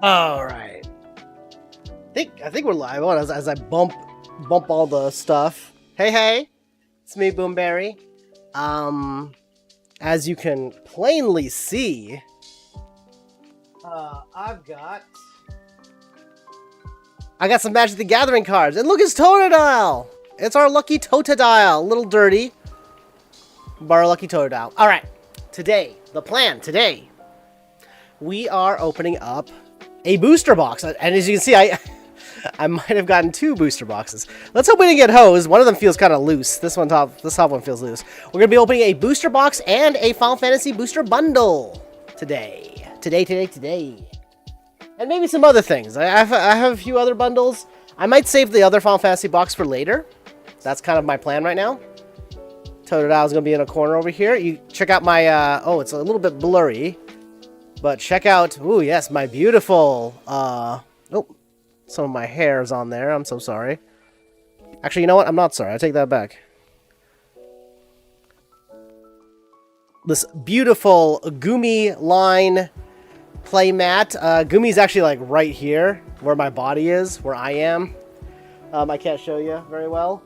All right. I think we're live on as I bump all the stuff. Hey, it's me, BoomBerry. As you can plainly see, I got some Magic the Gathering cards, and look, it's Totodile. It's our lucky Totodile. A little dirty, but our lucky Totodile. All right, the plan today, we are opening up a booster box, and as you can see, I might have gotten 2 booster boxes. Let's hope we didn't get hosed. One of them feels kind of loose. This top one feels loose. We're gonna be opening a booster box and a Final Fantasy booster bundle today. And maybe some other things. I have a few other bundles. I might save the other Final Fantasy box for later. That's kind of my plan right now. Totodile's gonna be in a corner over here. You check out my oh, it's a little bit blurry. But check out, ooh, yes, my beautiful, oh, some of my hair is on there. I'm so sorry. Actually, you know what? I'm not sorry. I take that back. This beautiful Gumi line playmat. Gumi's actually like right here where my body is, where I am. I can't show you very well.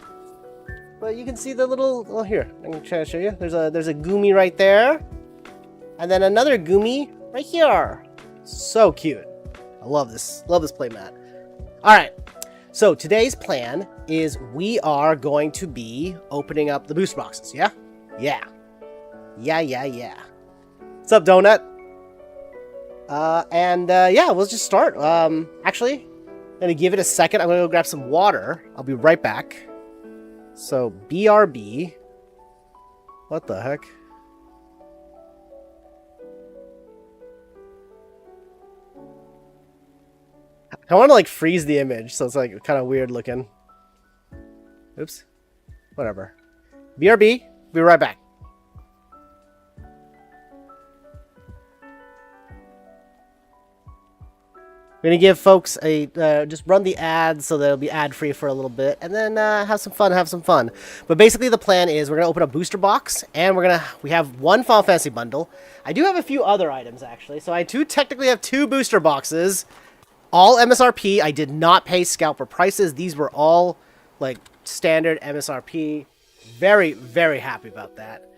But you can see the little, well, here, I'm going to try to show you. There's a Gumi right there. And then another Gumi right here. So cute. I love this playmat. Alright, so today's plan is we are going to be opening up the booster boxes, yeah? Yeah. What's up, Donut? Yeah, we'll just start. Actually, I'm gonna give it a second. I'm gonna go grab some water. I'll be right back. So, BRB. What the heck? I want to like freeze the image, so it's like kind of weird looking. Oops. Whatever. BRB. Be right back. We're gonna give folks a just run the ads so that it'll be ad free for a little bit, and then have some fun. But basically, the plan is we're gonna open a booster box, and we have 1 Final Fantasy bundle. I do have a few other items actually, so I do technically have 2 booster boxes. All MSRP. I did not pay scalper prices. These were all like standard MSRP. Very, very happy about that.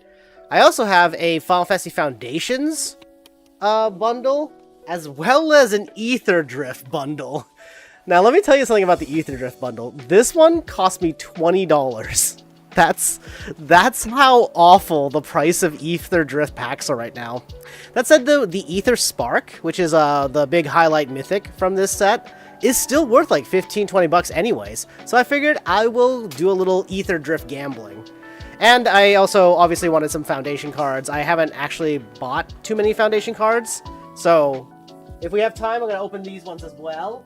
I also have a Final Fantasy Foundations bundle, as well as an Ether Drift bundle. Now, let me tell you something about the Ether Drift bundle. This one cost me $20. That's how awful the price of Ether Drift packs are right now. That said, though, the Ether Spark, which is the big highlight mythic from this set, is still worth like 15-20 bucks anyways. So I figured I will do a little Ether Drift gambling. And I also obviously wanted some Foundation cards. I haven't actually bought too many Foundation cards, so if we have time, I'm going to open these ones as well.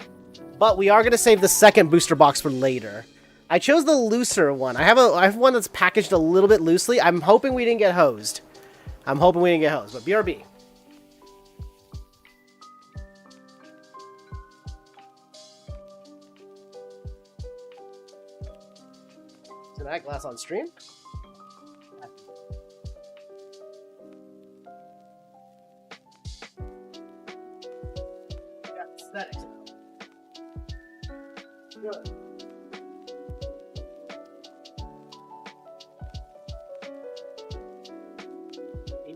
But we are going to save the second booster box for later. I chose the looser one. I have one that's packaged a little bit loosely. I'm hoping we didn't get hosed. But BRB. Is that glass on stream? Yeah, aesthetics. Good.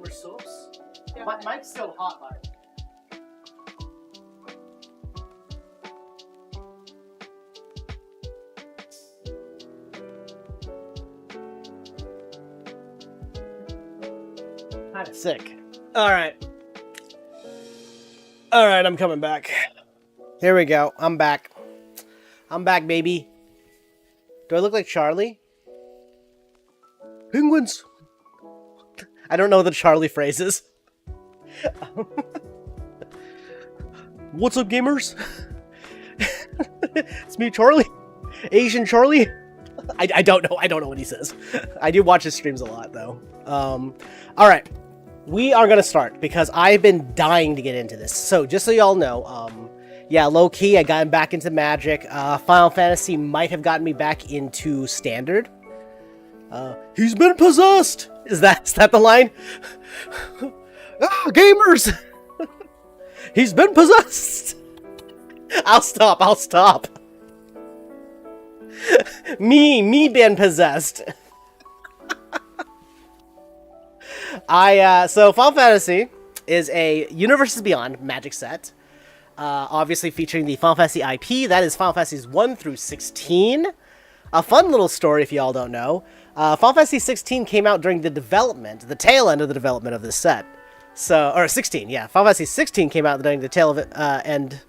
Soaps? Yeah, mine's still hot, by kind of sick. Alright, I'm coming back. Here we go. I'm back, baby. Do I look like Charlie? Penguins! I don't know the Charlie phrases. What's up, gamers? It's me, Charlie. Asian Charlie. I don't know. I don't know what he says. I do watch his streams a lot, though. All right. We are going to start because I've been dying to get into this. So just so y'all know, yeah, low-key, I got back into Magic. Final Fantasy might have gotten me back into Standard. He's been possessed! Is that the line? Ah, gamers! He's been possessed! I'll stop. I'll stop. Me been possessed. So Final Fantasy is a Universes Beyond Magic set. Obviously featuring the Final Fantasy IP. That is Final Fantasies 1 through 16. A fun little story if y'all don't know. Final Fantasy 16 came out during the tail end of the development of this set. Or 16, yeah. Final Fantasy 16 came out during the tail end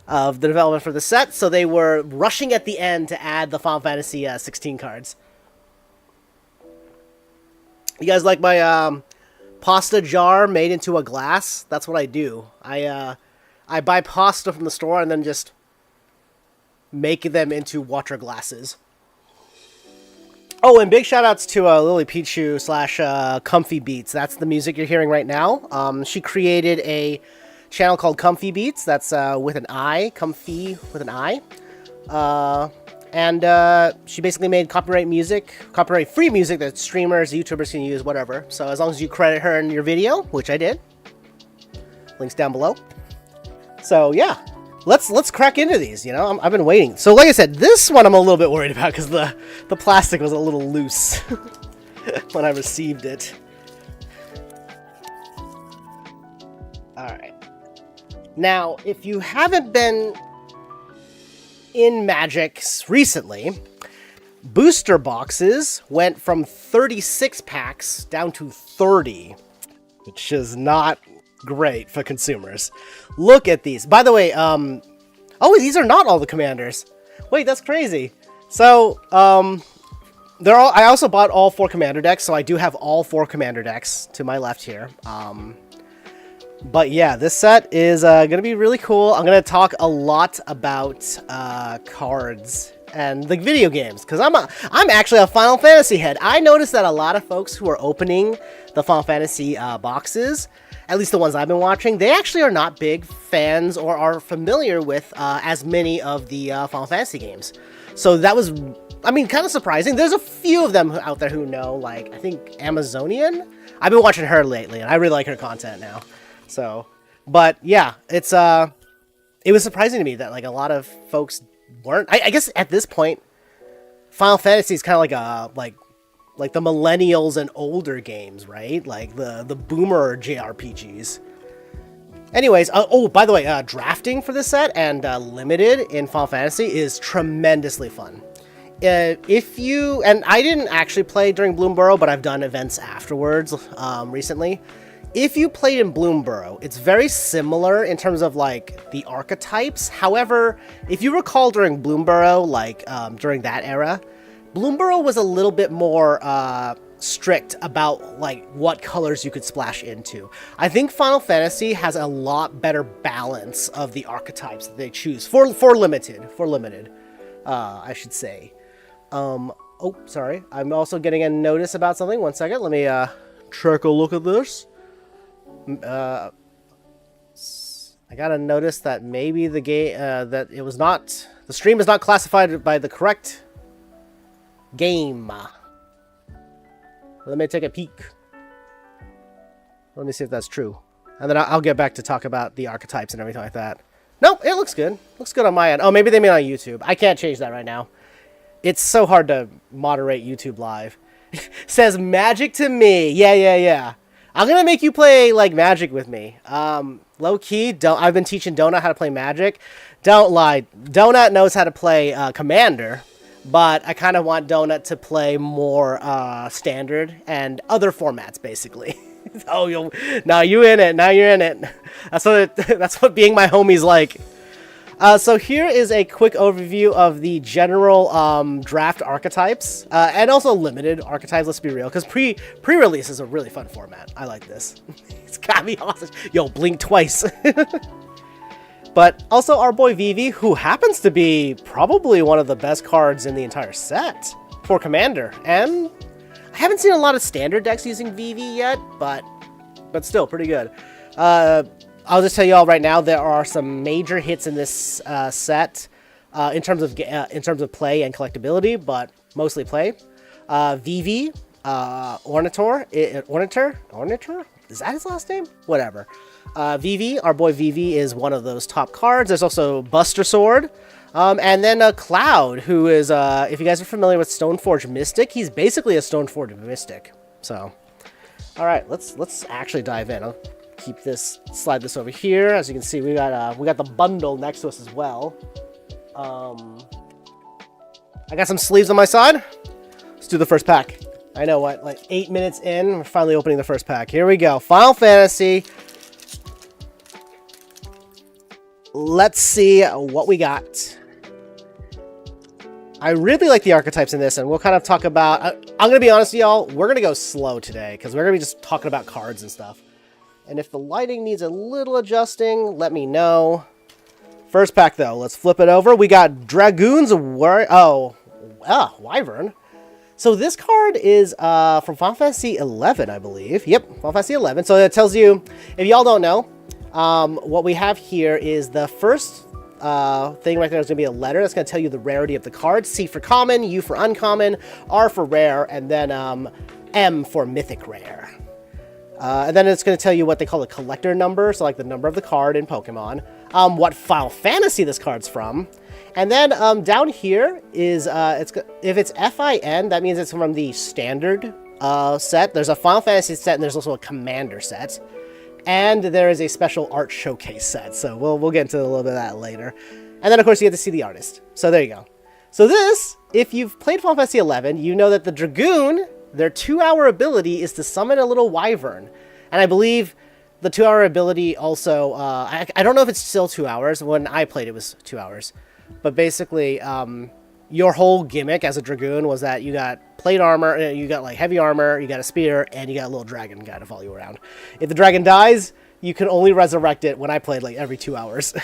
of the development for the set, so they were rushing at the end to add the Final Fantasy 16 cards. You guys like my pasta jar made into a glass? That's what I do. I buy pasta from the store and then just make them into water glasses. Oh, and big shout-outs to Lily Pichu / Comfy Beats. That's the music you're hearing right now. She created a channel called Comfy Beats. That's with an I. Comfy with an I. And she basically made copyright-free music that streamers, YouTubers can use, whatever. So as long as you credit her in your video, which I did. Links down below. So yeah. Let's crack into these, you know? I've been waiting. So like I said, this one I'm a little bit worried about because the plastic was a little loose when I received it. Alright. Now, if you haven't been in Magic recently, booster boxes went from 36 packs down to 30, which is not great for consumers. Look at these. By the way, oh, these are not all the commanders. Wait, that's crazy. So, I also bought all 4 commander decks, so I do have all 4 commander decks to my left here. But yeah, this set is gonna be really cool. I'm gonna talk a lot about cards and the video games, because I'm actually a Final Fantasy head. I noticed that a lot of folks who are opening the Final Fantasy boxes, at least the ones I've been watching, they actually are not big fans or are familiar with as many of the Final Fantasy games. So that was, I mean, kind of surprising. There's a few of them out there who know, like, I think Amazonian? I've been watching her lately, and I really like her content now. So, but yeah, it was surprising to me that, like, a lot of folks weren't. I guess at this point, Final Fantasy is kind of like the millennials and older games, right? Like the boomer JRPGs. Anyways, oh, by the way, drafting for this set and limited in Final Fantasy is tremendously fun. And I didn't actually play during BoomBerry, but I've done events afterwards recently. If you played in BoomBerry, it's very similar in terms of, like, the archetypes. However, if you recall during BoomBerry, like, during that era, BoomBerry was a little bit more strict about, like, what colors you could splash into. I think Final Fantasy has a lot better balance of the archetypes that they choose for limited, I should say. Oh, sorry. I'm also getting a notice about something. One second. Let me take a look at this. I got a notice that maybe the game the stream is not classified by the correct game. Let me take a peek. Let me see if that's true, and then I'll get back to talk about the archetypes and everything like that. Nope, it looks good. Looks good on my end. Oh, maybe they mean on YouTube. I can't change that right now. It's so hard to moderate YouTube live. Says Magic to me. Yeah. I'm gonna make you play, like, Magic with me. Low key, I've been teaching Donut how to play Magic. Don't lie, Donut knows how to play Commander, but I kind of want Donut to play more Standard and other formats, basically. Oh, now you're in it. That's what being my homie's like. So here is a quick overview of the general draft archetypes, and also limited archetypes, let's be real, because pre-release is a really fun format. I like this. It's got me hostage. Yo, blink twice. But also our boy Vivi, who happens to be probably one of the best cards in the entire set for Commander. And I haven't seen a lot of standard decks using Vivi yet, but still pretty good. I'll just tell you all right now, there are some major hits in this set in terms of play and collectability, but mostly play. Vivi, Ornator, Is that his last name? Whatever. Vivi, our boy Vivi, is one of those top cards. There's also Buster Sword. And then Cloud, who is, if you guys are familiar with Stoneforge Mystic, he's basically a Stoneforge Mystic. So, all right, let's actually dive in. I'll slide this over here. As you can see, we got the bundle next to us as well. I got some sleeves on my side. Let's do the first pack. I know what, like 8 minutes in, we're finally opening the first pack. Here we go. Final Fantasy. Let's see what we got. I really like the archetypes in this, and we'll kind of talk about... I'm going to be honest with y'all, we're going to go slow today, because we're going to be just talking about cards and stuff. And if the lighting needs a little adjusting, let me know. First pack, though. Let's flip it over. We got Dragoon's... Wyvern. So this card is from Final Fantasy 11, I believe. Yep, Final Fantasy 11. So it tells you, if y'all don't know, what we have here is the first thing right there is going to be a letter that's going to tell you the rarity of the card. C for common, U for uncommon, R for rare, and then M for mythic rare. And then it's going to tell you what they call a collector number, so like the number of the card in Pokemon, what Final Fantasy this card's from. And then down here is, if it's FIN, that means it's from the standard set. There's a Final Fantasy set, and there's also a Commander set. And there is a special art showcase set. So we'll get into a little bit of that later. And then, of course, you get to see the artist. So there you go. So this, if you've played Final Fantasy 11, you know that the Dragoon, their 2-hour ability is to summon a little wyvern. And I believe the 2-hour ability also, I don't know if it's still 2 hours. When I played, it was 2 hours. But basically, your whole gimmick as a Dragoon was that you got plate armor, you got like heavy armor, you got a spear, and you got a little dragon guy to follow you around. If the dragon dies, you can only resurrect it when I played like every 2 hours.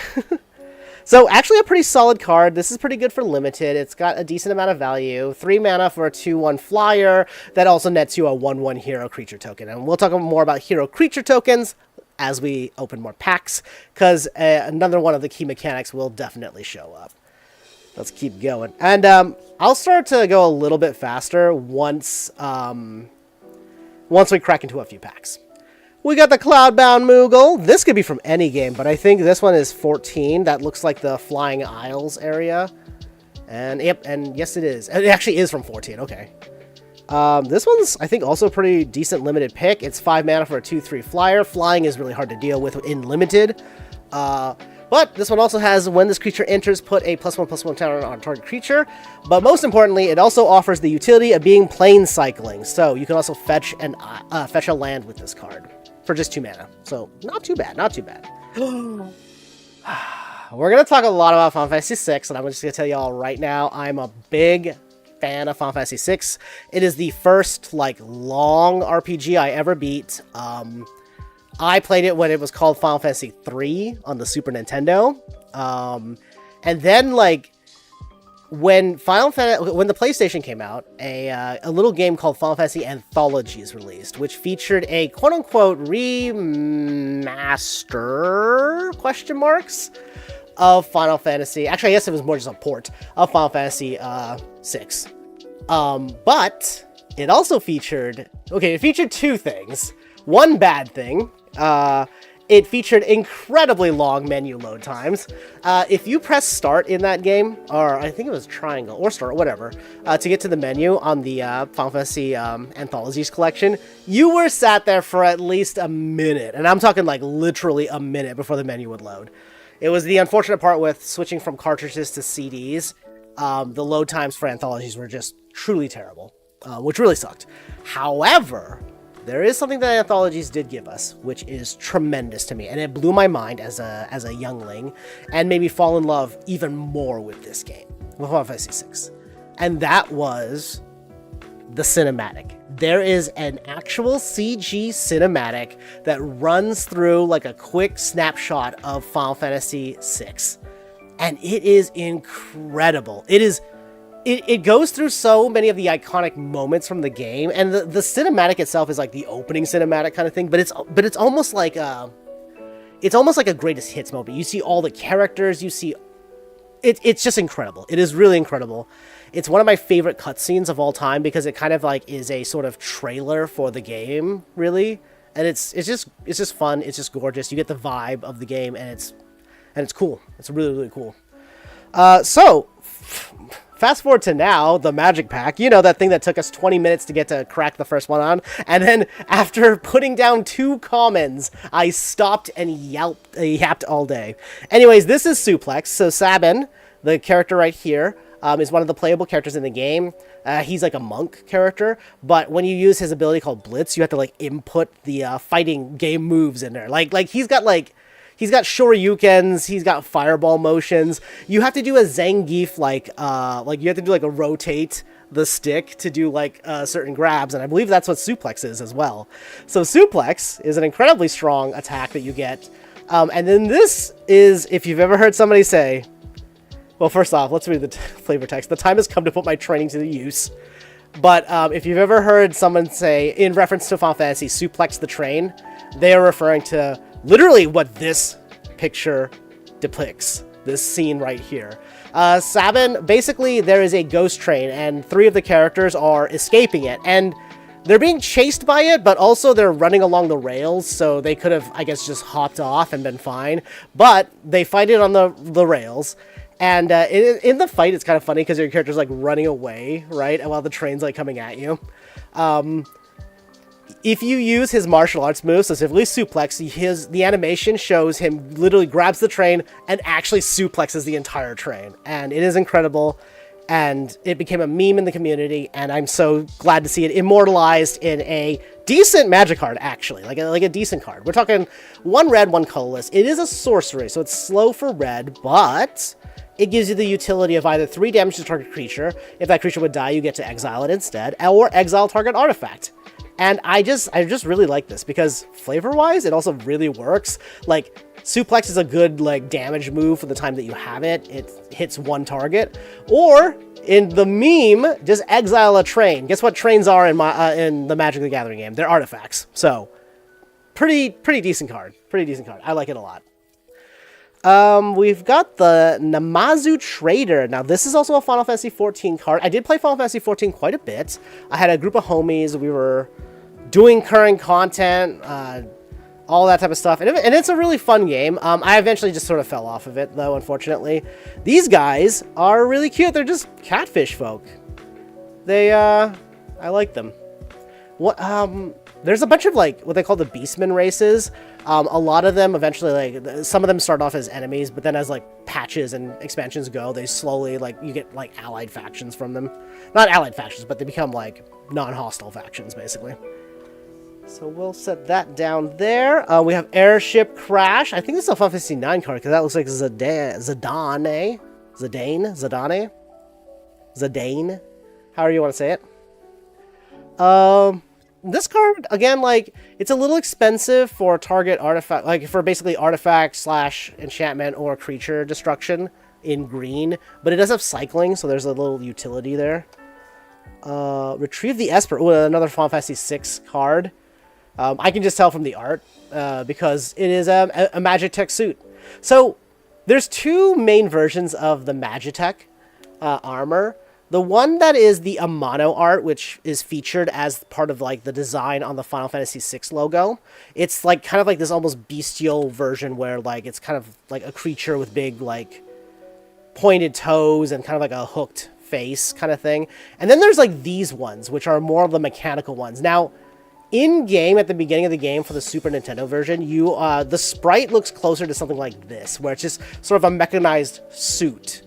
So actually a pretty solid card. This is pretty good for limited. It's got a decent amount of value. 3 mana for a 2/1 flyer that also nets you a 1/1 hero creature token. And we'll talk more about hero creature tokens as we open more packs, because another one of the key mechanics will definitely show up. Let's keep going. And I'll start to go a little bit faster once we crack into a few packs. We got the Cloudbound Moogle. This could be from any game, but I think this one is 14. That looks like the Flying Isles area. And yep, and yes it is. It actually is from 14, okay. This one's, I think, also a pretty decent limited pick. It's 5 mana for a 2/3 flyer. Flying is really hard to deal with in limited. But this one also has, when this creature enters, put a +1/+1 counter on target creature. But most importantly, it also offers the utility of being plane cycling. So you can also fetch a land with this card for just 2 mana. So not too bad, not too bad. We're going to talk a lot about Final Fantasy VI, and I'm just going to tell you all right now, I'm a big fan of Final Fantasy VI. It is the first, like, long RPG I ever beat. I played it when it was called Final Fantasy III on the Super Nintendo. And then, like, when the PlayStation came out, a little game called Final Fantasy Anthologies released, which featured a quote-unquote remaster, question marks, of Final Fantasy. Actually, I guess it was more just a port of Final Fantasy VI. But it also featured... Okay, it featured 2 things. One bad thing. It featured incredibly long menu load times. If you press start in that game, or I think it was triangle, or start, whatever, to get to the menu on the Final Fantasy Anthologies collection, you were sat there for at least a minute. And I'm talking like literally a minute before the menu would load. It was the unfortunate part with switching from cartridges to CDs. The load times for Anthologies were just truly terrible, which really sucked. However, there is something that Anthologies did give us, which is tremendous to me, and it blew my mind as a youngling, and made me fall in love even more with this game, with Final Fantasy VI. And that was the cinematic. There is an actual CG cinematic that runs through like a quick snapshot of Final Fantasy VI, and it is incredible. It goes through so many of the iconic moments from the game, and the cinematic itself is like the opening cinematic kind of thing, but it's almost like a greatest hits moment. You see all the characters, you see it's just incredible. It is really incredible. It's one of my favorite cutscenes of all time because it kind of like is a sort of trailer for the game, really. and it's just fun. It's just gorgeous. You get the vibe of the game, and it's cool. It's really, really cool. So fast forward to now, the Magic Pack. You know, that thing that took us 20 minutes to get to crack the first one on. And then after putting down 2 commons, I stopped and yapped all day. Anyways, this is Suplex. So Sabin, the character right here, is one of the playable characters in the game. He's like a monk character, but when you use his ability called Blitz, you have to like input the fighting game moves in there. Like he's got shoryukens, he's got fireball motions. You have to do a Zangief like you have to do like a rotate the stick to do like certain grabs, and I believe that's what Suplex is as well. So Suplex is an incredibly strong attack that you get. And then this is, if you've ever heard somebody say, well, first off, let's read the flavor text. The time has come to put my training to the use. But if you've ever heard someone say, in reference to Final Fantasy, suplex the train, they are referring to literally what this picture depicts. This scene right here. Sabin, basically, there is a ghost train, and 3 of the characters are escaping it. And they're being chased by it, but also they're running along the rails, so they could have, I guess, just hopped off and been fine. But they fight it on the rails. And in the fight, it's kind of funny because your character's like running away, right? And while the train's like coming at you. If you use his martial arts move, specifically suplex, the animation shows him literally grabs the train and actually suplexes the entire train. And it is incredible. And it became a meme in the community. And I'm so glad to see it immortalized in a decent magic card, actually. Like a decent card. We're talking 1 red, 1 colorless. It is a sorcery, so it's slow for red, but it gives you the utility of either 3 damage to target creature. If that creature would die, you get to exile it instead, or exile target artifact. And I just really like this because flavor-wise, it also really works. Like, suplex is a good like damage move for the time that you have it. It hits 1 target. Or in the meme, just exile a train. Guess what trains are in the Magic the Gathering game? They're artifacts. So, pretty decent card. Pretty decent card. I like it a lot. We've got the Namazu Trader. Now, this is also a Final Fantasy XIV card. I did play Final Fantasy XIV quite a bit. I had a group of homies. We were doing current content, all that type of stuff. And it's a really fun game. I eventually just sort of fell off of it, though, unfortunately. These guys are really cute. They're just catfish folk. I like them. There's a bunch of, like, what they call the Beastmen races. A lot of them eventually, like, some of them start off as enemies, but then as, like, patches and expansions go, they slowly, like, you get, like, allied factions from them. Not allied factions, but they become, like, non-hostile factions, basically. So we'll set that down there. We have Airship Crash. I think this is a Final Fantasy 9 card, because that looks like Zidane. However you want to say it. This card, again, like, it's a little expensive for target artifact, like, for basically artifact / enchantment or creature destruction in green, but it does have cycling, so there's a little utility there. Retrieve the Esper. Ooh, another Final Fantasy 6 card. I can just tell from the art, because it is a Magitech suit. So, there's 2 main versions of the Magitech armor. The one that is the Amano art, which is featured as part of, like, the design on the Final Fantasy VI logo. It's, like, kind of like this almost bestial version where, like, it's kind of like a creature with big, like, pointed toes and kind of like a hooked face kind of thing. And then there's, like, these ones, which are more of the mechanical ones. Now, in-game, at the beginning of the game for the Super Nintendo version, the sprite looks closer to something like this, where it's just sort of a mechanized suit.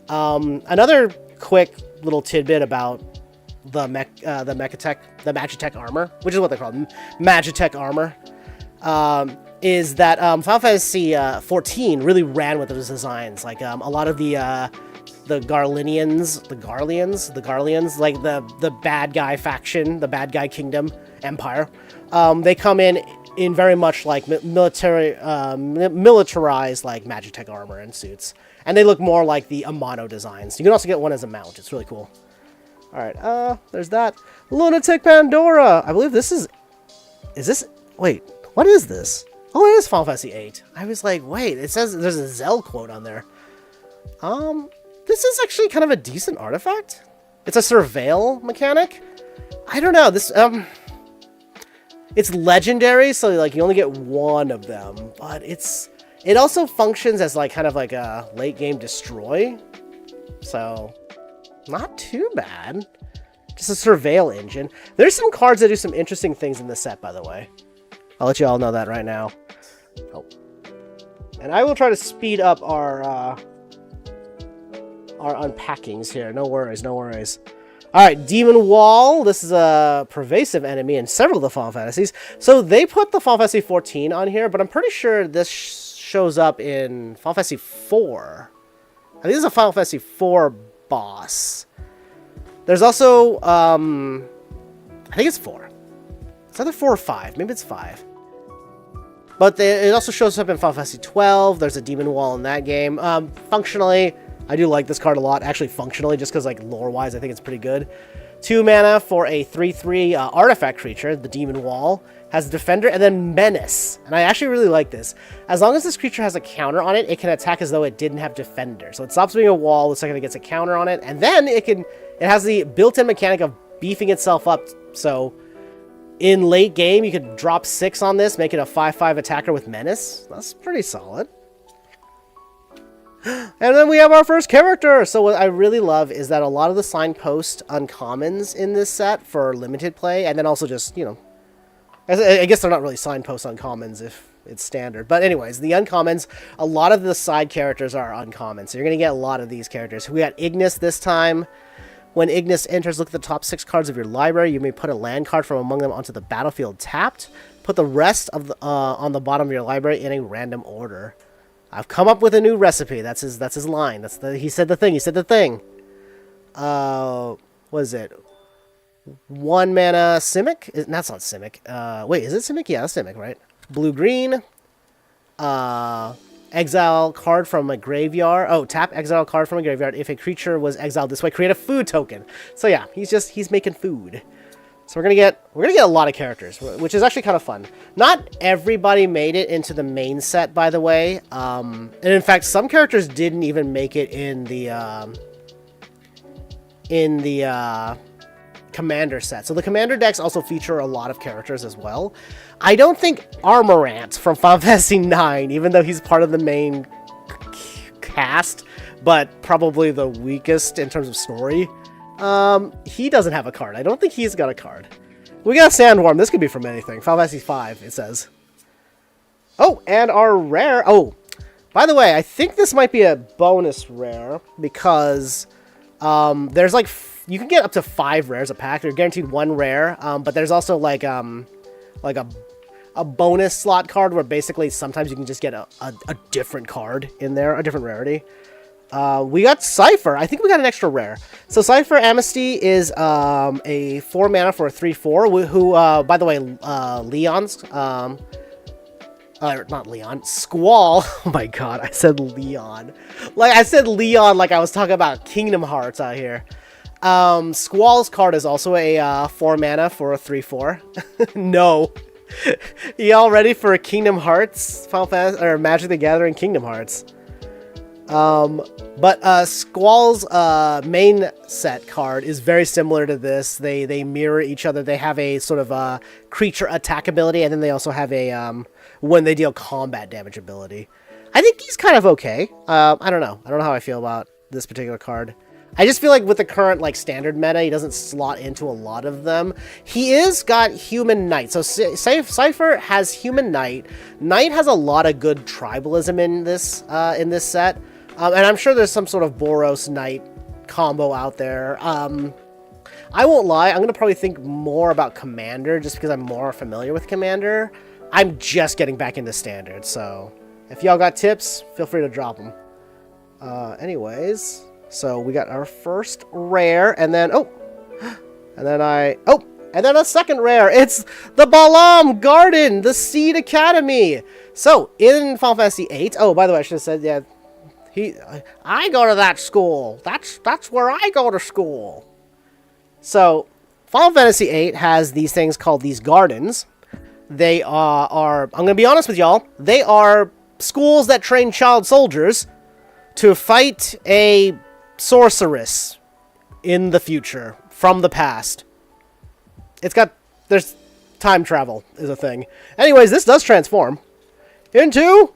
Another quick little tidbit about the Magitech armor, which is what they call it, Magitech armor, is that Final Fantasy XIV really ran with those designs. Like, a lot of the Garlians, like the bad guy faction, the bad guy kingdom, empire, they come in very much like militarized, like, Magitech armor and suits. And they look more like the Amano designs. You can also get one as a mount. It's really cool. Alright, there's that. Lunatic Pandora! I believe this is... Is this... Wait, what is this? Oh, it is Final Fantasy VIII. I was like, wait, it says there's a Zell quote on there. This is actually kind of a decent artifact. It's a surveil mechanic. I don't know, this, It's legendary, so like you only get one of them, but it also functions as like kind of like a late game destroy. So not too bad. Just a surveil engine. There's some cards that do some interesting things in this set, by the way. I'll let you all know that right now. Oh. And I will try to speed up our unpackings here. No worries, no worries. Alright, Demon Wall. This is a pervasive enemy in several of the Final Fantasies. So they put the Final Fantasy 14 on here, but I'm pretty sure this shows up in Final Fantasy 4. I think this is a Final Fantasy 4 boss. There's also, I think it's 4. It's either 4 or 5. Maybe it's 5. But it also shows up in Final Fantasy 12. There's a Demon Wall in that game. Functionally, I do like this card a lot. Actually, functionally, just because, like, lore-wise, I think it's pretty good. 2 mana for a 3/3 artifact creature, the Demon Wall. Has Defender and then Menace. And I actually really like this. As long as this creature has a counter on it, it can attack as though it didn't have Defender. So it stops being a wall the second it gets a counter on it. And then it has the built-in mechanic of beefing itself up. So in late game, you could drop 6 on this, make it a 5/5 attacker with Menace. That's pretty solid. And then we have our first character! So what I really love is that a lot of the signpost uncommons in this set for limited play, and then also just, you know, I guess they're not really signpost uncommons if it's standard. But anyways, the uncommons, a lot of the side characters are uncommon. So you're going to get a lot of these characters. We got Ignis this time. When Ignis enters, look at the top 6 cards of your library. You may put a land card from among them onto the battlefield tapped. Put the rest of the, on the bottom of your library in a random order. I've come up with a new recipe. That's his line. He said the thing. He said the thing. What is it? 1 mana Simic? That's not Simic. Wait, is it Simic? Yeah, that's Simic, right? Blue-green. Exile card from a graveyard. Oh, tap exile card from a graveyard. If a creature was exiled this way, create a food token. So yeah, he's making food. So we're gonna get a lot of characters, which is actually kind of fun. Not everybody made it into the main set, by the way. And in fact, some characters didn't even make it in the Commander set. So the Commander decks also feature a lot of characters as well. I don't think Armorant from Final Fantasy IX, even though he's part of the main cast, but probably the weakest in terms of story. He doesn't have a card. I don't think he's got a card. We got a Sandworm. This could be from anything. Final Fantasy V, it says. Oh, and our rare... Oh, by the way, I think this might be a bonus rare, because there's like... You can get up to 5 rares a pack. You're guaranteed 1 rare, but there's also like a bonus slot card where basically sometimes you can just get a different card in there, a different rarity. We got Cypher. I think we got an extra rare. So Cypher Amnesty is a 4 mana for a 3/4, who, by the way, Leon's... not Leon. Squall. Oh my god, I said Leon. Like, I said Leon like I was talking about Kingdom Hearts out here. Squall's card is also a 4 mana for a 3/4. No. Y'all ready for a Kingdom Hearts? Final Fantasy, or Magic the Gathering Kingdom Hearts. But Squall's main set card is very similar to this. They mirror each other. They have a sort of a creature attack ability, and then they also have a when they deal combat damage ability. I think he's kind of okay. I don't know. I don't know how I feel about this particular card. I just feel like with the current like standard meta, he doesn't slot into a lot of them. He is got Human Knight. So Cypher has Human Knight. Knight has a lot of good tribalism in this set. And I'm sure there's some sort of Boros Knight combo out there. I won't lie, I'm going to probably think more about Commander just because I'm more familiar with Commander. I'm just getting back into Standard, so if y'all got tips, feel free to drop them. Anyways, so we got our first rare, and then, and then a second rare. It's the Balam Garden, the Seed Academy. So, in Final Fantasy VIII, oh, by the way, I should have said, yeah, I go to that school. That's where I go to school. So, Final Fantasy VIII has these things called these gardens. They are I'm going to be honest with y'all, they are schools that train child soldiers to fight a sorceress in the future from the past. There's time travel is a thing. Anyways, this does transform into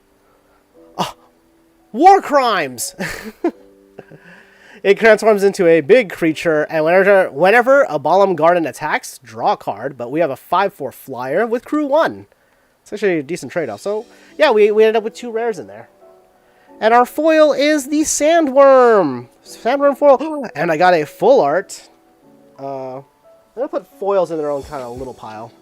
war crimes. It transforms into a big creature, and whenever a Balam Garden attacks, draw a card, but we have a 5/4 flyer with crew 1. It's actually a decent trade-off. So, yeah, we ended up with 2 rares in there. And our foil is the Sandworm. Sandworm foil. And I got a full art. I'm going to put foils in their own kind of little pile.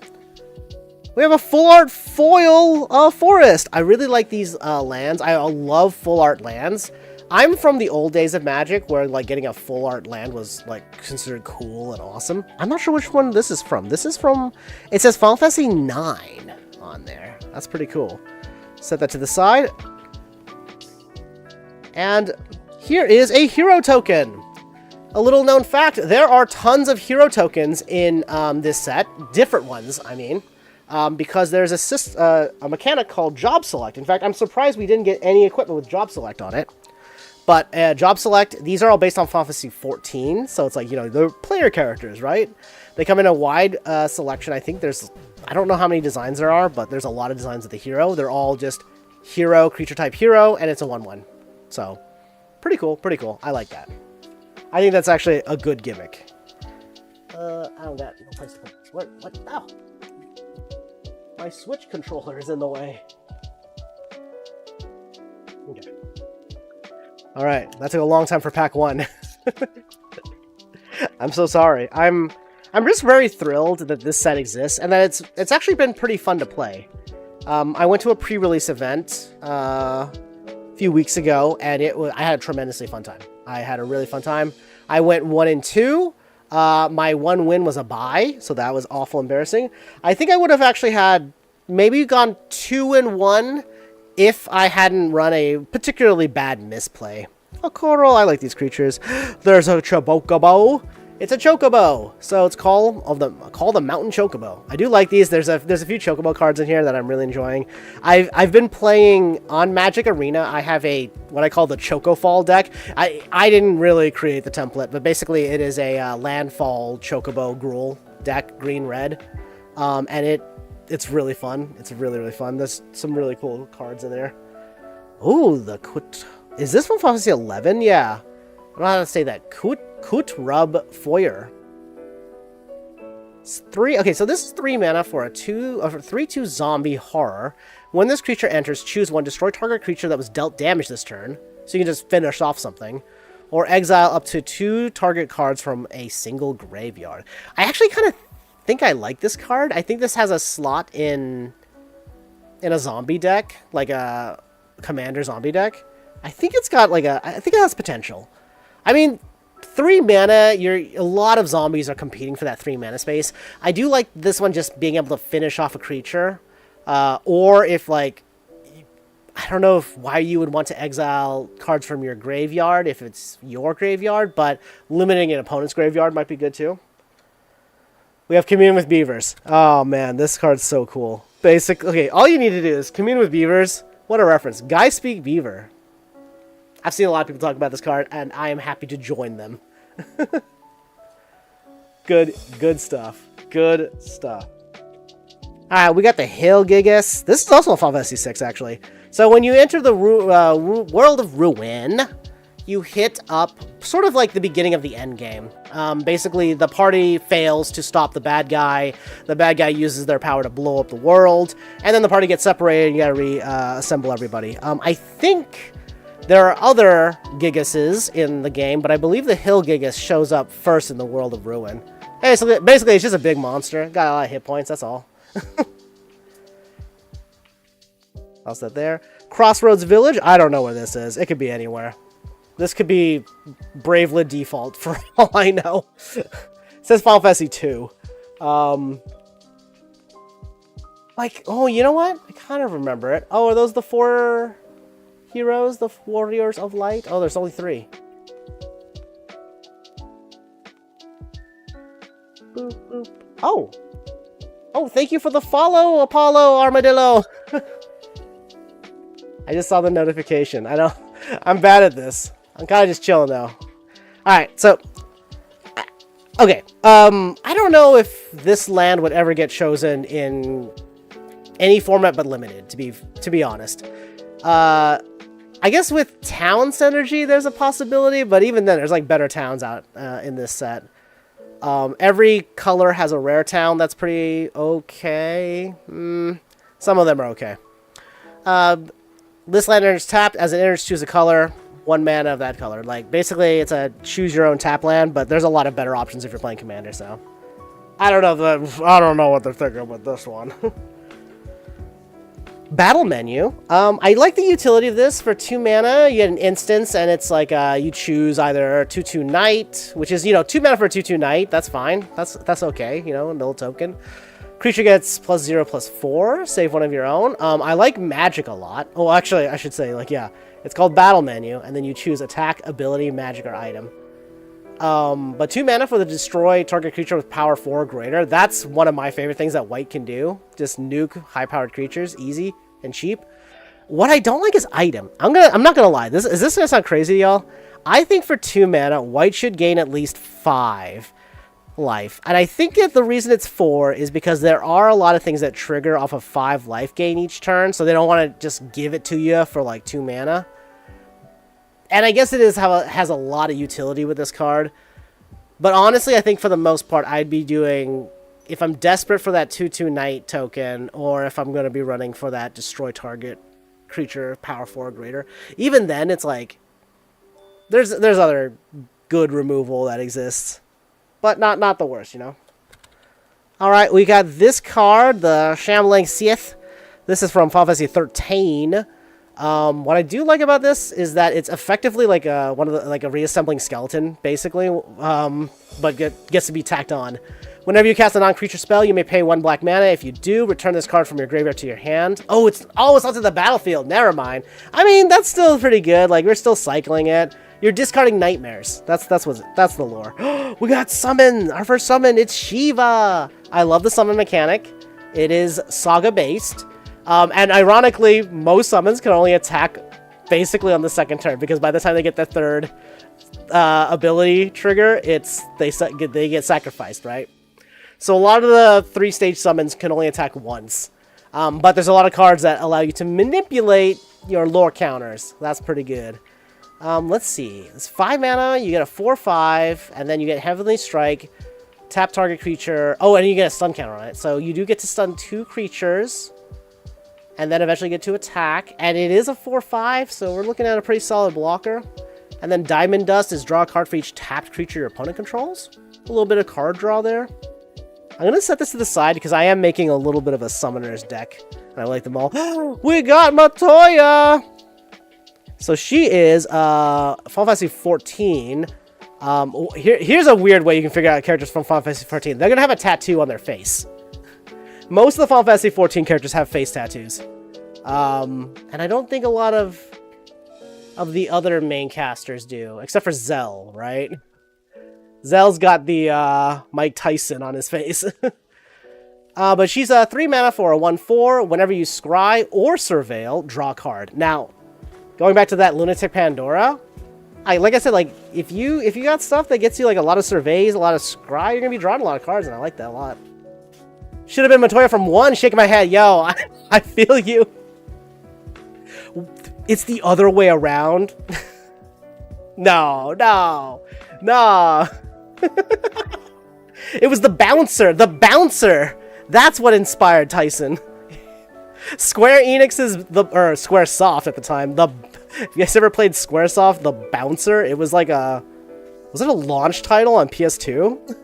We have a full art foil forest. I really like these lands. I love full art lands. I'm from the old days of Magic where like getting a full art land was like considered cool and awesome. I'm not sure which one this is from. This is from, it says Final Fantasy 9 on there. That's pretty cool. Set that to the side. And here is a hero token. A little known fact, there are tons of hero tokens in this set. Different ones, I mean. Because there's a mechanic called Job Select. In fact, I'm surprised we didn't get any equipment with Job Select on it. But Job Select, these are all based on Final Fantasy 14, so it's like, you know, they're player characters, right? They come in a wide selection. I think there's, I don't know how many designs there are, but there's a lot of designs of the hero. They're all just hero, creature type hero, and it's a 1/1. So, pretty cool, pretty cool. I like that. I think that's actually a good gimmick. I don't got no place to put this. What? Oh! My Switch controller is in the way. Okay. Alright, that took a long time for pack 1. I'm so sorry. I'm just very thrilled that this set exists, and that it's actually been pretty fun to play. I went to a pre-release event a few weeks ago, and I had a tremendously fun time. I had a really fun time. I went 1 and 2. My one win was a bye, so that was awful embarrassing. I think I would have actually had maybe gone 2 and 1 if I hadn't run a particularly bad misplay. Oh, coral, I like these creatures. There's a Chocobo. It's a Chocobo, so it's called the Mountain Chocobo. I do like these. There's a few Chocobo cards in here that I'm really enjoying. I've been playing on Magic Arena. I have what I call the Chocofall deck. I didn't really create the template, but basically it is a landfall Chocobo Gruul deck, green red, and it's really fun. It's really, really fun. There's some really cool cards in there. Ooh, is this from Final Fantasy 11? Yeah. I don't know how to say that. Kut Rub Foyer. It's 3. Okay, so this is 3 mana for a 3/2 zombie horror. When this creature enters, choose 1. Destroy target creature that was dealt damage this turn. So you can just finish off something. Or exile up to 2 target cards from a single graveyard. I actually kind of think I like this card. I think this has a slot in a zombie deck, like a commander zombie deck. I think it's got I think it has potential. I mean, 3 mana, a lot of zombies are competing for that 3 mana space. I do like this one just being able to finish off a creature, or if like, I don't know why you would want to exile cards from your graveyard if it's your graveyard, but limiting an opponent's graveyard might be good too. We have Commune with Beavers. Oh man, this card's so cool. Okay, all you need to do is Commune with Beavers. What a reference. Guys Speak Beaver. I've seen a lot of people talk about this card, and I am happy to join them. Good stuff. Good stuff. Alright, we got the Hail Gigas. This is also a Final Fantasy 6, actually. So when you enter the World of Ruin, you hit up sort of like the beginning of the end game. Basically, the party fails to stop the bad guy. The bad guy uses their power to blow up the world, and then the party gets separated, and you gotta reassemble everybody. I think there are other Gigases in the game, but I believe the Hill Gigas shows up first in the World of Ruin. Hey, so basically it's just a big monster. Got a lot of hit points, that's all. How's that there? Crossroads Village? I don't know where this is. It could be anywhere. This could be Braveland Default for all I know. It says Final Fantasy 2. Like, oh, you know what? I kind of remember it. Oh, are those the 4 heroes? The Warriors of Light? Oh, there's only 3. Boop, boop. Oh! Oh, thank you for the follow, Apollo Armadillo! I just saw the notification. I know. I'm bad at this. I'm kind of just chilling, though. Alright, so Okay, I don't know if this land would ever get chosen in any format but limited, to be honest. I guess with town synergy, there's a possibility, but even then, there's like better towns out in this set. Every color has a rare town that's pretty okay. Some of them are okay. This land enters tapped. As it enters, choose a color. 1 mana of that color. Like, basically, it's a choose your own tap land, but there's a lot of better options if you're playing Commander, so. I don't know what they're thinking with this one. Battle menu. I like the utility of this. For 2 mana, you get an instance, and it's like you choose either 2/2 Knight, which is, 2 mana for a 2/2 Knight. That's fine. That's okay, a little token. Creature gets +0/+4. Save one of your own. I like magic a lot. Oh, actually, I should say, yeah. It's called Battle Menu, and then you choose attack, ability, magic, or item. But 2 mana for the destroy target creature with power 4 or greater. That's one of my favorite things that white can do. Just nuke high-powered creatures, easy and cheap. What I don't like is item. I'm not gonna lie. Is this gonna sound crazy, y'all? I think for 2 mana, white should gain at least 5 life. And I think that the reason it's 4 is because there are a lot of things that trigger off of 5 life gain each turn, so they don't want to just give it to you for like 2 mana. And I guess it has a lot of utility with this card. But honestly, I think for the most part, I'd be doing, if I'm desperate for that 2/2 Knight token, or if I'm going to be running for that destroy target creature power 4 or greater, even then it's like, there's other good removal that exists. But not the worst, Alright, we got this card, the Shambling Sith. This is from Final Fantasy 13. What I do like about this is that it's effectively like a reassembling skeleton, basically, but gets to be tacked on. Whenever you cast a non-creature spell, you may pay 1 black mana. If you do, return this card from your graveyard to your hand. Oh, it's onto the battlefield. Never mind. I mean, that's still pretty good. Like, we're still cycling it. You're discarding nightmares. That's the lore. We got summon! Our first summon! It's Shiva! I love the summon mechanic. It is Saga based. And ironically, most summons can only attack basically on the second turn, because by the time they get their third ability trigger, they get sacrificed, right? So a lot of the 3-stage summons can only attack once. But there's a lot of cards that allow you to manipulate your lore counters. That's pretty good. Let's see. It's 5 mana, you get a 4/5, and then you get Heavenly Strike, tap target creature. Oh, and you get a stun counter on it. So you do get to stun 2 creatures, and then eventually get to attack. And it is a 4/5, so we're looking at a pretty solid blocker. And then Diamond Dust is draw a card for each tapped creature your opponent controls. A little bit of card draw there. I'm going to set this to the side because I am making a little bit of a summoner's deck. And I like them all. We got Matoya! So she is Final Fantasy 14. Here's a weird way you can figure out characters from Final Fantasy 14. They're going to have a tattoo on their face. Most of the Final Fantasy 14 characters have face tattoos. And I don't think a lot of the other main casters do, except for Zell, right? Zell's got the Mike Tyson on his face. But she's a 3 mana for a 1/4. Whenever you scry or surveil, draw a card. Now, going back to that Lunatic Pandora, like I said, like if you got stuff that gets you like a lot of surveys, a lot of scry, you're gonna be drawing a lot of cards, and I like that a lot. Should have been Matoya from 1, shaking my head. Yo, I feel you. It's the other way around. No. It was the bouncer. The bouncer. That's what inspired Tyson. Square Enix's Squaresoft at the time. If you guys ever played Squaresoft, the bouncer, it was like was it a launch title on PS2?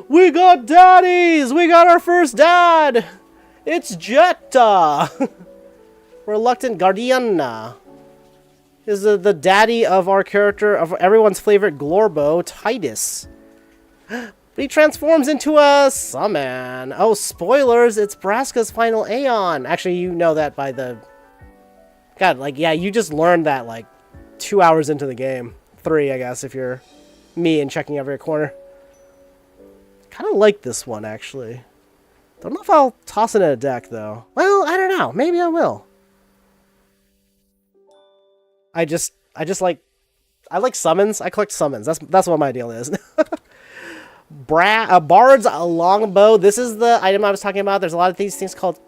We got daddies! We got our first dad! It's Jetta! Reluctant Guardiana is the daddy of our character, of everyone's favorite Glorbo, Titus. But he transforms into a summon. Oh, spoilers, it's Braska's final Aeon. Actually, you know that by the... God, like, yeah, you just learned that, like, 2 hours into the game. 3, I guess, if you're me and checking every corner. Kind of like this one, actually. Don't know if I'll toss it in a deck, though. Well, I don't know. Maybe I will. I like summons. I collect summons. That's what my deal is. Bard's longbow. This is the item I was talking about. There's a lot of these things called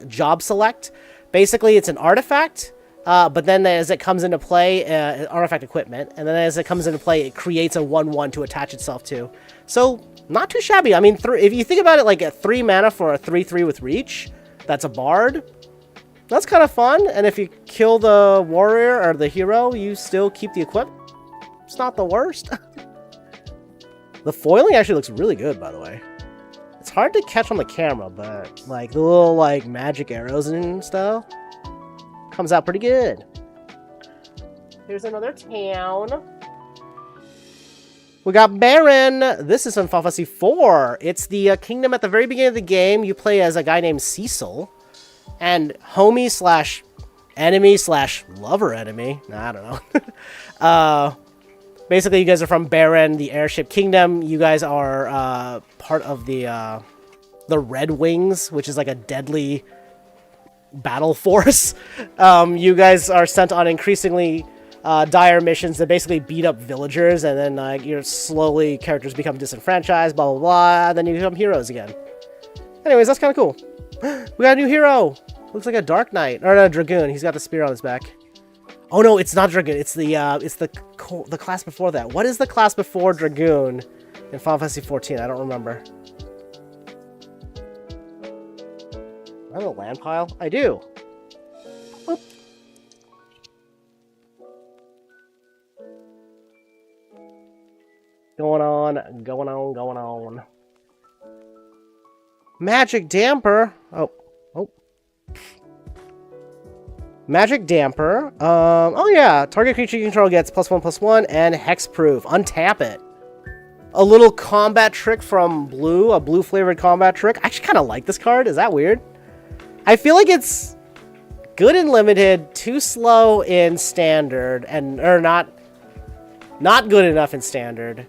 job select. Basically, it's an artifact, but then as it comes into play, artifact equipment, and then as it comes into play, it creates a 1/1 to attach itself to. So, not too shabby. I mean, if you think about it like a 3 mana for a 3/3 with reach, that's a bard. That's kind of fun, and if you kill the warrior or the hero, you still keep the equipment. It's not the worst. The foiling actually looks really good, by the way. It's hard to catch on the camera, but like the little like magic arrows and stuff comes out pretty good. Here's another town. We got Baron. This is from Final Fantasy IV. It's the kingdom at the very beginning of the game. You play as a guy named Cecil. And homie slash enemy slash lover enemy. Nah, I don't know. Basically, you guys are from Baron, the airship kingdom. You guys are part of the Red Wings, which is like a deadly battle force. You guys are sent on increasingly dire missions that basically beat up villagers, and then you're slowly characters become disenfranchised, blah blah blah, and then you become heroes again. Anyways, that's kind of cool. We got a new hero. Looks like a Dark Knight or a Dragoon. He's got the spear on his back. Oh no, it's not Dragoon. It's the class before that. What is the class before Dragoon in Final Fantasy XIV? I don't remember. I have a land pile. I do. Boop. Going on. Magic damper. Oh. Magic damper. Oh yeah. Target creature you control gets +1/+1 and hexproof. Untap it. A little combat trick from Blue, a blue flavored combat trick. I actually kind of like this card. Is that weird? I feel like it's good in limited, too slow in standard, or not good enough in standard,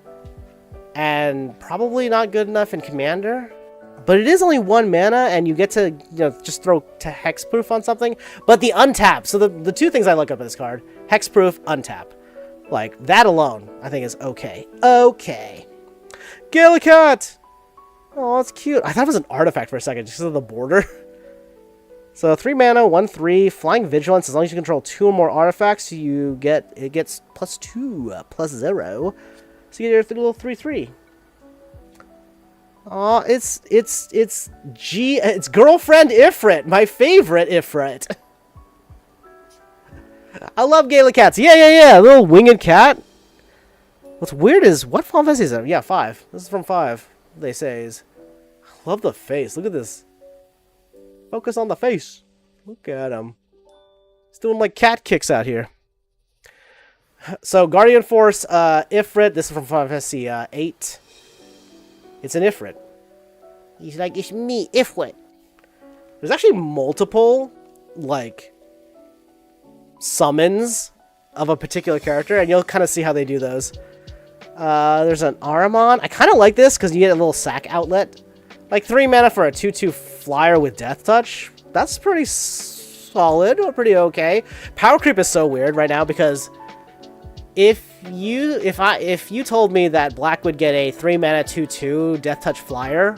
and probably not good enough in commander. But it is only 1 mana, and you get to just throw to hexproof on something. But the untap, so the two things I look up at this card: hexproof, untap. Like that alone, I think is okay. Okay, Gallicat. Oh, that's cute. I thought it was an artifact for a second, just because of the border. So 3 mana, 1/3, flying vigilance. As long as you control 2 or more artifacts, it gets +2, +0. So you get your little 3/3. Aw, it's girlfriend Ifrit, my favorite Ifrit. I love Gallicats. Yeah. Little winged cat. What's weird is, what Final Fantasy is it? Yeah, 5. This is from 5. They say is. I love the face. Look at this. Focus on the face. Look at him. He's doing like cat kicks out here. So Guardian Force, Ifrit. This is from Final Fantasy 8. It's an Ifrit. He's like, it's me, Ifrit. There's actually multiple, like, summons of a particular character, and you'll kind of see how they do those. There's an Aramon. I kind of like this because you get a little sack outlet. Like 3 mana for a 2/2 flyer with Death Touch. That's pretty solid, or pretty okay. Power creep is so weird right now because if you told me that Black would get a 3 mana 2/2 Death Touch flyer,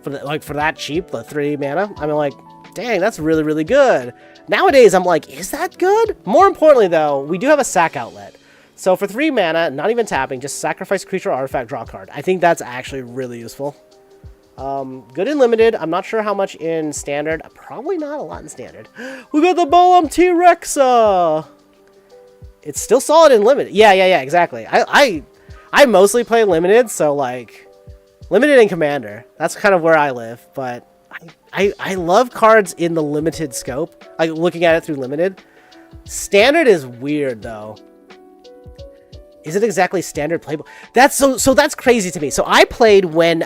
for that cheap, the 3 mana, I mean, like, dang, that's really, really good. Nowadays, I'm like, is that good? More importantly, though, we do have a sack outlet. So for 3 mana, not even tapping, just sacrifice creature or artifact, draw a card. I think that's actually really useful. Good in limited. I'm not sure how much in standard. Probably not a lot in standard. We got the Golem T-Rexa. It's still solid in limited. Yeah, exactly. I mostly play limited, so like limited and commander. That's kind of where I live. But I love cards in the limited scope. Like looking at it through limited. Standard is weird though. Is it exactly standard playable? That's so that's crazy to me. So I played when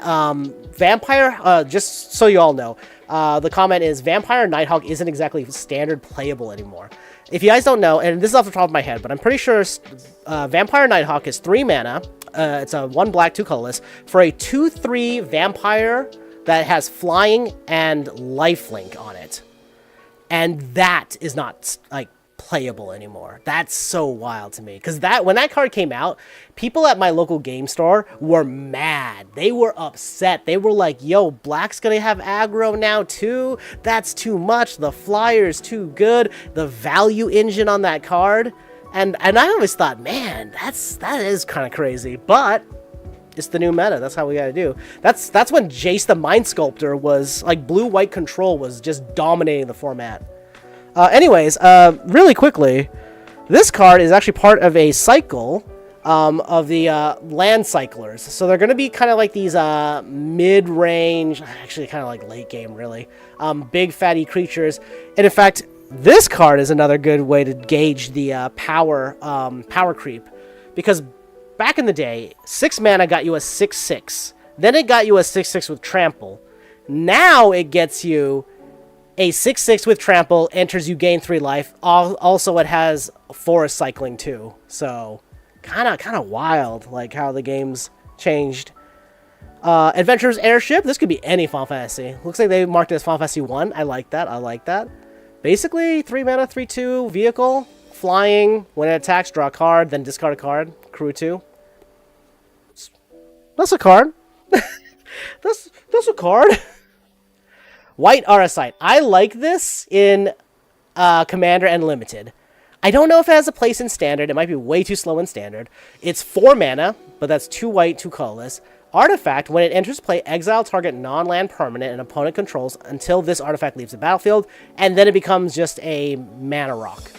Vampire, just so you all know, the comment is Vampire Nighthawk isn't exactly standard playable anymore. If you guys don't know, and this is off the top of my head, but I'm pretty sure Vampire Nighthawk is 3 mana. It's a 1 black, 2 colorless for a 2/3 vampire that has flying and lifelink on it. And that is not like playable anymore. That's so wild to me. Because when that card came out, people at my local game store were mad. They were upset. They were like, yo, Black's gonna have aggro now too? That's too much. The flyer's too good. The value engine on that card. And I always thought, man, that is kind of crazy. But it's the new meta. That's how we gotta do. That's when Jace the Mind Sculptor was, like, blue-white control was just dominating the format. Anyways, really quickly, this card is actually part of a cycle of the land cyclers. So they're going to be kind of like these mid-range, actually kind of like late game, really, big fatty creatures. And in fact, this card is another good way to gauge the power creep. Because back in the day, 6 mana got you a 6/6. Then it got you a 6/6 with trample. Now it gets you a 6/6 with trample, enters, you gain 3 life. Also, it has forest cycling too. So, kind of wild, like how the game's changed. Adventurer's Airship. This could be any Final Fantasy. Looks like they marked it as Final Fantasy 1. I like that. I like that. Basically, 3 mana, 3/2 vehicle, flying. When it attacks, draw a card, then discard a card. Crew 2. That's a card. that's a card. White Auracite. I like this in Commander and Limited. I don't know if it has a place in Standard. It might be way too slow in Standard. It's 4 mana, but that's 2 white, 2 colorless. Artifact. When it enters play, exile target non-land permanent an opponent controls until this artifact leaves the battlefield, and then it becomes just a mana rock.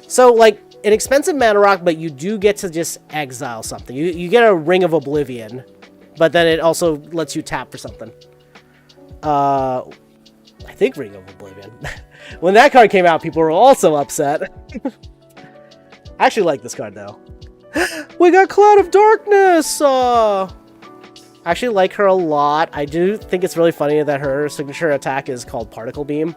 So, like, an expensive mana rock, but you do get to just exile something. You get a Ring of Oblivion, but then it also lets you tap for something. I think Ring of Oblivion. When that card came out, people were also upset. I actually like this card, though. We got Cloud of Darkness! I actually like her a lot. I do think it's really funny that her signature attack is called Particle Beam.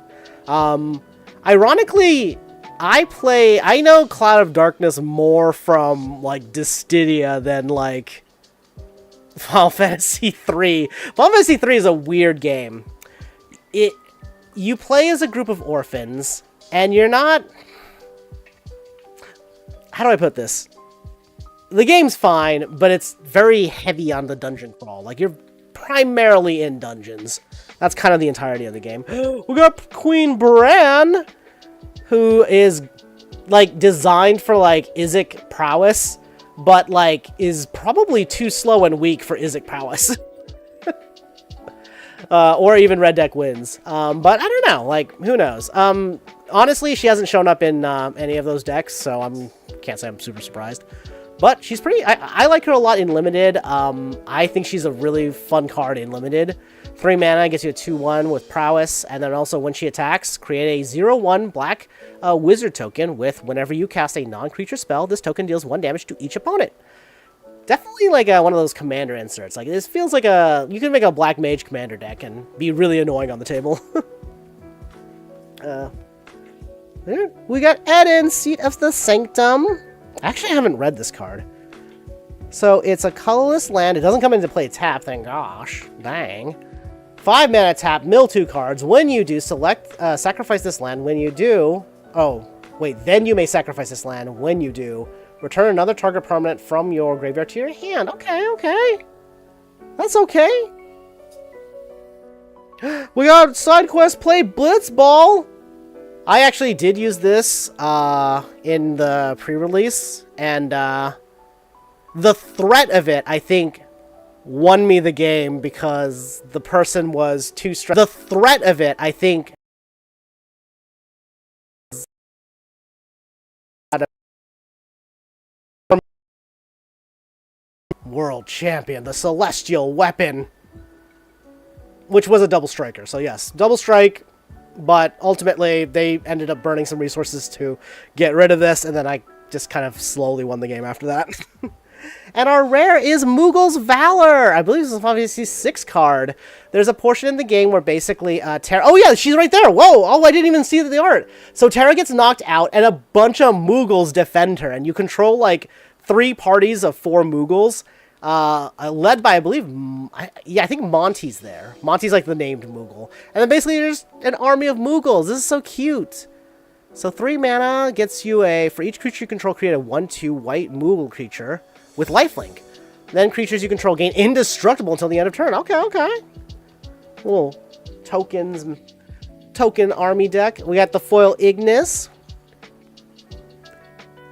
Ironically, I know Cloud of Darkness more from, like, Dissidia than, like, Final Fantasy 3. Final Fantasy 3 is a weird game. You play as a group of orphans, and you're not... How do I put this? The game's fine, but it's very heavy on the dungeon crawl. Like, you're primarily in dungeons. That's kind of the entirety of the game. We got Queen Bran, who is, like, designed for, like, Izek prowess, but, like, is probably too slow and weak for Izek prowess. Or even Red Deck wins. But I don't know. Like, who knows? Honestly, she hasn't shown up in any of those decks, so can't say I'm super surprised. But she's pretty... I like her a lot in Limited. I think she's a really fun card in Limited. 3 mana gets you a 2/1 with prowess, and then also when she attacks, create a 0/1 black wizard token with whenever you cast a non-creature spell, this token deals 1 damage to each opponent. Definitely like one of those commander inserts. Like, this feels like you can make a black mage commander deck and be really annoying on the table. We got Eden, Seat of the Sanctum. Actually, I haven't read this card. So it's a colorless land. It doesn't come into play tap, thank gosh. Dang. 5 mana tap, mill 2 cards. When you do, sacrifice this land. When you do... Oh, wait. Then you may sacrifice this land. When you do... Return another target permanent from your graveyard to your hand. Okay, okay. That's okay. We got side quest play Blitzball. I actually did use this in the pre-release, and the threat of it, I think, won me the game because the person was too stressed. The threat of it, I think, World Champion, the Celestial Weapon, which was a double striker. So yes, double strike, but ultimately they ended up burning some resources to get rid of this, and then I just kind of slowly won the game after that. And our rare is Moogle's Valor. I believe this is obviously 6 card. There's a portion in the game where basically Terra... Oh yeah, she's right there. Whoa! Oh, I didn't even see the art. So Terra gets knocked out, and a bunch of Moogles defend her, and you control like 3 parties of 4 Moogles. Led by, I believe, I think Monty's there. Monty's like the named Moogle. And then basically there's an army of Moogles. This is so cute. So 3 mana gets you a, for each creature you control, create a 1/2 white movable creature with lifelink. Then creatures you control gain indestructible until the end of turn. Okay, okay. Little tokens, token army deck. We got the foil Ignis.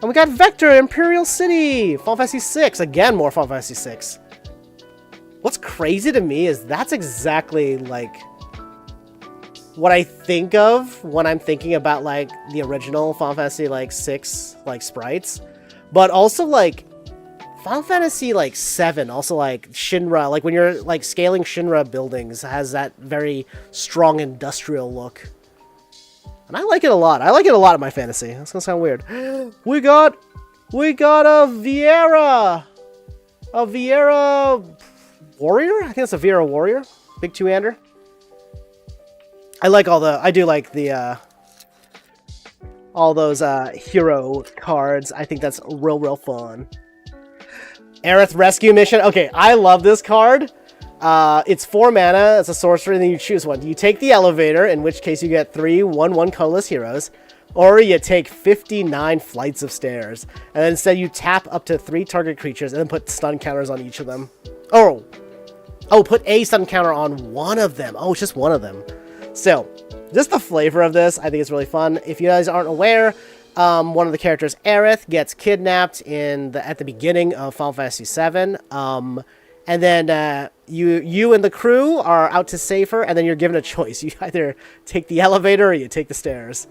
And we got Vector, Imperial City, Final Fantasy 6. Again, more Final Fantasy 6. What's crazy to me is that's exactly, like, what I think of when I'm thinking about, like, the original Final Fantasy, like, 6, like, sprites. But also, like, Final Fantasy, like, 7, also, like, Shinra, like, when you're, like, scaling Shinra buildings, has that very strong industrial look. And I like it a lot. I like it a lot in my fantasy. That's gonna sound weird. We got a Viera! A Viera Warrior? I think it's a Viera Warrior. Big two-hander. I do like the, all those, hero cards. I think that's real fun. Aerith Rescue Mission. Okay, I love this card. It's 4 mana, it's a sorcery, and then you choose one. You take the elevator, in which case you get 3 1/1 colorless heroes, or you take 59 flights of stairs, and then instead you tap up to 3 target creatures, and then put stun counters on each of them. Oh, put a stun counter on one of them. Oh, it's just one of them. So, just the flavor of this, I think it's really fun. If you guys aren't aware, one of the characters, Aerith, gets kidnapped at the beginning of Final Fantasy VII. And then you and the crew are out to save her, and then you're given a choice. You either take the elevator or you take the stairs.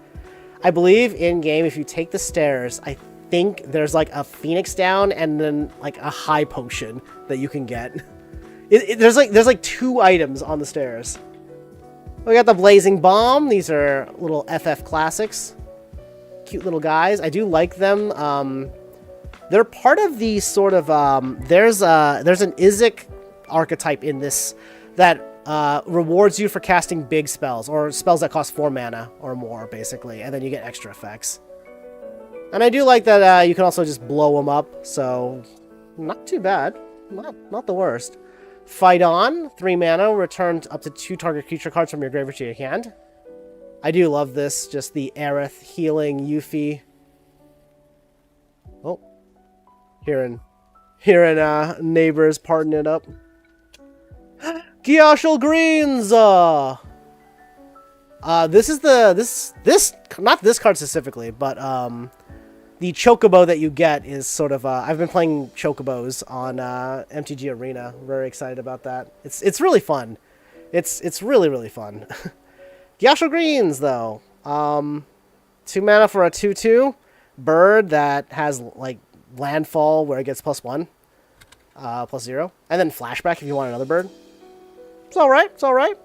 I believe in-game, if you take the stairs, I think there's like a Phoenix down and then like a high potion that you can get. There's like 2 items on the stairs. We got the Blazing Bomb. These are little FF classics. Cute little guys. I do like them. They're part of the sort of, there's an Izek archetype in this that rewards you for casting big spells, or spells that cost 4 mana or more, basically, and then you get extra effects. And I do like that you can also just blow them up, so not too bad. Not the worst. Fight On, 3 mana, return up to 2 target creature cards from your graveyard to your hand. I do love this, just the Aerith healing Yuffie. Oh. Hearing neighbors parting it up. Gyashul Greens! This is not this card specifically, but the Chocobo that you get is sort of I've been playing Chocobos on MTG Arena. I'm very excited about that. It's really fun. It's really fun. Gyashul Greens though. 2 mana for a 2/2 bird that has like landfall where it gets +1, +0, and then flashback if you want another bird. It's alright, it's alright.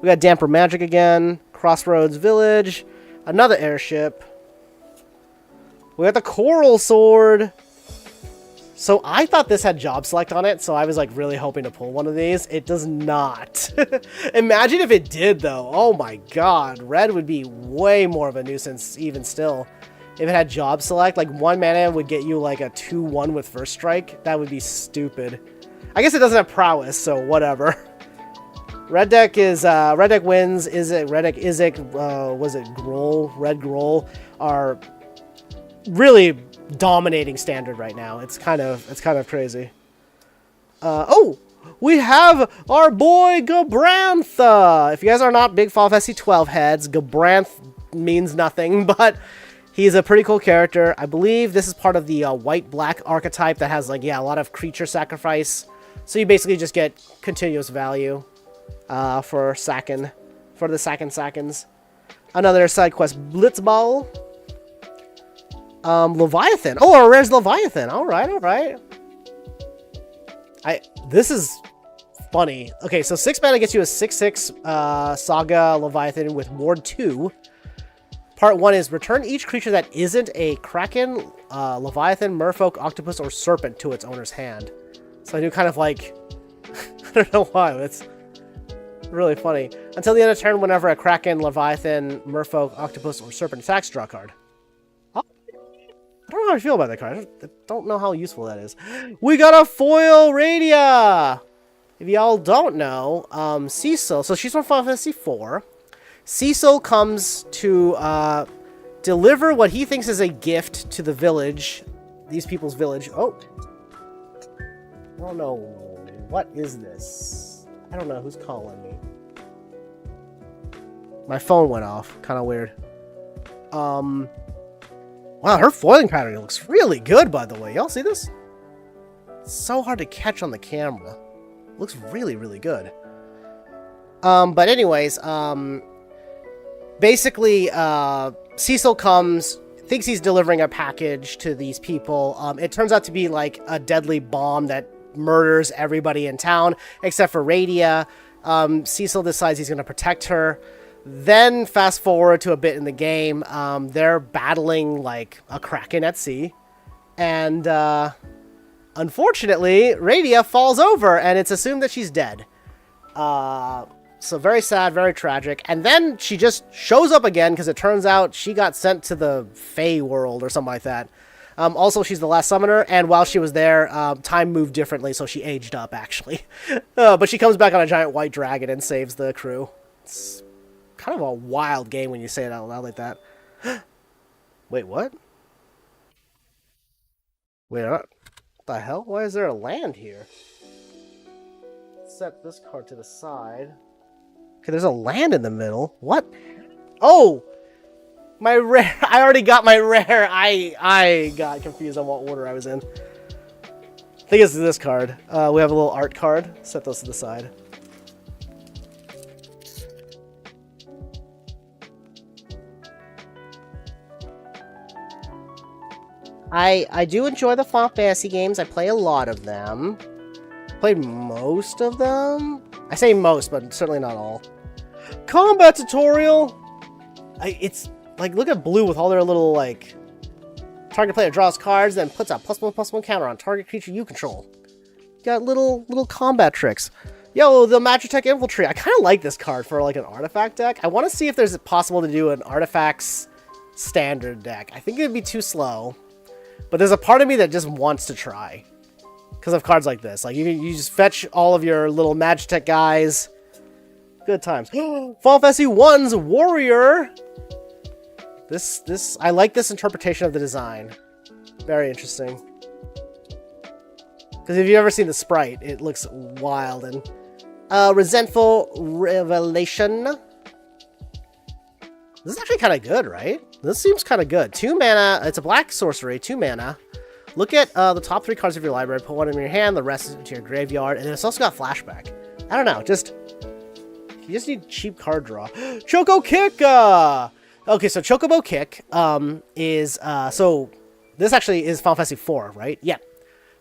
We got Damper Magic again, Crossroads Village, another airship. We got the Coral Sword. So I thought this had Job Select on it, so I was like really hoping to pull one of these. It does not. Imagine if it did though. Oh my god, red would be way more of a nuisance even still. If it had Job Select, like 1 mana would get you like a 2/1 with First Strike. That would be stupid. I guess it doesn't have prowess, so whatever. Red deck wins. Red deck Izek, was it Groll? Red Groll are really dominating standard right now. It's kind of crazy. Oh, we have our boy Gabranth. If you guys are not big Final Fantasy 12 heads, Gabranth means nothing, but he's a pretty cool character. I believe this is part of the white-black archetype that has, like, yeah, a lot of creature sacrifice. So you basically just get continuous value for the Sackens. Another side quest, Blitzball. Leviathan. Oh, our rare's Leviathan. Alright. This is funny. Okay, so 6 mana gets you a 6/6 Saga Leviathan with Ward 2. Part 1 is return each creature that isn't a Kraken, Leviathan, Merfolk, Octopus, or Serpent to its owner's hand. So I do kind of like... I don't know why, but it's really funny. Until the end of turn, whenever a Kraken, Leviathan, Merfolk, Octopus, or Serpent attacks, draw a card. I don't know how I feel about that card. I don't know how useful that is. We got a foil Radia! If y'all don't know, Cecil, so she's from Final Fantasy IV. Cecil comes to deliver what he thinks is a gift to the village. These people's village. Oh. I don't know. What is this? I don't know who's calling me. My phone went off. Kind of weird. Wow, her foiling pattern looks really good, by the way. Y'all see this? It's so hard to catch on the camera. Looks really, really good. But anyways, basically, Cecil comes, thinks he's delivering a package to these people. It turns out to be like a deadly bomb that murders everybody in town, except for Radia. Cecil decides he's going to protect her. Then, fast forward to a bit in the game, they're battling like a kraken at sea. And, unfortunately, Radia falls over, and it's assumed that she's dead. So very sad, very tragic. And then she just shows up again, because it turns out she got sent to the Fey world or something like that. Also, she's the last summoner, and while she was there, time moved differently, so she aged up, actually. But she comes back on a giant white dragon and saves the crew. It's kind of a wild game when you say it out loud like that. Wait, what? Wait, what the hell? Why is there a land here? Set this card to the side. Okay, there's a land in the middle. What? Oh! My rare. I already got my rare. I got confused on what order I was in. I think it's this card. We have a little art card. Set those to the side. I do enjoy the Final Fantasy games. I play a lot of them. Played most of them. I say most, but certainly not all. Combat tutorial. It's like, look at blue with all their little like target player draws cards, then puts a +1/+1 counter on target creature you control. Got little combat tricks. Yo, the Magitech Infiltrate. I kind of like this card for like an artifact deck. I want to see if there's possible to do an artifacts standard deck. I think it'd be too slow. But there's a part of me that just wants to try. Because of cards like this. Like, you just fetch all of your little Magitech guys. Good times. Final Fantasy 1's Warrior! I like this interpretation of the design. Very interesting. Because if you've ever seen the sprite, it looks wild. And Resentful Revelation. This is actually kind of good, right? This seems kind of good. 2 mana. It's a black sorcery. 2 mana. Look at the top 3 cards of your library. Put one in your hand. The rest into your graveyard. And then it's also got flashback. I don't know. You just need cheap card draw. Choco Kick! Okay, so Chocobo Kick is... So this actually is Final Fantasy 4, right? Yeah.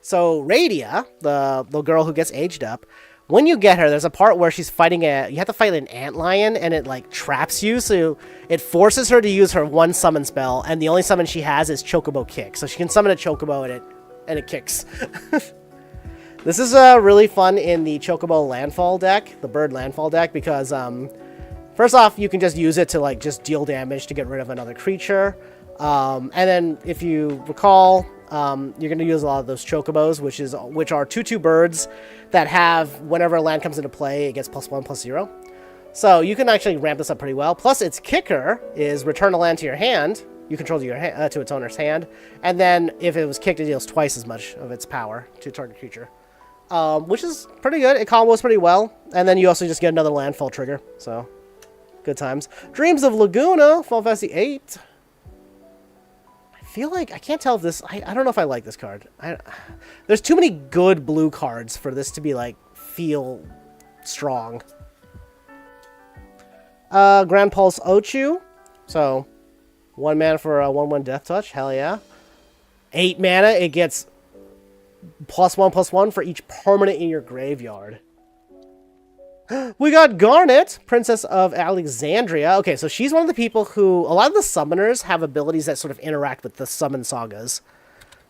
So Radia, the girl who gets aged up, when you get her, there's a part where she's fighting you have to fight an antlion, and it, like, traps you, so it forces her to use her 1 summon spell, and the only summon she has is Chocobo Kick. So she can summon a Chocobo, and it kicks. This is really fun in the Chocobo Landfall deck, the Bird Landfall deck, because, first off, you can just use it to, like, just deal damage to get rid of another creature. And then, if you recall... you're going to use a lot of those chocobos, which are 2/2 birds that have, whenever a land comes into play, it gets +1/+0. So you can actually ramp this up pretty well. Plus, its kicker is return a land to your hand. You control to its owner's hand. And then, if it was kicked, it deals twice as much of its power to target creature. Which is pretty good. It combos pretty well. And then you also just get another landfall trigger. So, good times. Dreams of Laguna, Final Fantasy 8. I feel like I can't tell if this I don't know if I like this card. There's too many good blue cards for this to be like feel strong. Grand Pulse Ochu, so 1 mana for a 1/1 Death Touch. Hell yeah. 8 mana, it gets +1/+1 for each permanent in your graveyard. We got Garnet, Princess of Alexandria. Okay, so she's one of the people who... A lot of the summoners have abilities that sort of interact with the summon sagas.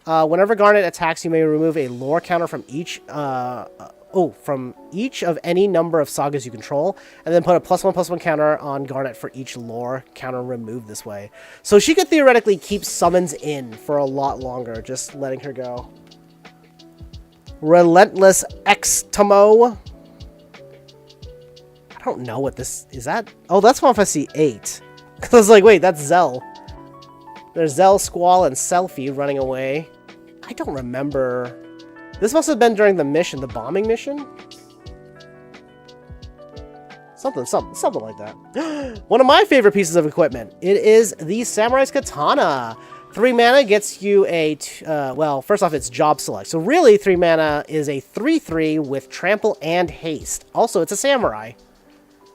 Whenever Garnet attacks, you may remove a lore counter from each... from each of any number of sagas you control, and then put a +1/+1 counter on Garnet for each lore counter removed this way. So she could theoretically keep summons in for a lot longer, just letting her go. Relentless Extamo. I don't know what this... Is that... Oh, that's Final Fantasy 8. I was like, wait, that's Zell. There's Zell, Squall, and Selfie running away. I don't remember. This must have been during the mission, the bombing mission? Something like that. One of my favorite pieces of equipment. It is the Samurai's Katana. 3 mana gets you a... well, first off, it's job select. So really, 3 mana is a 3/3 with trample and haste. Also, it's a samurai.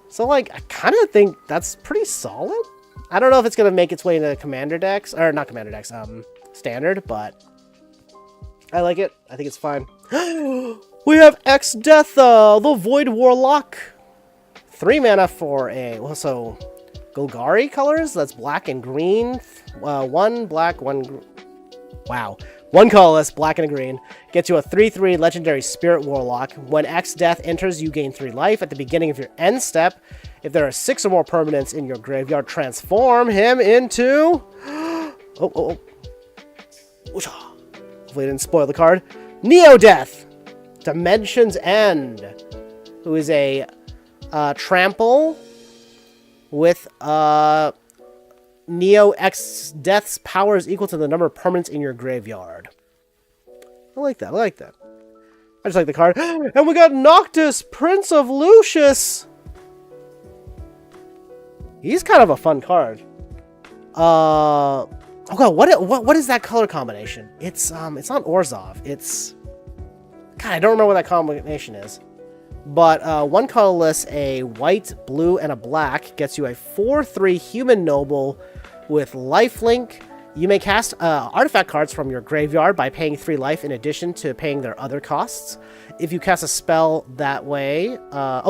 So, like, I kind of think that's pretty solid. I don't know if it's going to make its way into Commander decks. Or, not Commander decks, Standard, but... I like it. I think it's fine. We have X-Deatha, the Void Warlock. 3 mana for a... Well, so... Golgari colors? That's black and green. 1 black, 1... Wow. 1 colorless, black and a green. Gets you a 3/3 legendary Spirit Warlock. When X-Death enters, you gain 3 life. At the beginning of your end step, if there are 6 or more permanents in your graveyard, transform him into... Hopefully I didn't spoil the card. Neo-Death! Dimension's End. Who is a trample with Neo X-Death's power is equal to the number of permanents in your graveyard. I like that. I like that. I just like the card. And we got Noctis, Prince of Lucius. He's kind of a fun card. Oh god, what is that color combination? It's not Orzhov. It's... God, I don't remember what that combination is. But 1 colorless, a white, blue, and a black gets you a 4/3 human noble with lifelink. You may cast artifact cards from your graveyard by paying 3 life in addition to paying their other costs. If you cast a spell that way,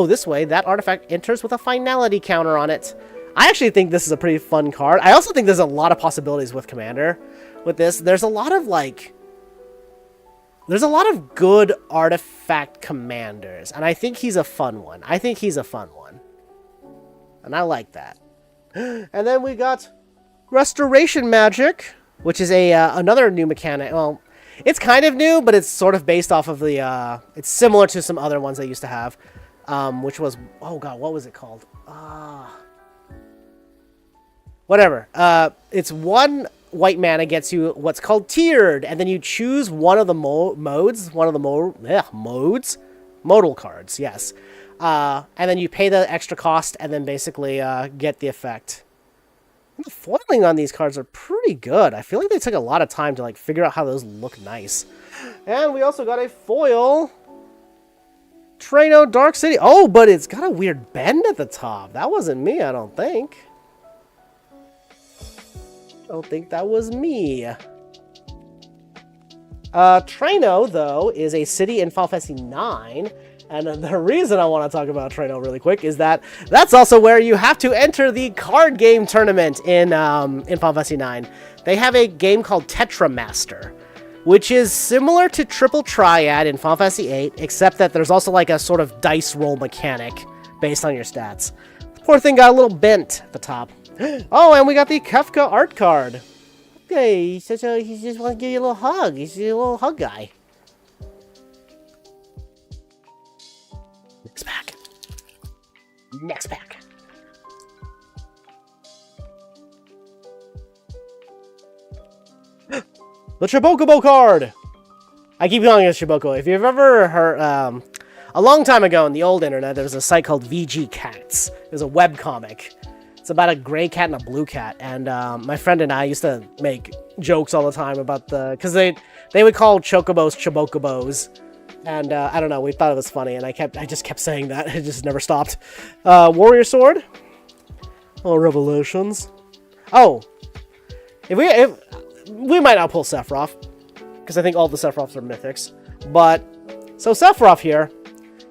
this way, that artifact enters with a finality counter on it. I actually think this is a pretty fun card. I also think there's a lot of possibilities with Commander. With this, there's a lot of good artifact commanders, and I think he's a fun one. And I like that. And then we got Restoration Magic, which is another new mechanic. Well, it's kind of new, but it's sort of based off of the... it's similar to some other ones I used to have, which was... Oh god, what was it called? Whatever. It's 1 white mana gets you what's called tiered, and then you choose one of the modes, modal cards, yes. And then you pay the extra cost, and then basically get the effect. And the foiling on these cards are pretty good. I feel like they took a lot of time to figure out how those look nice. And we also got a foil Trano Dark City. Oh, but it's got a weird bend at the top. That wasn't me, I don't think. I don't think that was me. Trano, though, is a city in Final Fantasy IX, and the reason I want to talk about Trano really quick is that that's also where you have to enter the card game tournament in Final Fantasy IX. They have a game called Tetramaster, which is similar to Triple Triad in Final Fantasy VIII, except that there's also a sort of dice roll mechanic based on your stats. The poor thing got a little bent at the top. Oh, and we got the Kefka art card. Okay, he just wants to give you a little hug. He's a little hug guy. Next pack. Next pack. The Chocobo card! I keep calling it Chocobo. If you've ever heard... a long time ago on the old internet, there was a site called VG Cats. It was a webcomic. It's about a gray cat and a blue cat, and my friend and I used to make jokes all the time about because they would call chocobos chobocobos, and I don't know, we thought it was funny, and I just kept saying that. It just never stopped. Warrior Sword. Oh, Revelations. Oh, if we might not pull Sephiroth, because I think all the Sephiroths are mythics, but so Sephiroth here.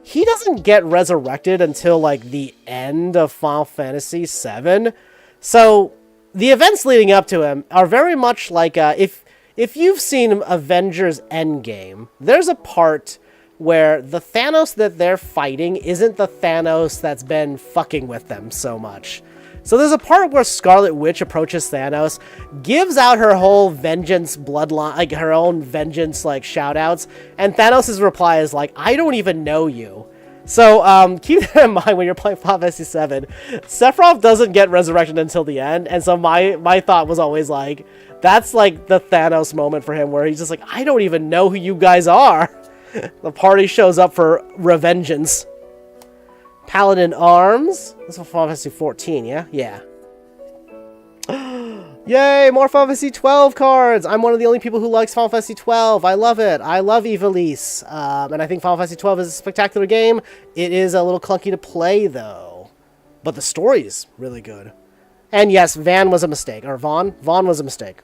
He doesn't get resurrected until, the end of Final Fantasy VII. So, the events leading up to him are very much like, if you've seen Avengers Endgame, there's a part where the Thanos that they're fighting isn't the Thanos that's been fucking with them so much. So there's a part where Scarlet Witch approaches Thanos, gives out her whole vengeance bloodline, her own vengeance, shout-outs, and Thanos' reply is I don't even know you. So keep that in mind when you're playing Final Fantasy 7. Sephiroth doesn't get resurrected until the end, and so my thought was always like, that's like the Thanos moment for him, where he's just like, I don't even know who you guys are. The party shows up for revengeance. Paladin Arms. This is Final Fantasy 14, yeah? Yeah. Yay, more Final Fantasy 12 cards! I'm one of the only people who likes Final Fantasy 12. I love it. I love Ivalice. And I think Final Fantasy 12 is a spectacular game. It is a little clunky to play, though. But the story is really good. And yes, Van was a mistake. Or Vaughn? Vaughn was a mistake.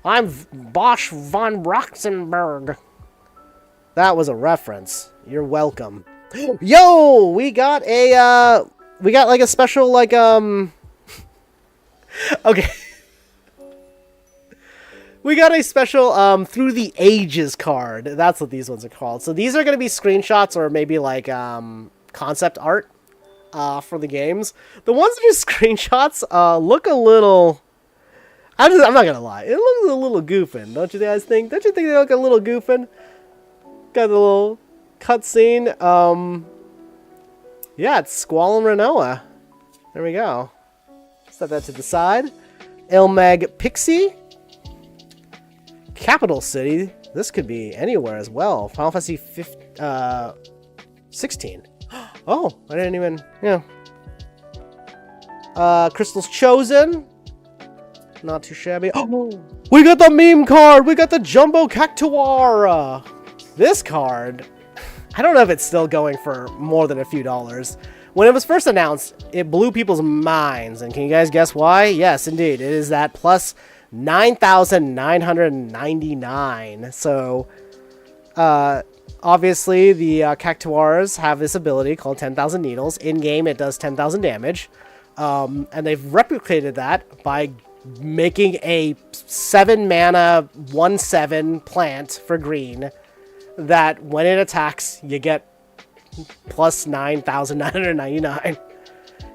I'm Bosch von Roxenberg. That was a reference. You're welcome. Yo! We got a, we got like a special, like, okay. We got a special Through the Ages card. That's what these ones are called. So these are going to be screenshots or maybe like concept art for the games. The ones that are screenshots look a little... I'm not going to lie. It looks a little goofing, don't you guys think? Don't you think they look a little goofing? Got a little cutscene. Yeah, it's Squall and Renoa. There we go. Set that to the side. Ilmeg Pixie. Capital City. This could be anywhere as well. Final Fantasy 16. Oh, I didn't even... Yeah. Crystal's Chosen. Not too shabby. Oh, we got the meme card! We got the Jumbo Cactuar! This card... I don't know if it's still going for more than a few dollars. When it was first announced, it blew people's minds. And can you guys guess why? Yes, indeed. It is that plus 9,999. So, obviously, the Cactuars have this ability called 10,000 Needles. In-game, it does 10,000 damage. And they've replicated that by making a 7-mana 1/7 plant for green that when it attacks, you get plus 9,999.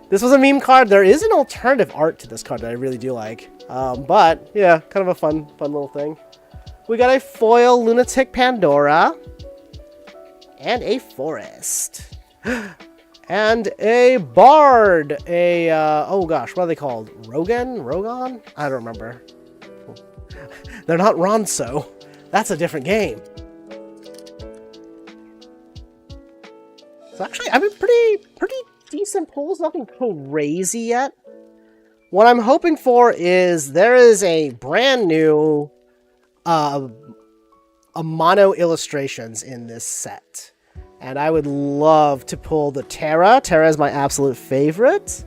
This was a meme card. There is an alternative art to this card that I really do like. But, yeah, kind of a fun little thing. We got a foil Lunatic Pandora. And a Forest. And a Bard. A, oh gosh, what are they called? Rogan? I don't remember. They're not Ronso. That's a different game. So actually, I've been pretty decent pulls. Nothing crazy yet. What I'm hoping for is there is a brand new a mono illustrations in this set. And I would love to pull the Terra. Terra is my absolute favorite.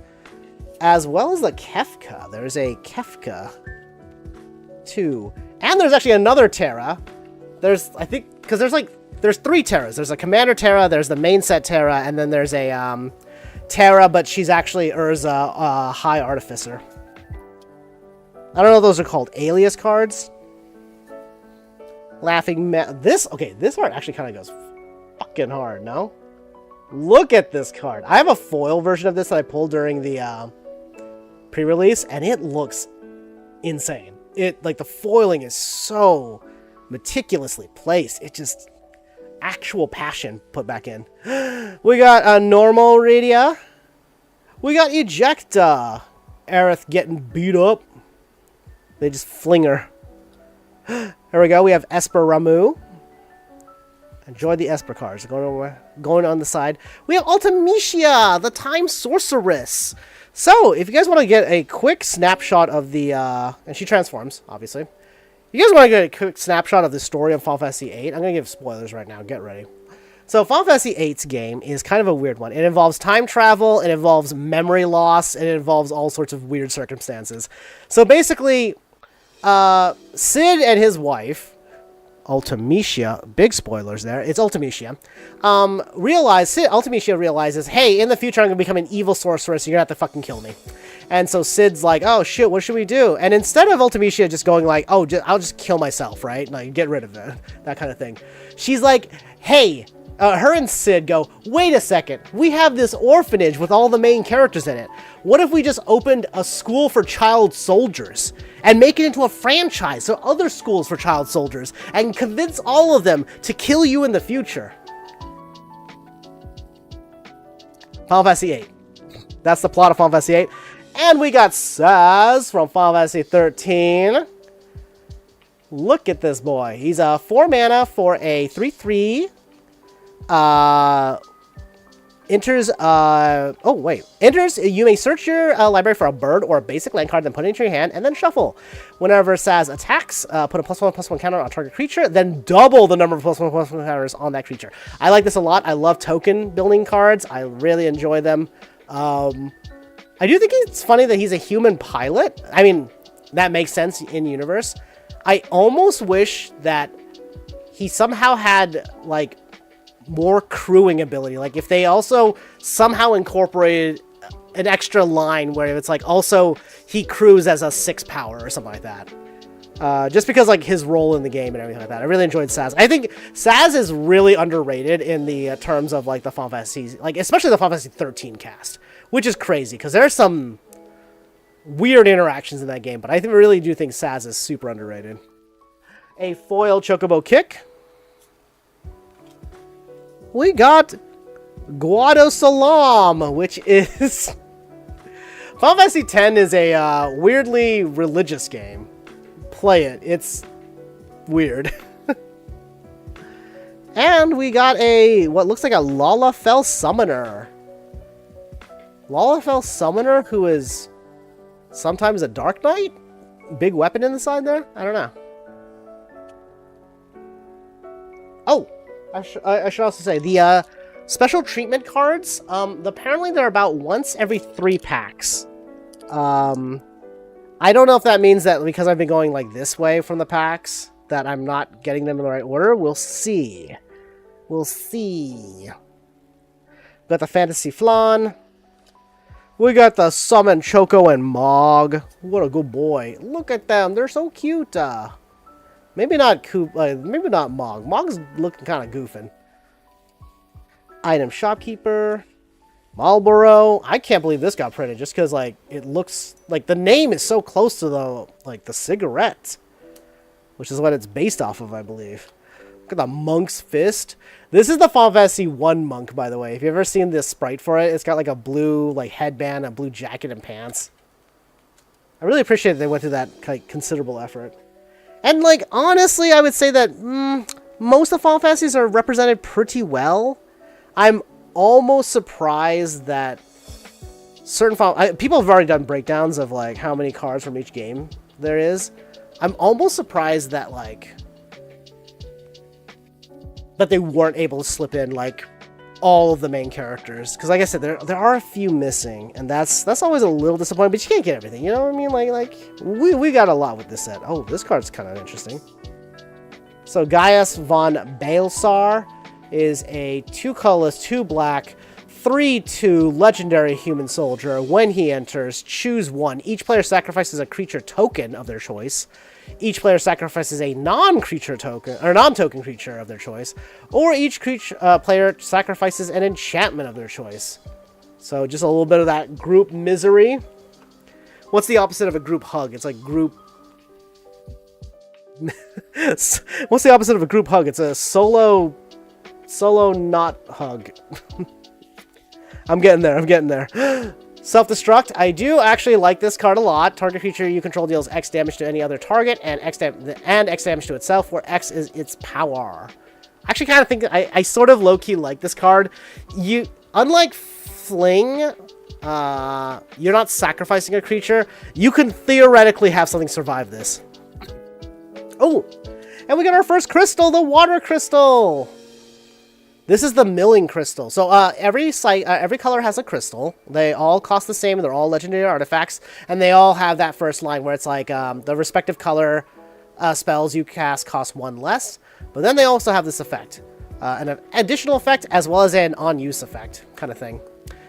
As well as the Kefka. There's a Kefka too. And there's actually another Terra. There's, I think, because there's 3 Terras. There's a Commander Terra, there's the main set Terra, and then there's a Terra, but she's actually Urza, High Artificer. I don't know if those are called alias cards. This art actually kind of goes fucking hard, no? Look at this card. I have a foil version of this that I pulled during the pre-release, and it looks insane. Like, the foiling is so meticulously placed. It just... actual passion put back in. We got a normal Radia. We got Ejecta. Aerith getting beat up. They just fling her. Here we go. We have Esper Ramu. Enjoy the Esper cards. Going on the side. We have Ultimecia, the Time Sorceress. So, if you guys want to get a quick snapshot of the... and she transforms, obviously. You guys want to get a quick snapshot of the story of Final Fantasy VIII? I'm going to give spoilers right now. Get ready. So Final Fantasy VIII's game is kind of a weird one. It involves time travel, it involves memory loss, and it involves all sorts of weird circumstances. So basically, Sid and his wife, Ultimecia, big spoilers there, it's Ultimecia, Ultimecia realizes, hey, in the future I'm going to become an evil sorceress, so you're going to have to fucking kill me. And so Sid's like, oh shit, what should we do? And instead of Ultimecia just going like, oh, I'll just kill myself, right? Like, get rid of it, that kind of thing. She's like, hey, her and Sid go, wait a second, we have this orphanage with all the main characters in it. What if we just opened a school for child soldiers and make it into a franchise, so other schools for child soldiers, and convince all of them to kill you in the future? Final Fantasy VIII. That's the plot of Final Fantasy VIII. And we got Saz from Final Fantasy 13. Look at this boy. He's a 4 mana for a 3/3. Enters, you may search your library for a bird or a basic land card, then put it into your hand, and then shuffle. Whenever Saz attacks, put a +1/+1 counter on target creature, then double the number of +1/+1 counters on that creature. I like this a lot. I love token building cards. I really enjoy them. I do think it's funny that he's a human pilot. I mean, that makes sense in universe. I almost wish that he somehow had, like, more crewing ability. Like, if they also somehow incorporated an extra line where it's like also he crews as a 6 power or something like that. Just because, like, his role in the game and everything like that. I really enjoyed Saz. I think Saz is really underrated in the terms of, like, the Final Fantasy, like, especially the Final Fantasy 13 cast, which is crazy because there's some weird interactions in that game, but I really do think Saz is super underrated. A foil Chocobo Kick. We got Guado Salam, which is... Final Fantasy X is a weirdly religious game. Play it. It's weird. And we got what looks like a Lalafell Summoner. Lalafell Summoner who is sometimes a Dark Knight? Big weapon in the side there? I don't know. Oh! I should also say, the special treatment cards, apparently they're about once every 3 packs. I don't know if that means that because I've been going like this way from the packs, that I'm not getting them in the right order. We'll see. We'll see. Got the Fantasy Flan. We got the Summon Choco and Mog. What a good boy. Look at them. They're so cute. Maybe not maybe not Mog. Mog's looking kind of goofing. Item Shopkeeper. Marlboro. I can't believe this got printed just because, like, it looks like the name is so close to the cigarette, which is what it's based off of, I believe. Look at the Monk's Fist. This is the Final Fantasy 1 monk, by the way. If you've ever seen this sprite for it, it's got like a blue headband, a blue jacket and pants. I really appreciate that they went through that considerable effort. And, like, honestly, I would say that most of the Final Fantasies are represented pretty well. I'm almost surprised that certain people have already done breakdowns of, like, how many cards from each game there is. I'm almost surprised that, like, that they weren't able to slip in, like, all of the main characters. Because, like I said, there are a few missing, and that's always a little disappointing, but you can't get everything, you know what I mean? Like we got a lot with this set. Oh, this card's kind of interesting. So, Gaius von Baelsar is a 2 colorless, 2 black, 3/2 legendary human soldier. When he enters, choose 1. Each player sacrifices a creature token of their choice. Each player sacrifices a non-creature token, or non-token creature of their choice, or each player sacrifices an enchantment of their choice. So just a little bit of that group misery. What's the opposite of a group hug? It's like group... What's the opposite of a group hug? It's a solo not hug. I'm getting there. Self-destruct. I do actually like this card a lot. Target creature you control deals X damage to any other target and X damage to itself, where X is its power. I actually kind of think I sort of low-key like this card. Unlike Fling, you're not sacrificing a creature. You can theoretically have something survive this. Oh, and we got our first crystal, the water crystal. This is the milling crystal. So every color has a crystal. They all cost the same, and they're all legendary artifacts, and they all have that first line where it's like the respective color spells you cast cost 1 less. But then they also have this effect, an additional effect as well as an on-use effect kind of thing.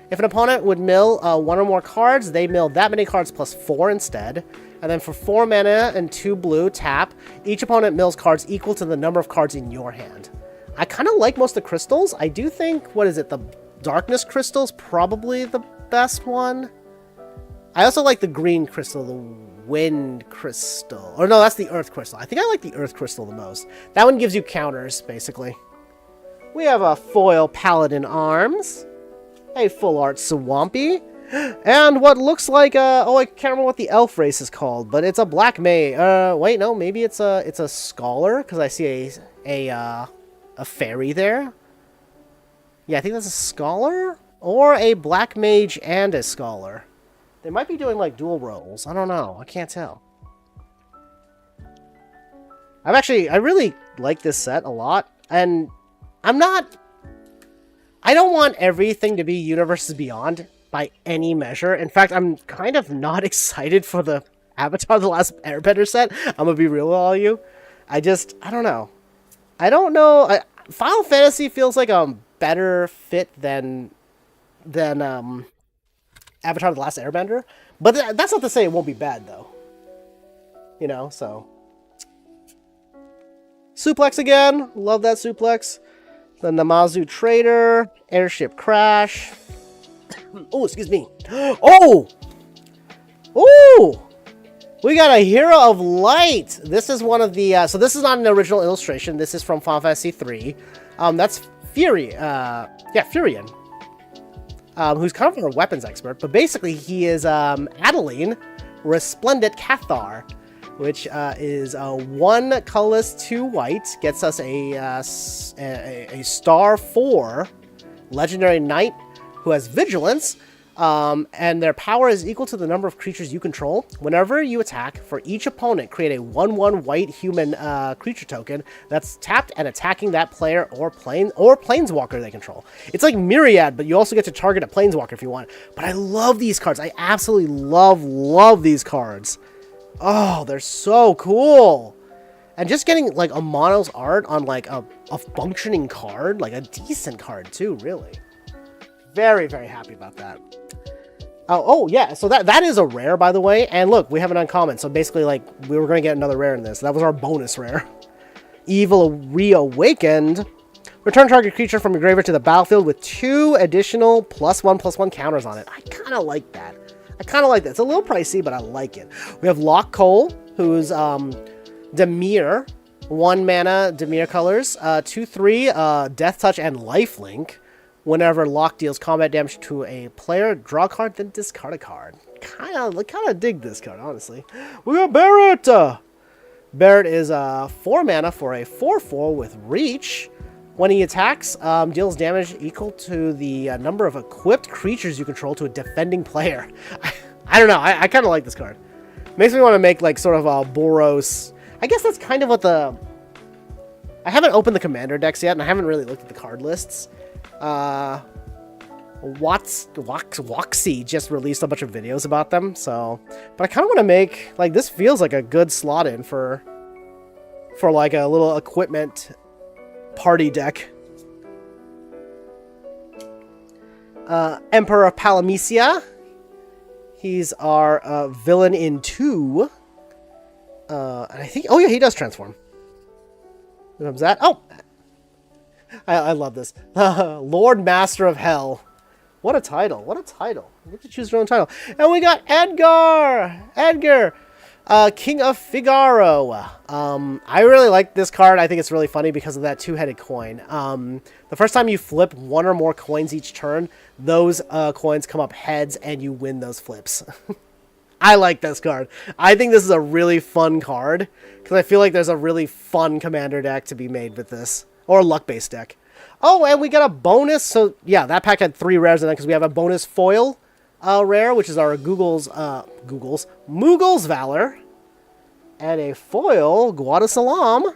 If an opponent would mill 1 or more cards, they mill that many cards plus 4 instead. And then for 4 mana and 2 blue, tap. Each opponent mills cards equal to the number of cards in your hand. I kind of like most of the crystals. I do think, the darkness crystal's probably the best one. I also like the green crystal, the wind crystal. Or no, that's the earth crystal. I think I like the earth crystal the most. That one gives you counters, basically. We have a foil paladin arms. A full art Swampy. And what looks like oh, I can't remember what the elf race is called, but it's a black mage. Wait, no, maybe it's a scholar because I see a fairy there. Yeah, I think that's a scholar or a black mage and a scholar. They might be doing like dual roles. I don't know. I can't tell. I really like this set a lot, and I don't want everything to be Universes Beyond by any measure. In fact, I'm kind of not excited for the Avatar: The Last Airbender set. I'm gonna be real with all of you. I don't know. Final Fantasy feels like a better fit than Avatar: The Last Airbender, but that's not to say it won't be bad though. You know, so suplex again. Love that suplex. The Namazu Trader, Airship Crash. Oh, excuse me. Oh! Oh! We got a Hero of Light. This is one of the... so this is not an original illustration. This is from Final Fantasy 3. That's Fury. Furion. Who's kind of a weapons expert. But basically, he is Adeline, Resplendent Cathar, which is 1 colorless, 2 white. Gets us a star 4 legendary knight who has vigilance, and their power is equal to the number of creatures you control. Whenever you attack, for each opponent, create a 1/1 white human creature token that's tapped and attacking that player or planeswalker they control. It's like Myriad, but you also get to target a planeswalker if you want. But I love these cards. I absolutely love these cards. Oh, they're so cool. And just getting like a mono's art on like a functioning card, like a decent card too, really. Very, very happy about that. Oh yeah, so that is a rare, by the way. And look, we have an uncommon. So basically, like, we were going to get another rare in this. That was our bonus rare. Evil Reawakened. Return target creature from your graveyard to the battlefield with 2 additional +1/+1 counters on it. I kind of like that. It's a little pricey, but I like it. We have Lock Cole, who's Demir. 1 mana, Demir colors. 2/3, Death Touch and Lifelink. Whenever Lock deals combat damage to a player, draw a card, then discard a card. Kind of dig this card, honestly. We got Barrett! Barrett is 4 mana for a 4/4 with Reach. When he attacks, deals damage equal to the number of equipped creatures you control to a defending player. I don't know, I kind of like this card. Makes me want to make like sort of a Boros. I guess that's kind of what the... I haven't opened the commander decks yet, and I haven't really looked at the card lists. Woxy just released a bunch of videos about them, so... But I kind of want to make... Like, this feels like a good slot in for like a little equipment party deck. Emperor Palamecia. He's our villain in 2. And I think... Oh yeah, he does transform. What comes that? Oh! I love this. Lord Master of Hell. What a title. What a title. You get to choose your own title. And we got Edgar! King of Figaro. I really like this card. I think it's really funny because of that 2-headed coin. The first time you flip 1 or more coins each turn, those coins come up heads and you win those flips. I like this card. I think this is a really fun card because I feel like there's a really fun commander deck to be made with this. Or a luck-based deck. Oh, and we got a bonus. So, yeah, that pack had 3 rares in it because we have a bonus foil rare, which is our Moogle's Valor. And a foil Guadasalam.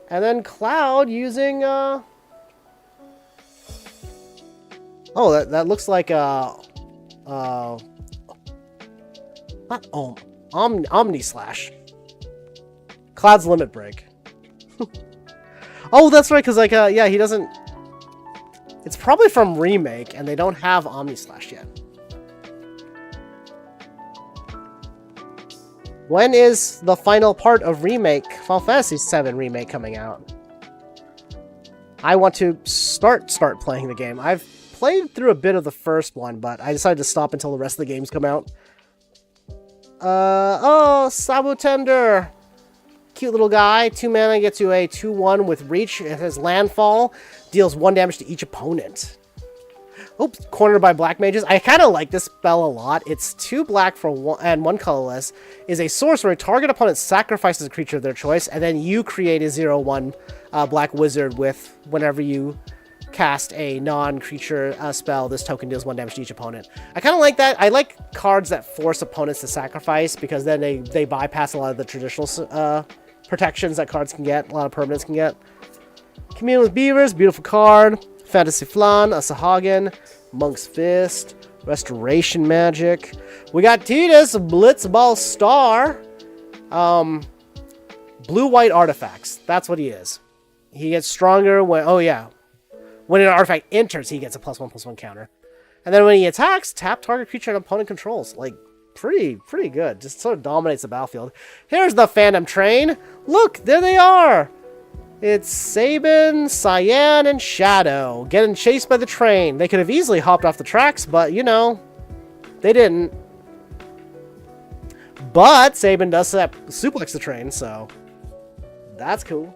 And then Cloud using... Oh, that looks like Omni Slash. Cloud's Limit Break. Oh, that's right, because, like, yeah, he doesn't... It's probably from Remake, and they don't have Omni Slash yet. When is the final part of Remake, Final Fantasy VII Remake, coming out? I want to start playing the game. I've played through a bit of the first one, but I decided to stop until the rest of the games come out. Oh, Sabu Tender. Cute little guy. 2 mana, gets you a 2/1 with Reach. It has landfall. Deals 1 damage to each opponent. Oops, cornered by black mages. I kind of like this spell a lot. It's 2 black for one, and 1 colorless. Is a sorcerer. Target opponent sacrifices a creature of their choice, and then you create a 0/1 black wizard with whenever you cast a non-creature spell. This token deals 1 damage to each opponent. I kind of like that. I like cards that force opponents to sacrifice because then they bypass a lot of the traditional protections that cards can get, a lot of permanents can get. Commune with Beavers, beautiful card. Fantasy Flan, a Sahagin, Monk's Fist, Restoration Magic. We got Tidus, Blitzball Star. Blue-white artifacts. That's what he is. He gets stronger when, oh yeah. When an artifact enters, he gets a +1/+1 counter. And then when he attacks, tap target creature an opponent controls. Like, pretty good. Just sort of dominates the battlefield. Here's the Phantom Train. Look, there they are. It's Sabin, Cyan, and Shadow getting chased by the train. They could have easily hopped off the tracks, but, you know, they didn't. But Sabin does suplex the train, so that's cool.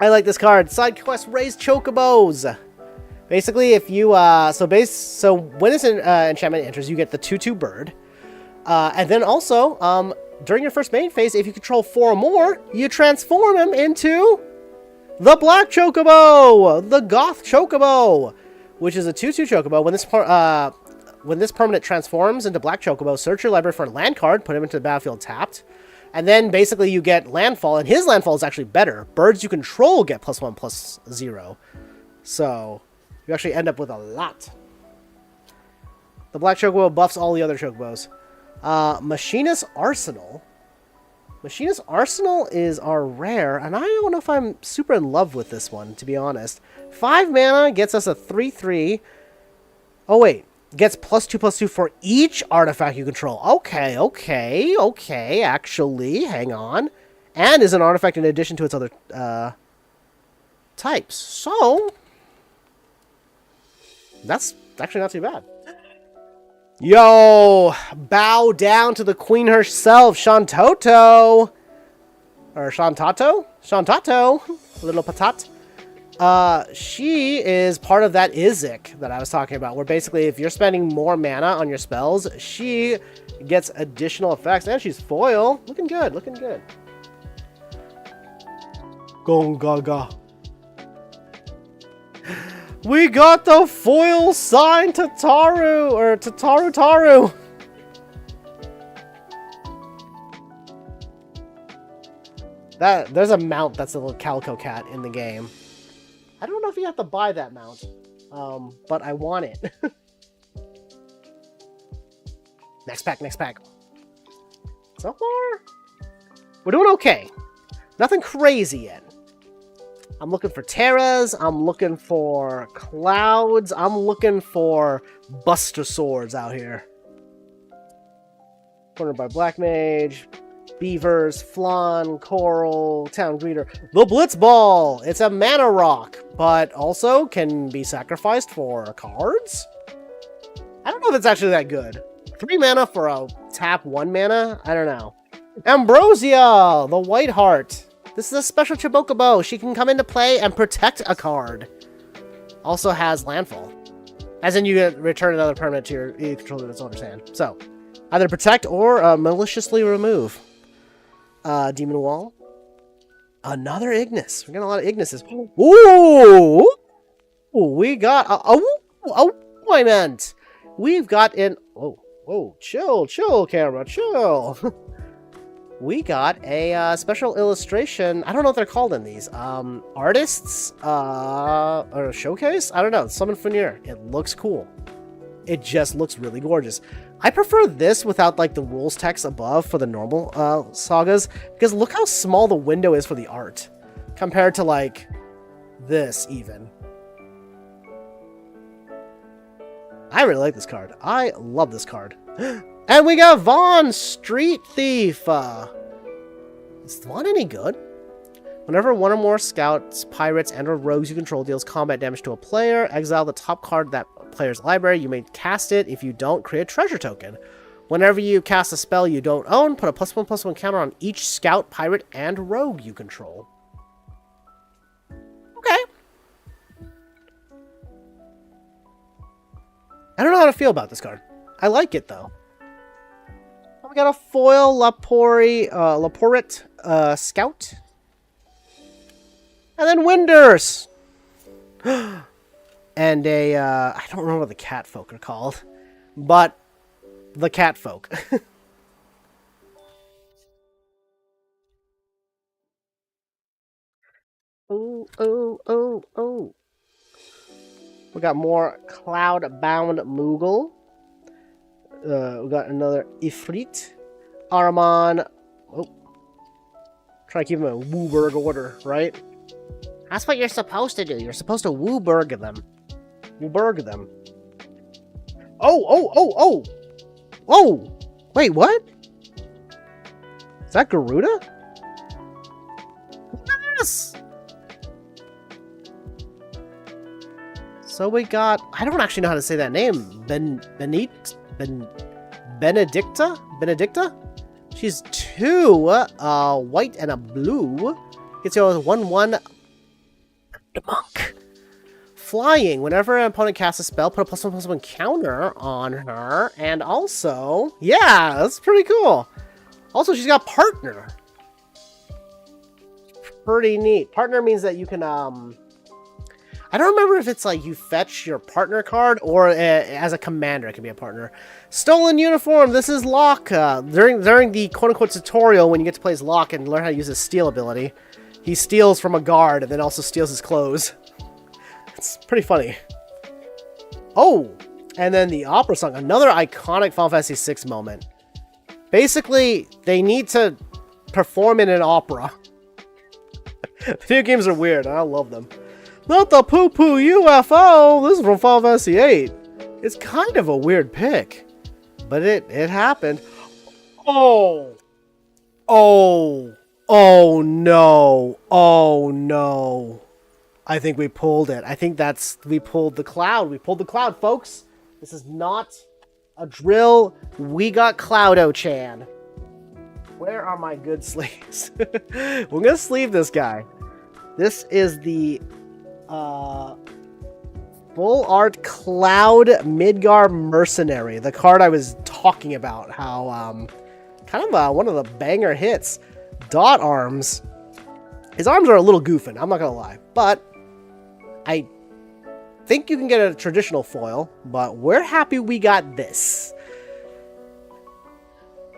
I like this card. Side quest, raise chocobos. Basically, if you so when this enchantment enters, you get the 2/2 bird, and then also during your first main phase, if you control 4 or more, you transform him into the Black Chocobo, the Goth Chocobo, which is a 2/2 Chocobo. When this permanent transforms into Black Chocobo, search your library for a land card, put him into the battlefield tapped, and then basically you get landfall, and his landfall is actually better. Birds you control get +1/+0, so you actually end up with a lot. The Black Chocobo buffs all the other Chocobos. Machinist Arsenal. Machinist Arsenal is our rare, and I don't know if I'm super in love with this one, to be honest. 5 mana gets us a 3/3. Oh, wait. Gets +2/+2 for each artifact you control. Okay, actually, hang on. And is an artifact in addition to its other types. So, that's actually not too bad. Yo, bow down to the queen herself, Shantoto. Or Shantato? Shantato, little patat. She is part of that Izzik that I was talking about, where basically if you're spending more mana on your spells, she gets additional effects, and she's foil. Looking good, looking good. Gongaga. We got the foil sign Tataru, or Tataru. There's a mount that's a little calico cat in the game. I don't know if you have to buy that mount, but I want it. Next pack. So far, we're doing okay. Nothing crazy yet. I'm looking for Terras, I'm looking for Clouds, I'm looking for Buster Swords out here. Cornered by Black Mage, Beavers, Flan, Coral, Town Greeter. The Blitzball! It's a mana rock, but also can be sacrificed for cards? I don't know if it's actually that good. 3 mana for a tap 1 mana? I don't know. Ambrosia! The White Heart. This is a special Chocobo. She can come into play and protect a card. Also has landfall. As in, you get return another permanent to your controller that's owner's hand. So, either protect or maliciously remove. Demon Wall. Another Ignis. We're getting a lot of Ignises. Ooh! We got I meant. We've got an... Whoa, chill, camera, chill. We got a special illustration. I don't know what they're called in these. Artists? Or showcase? I don't know. Summon Fenrir. It looks cool. It just looks really gorgeous. I prefer this without like the rules text above for the normal sagas, because look how small the window is for the art compared to like this even. I really like this card. I love this card. And we got Vaughn, Street Thief. Is Vaughn any good? Whenever one or more scouts, pirates, and or rogues you control deals combat damage to a player, exile the top card of that player's library. You may cast it. If you don't, create a treasure token. Whenever you cast a spell you don't own, put a +1/+1 counter on each scout, pirate, and rogue you control. Okay. I don't know how to feel about this card. I like it though. We got a foil Laporit Scout. And then Winders. And a, I don't remember what the cat folk are called. But the cat folk. Oh, oh, oh, oh. We got more Cloud-bound Moogle. We got another Ifrit. Araman. Oh. Try to keep him in Wooburg order, right? That's what you're supposed to do. You're supposed to Wooburg them. Wooburg them. Oh, oh, oh, oh! Oh! Wait, what? Is that Garuda? Yes! So we got... I don't actually know how to say that name. Benedicta? She's 2, white and a blue. Gets you with 1/1 monk. Flying. Whenever an opponent casts a spell, put a +1/+1 counter on her. And also... Yeah, that's pretty cool. Also, she's got partner. Pretty neat. Partner means that you can, I don't remember if it's like you fetch your partner card or as a commander it can be a partner. Stolen uniform. This is Locke. During the quote-unquote tutorial when you get to play as Locke and learn how to use his steal ability, he steals from a guard and then also steals his clothes. It's pretty funny. Oh! And then the opera song. Another iconic Final Fantasy VI moment. Basically, they need to perform in an opera. Video games are weird, and I love them. Not the poo-poo UFO! This is from Final Fantasy VIII. It's kind of a weird pick. But it happened. Oh! Oh! Oh no! Oh no! I think we pulled it. I think we pulled the cloud. We pulled the cloud, folks! This is not a drill. We got Cloudo-chan. Where are my good sleeves? We're gonna sleeve this guy. This is the full art Cloud Midgar Mercenary. The card I was talking about. How kind of one of the banger hits. Dot arms. His arms are a little goofing, I'm not gonna lie. But I think you can get a traditional foil, but we're happy we got this.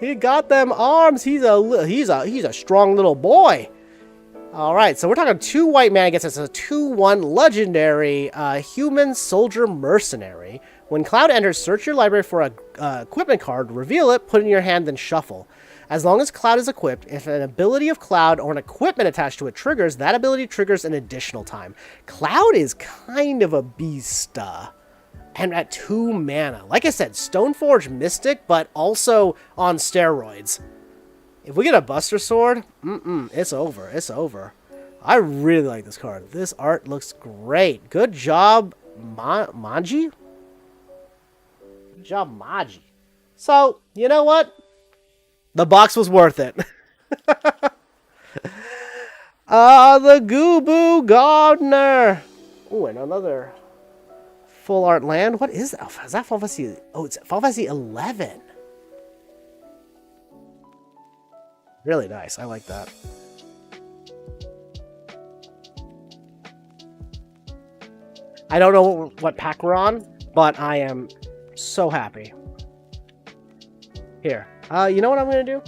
He got them arms. He's a strong little boy. All right, so we're talking 2 white mana gets us a 2/1 legendary human soldier mercenary. When Cloud enters, search your library for a equipment card, reveal it, put it in your hand, then shuffle. As long as Cloud is equipped, if an ability of Cloud or an equipment attached to it triggers, that ability triggers an additional time. Cloud is kind of a beast. And at 2 mana. Like I said, Stoneforge Mystic, but also on steroids. If we get a Buster Sword, it's over. It's over. I really like this card. This art looks great. Good job, Manji? Good job, Maji. So, you know what? The box was worth it. The Gooboo Gardener. Ooh, and another full art land. What is that? Is that Final Fantasy? Oh, it's Final Fantasy 11. Really nice. I like that. I don't know what pack we're on, but I am so happy. Here. You know what I'm going to do?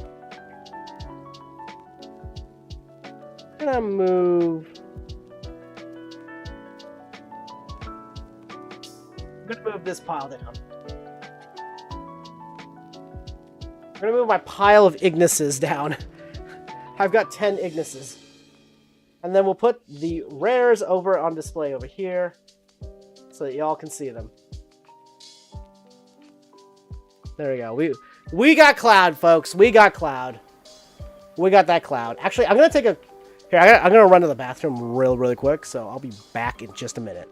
I'm going to move... I'm going to move this pile down. I'm going to move my pile of Ignises down. I've got 10 Ignises. And then we'll put the rares over on display over here so that y'all can see them. There we go. We got Cloud, folks. We got Cloud. We got that Cloud. Actually, I'm going to take a... Here, I'm going to run to the bathroom really quick, so I'll be back in just a minute.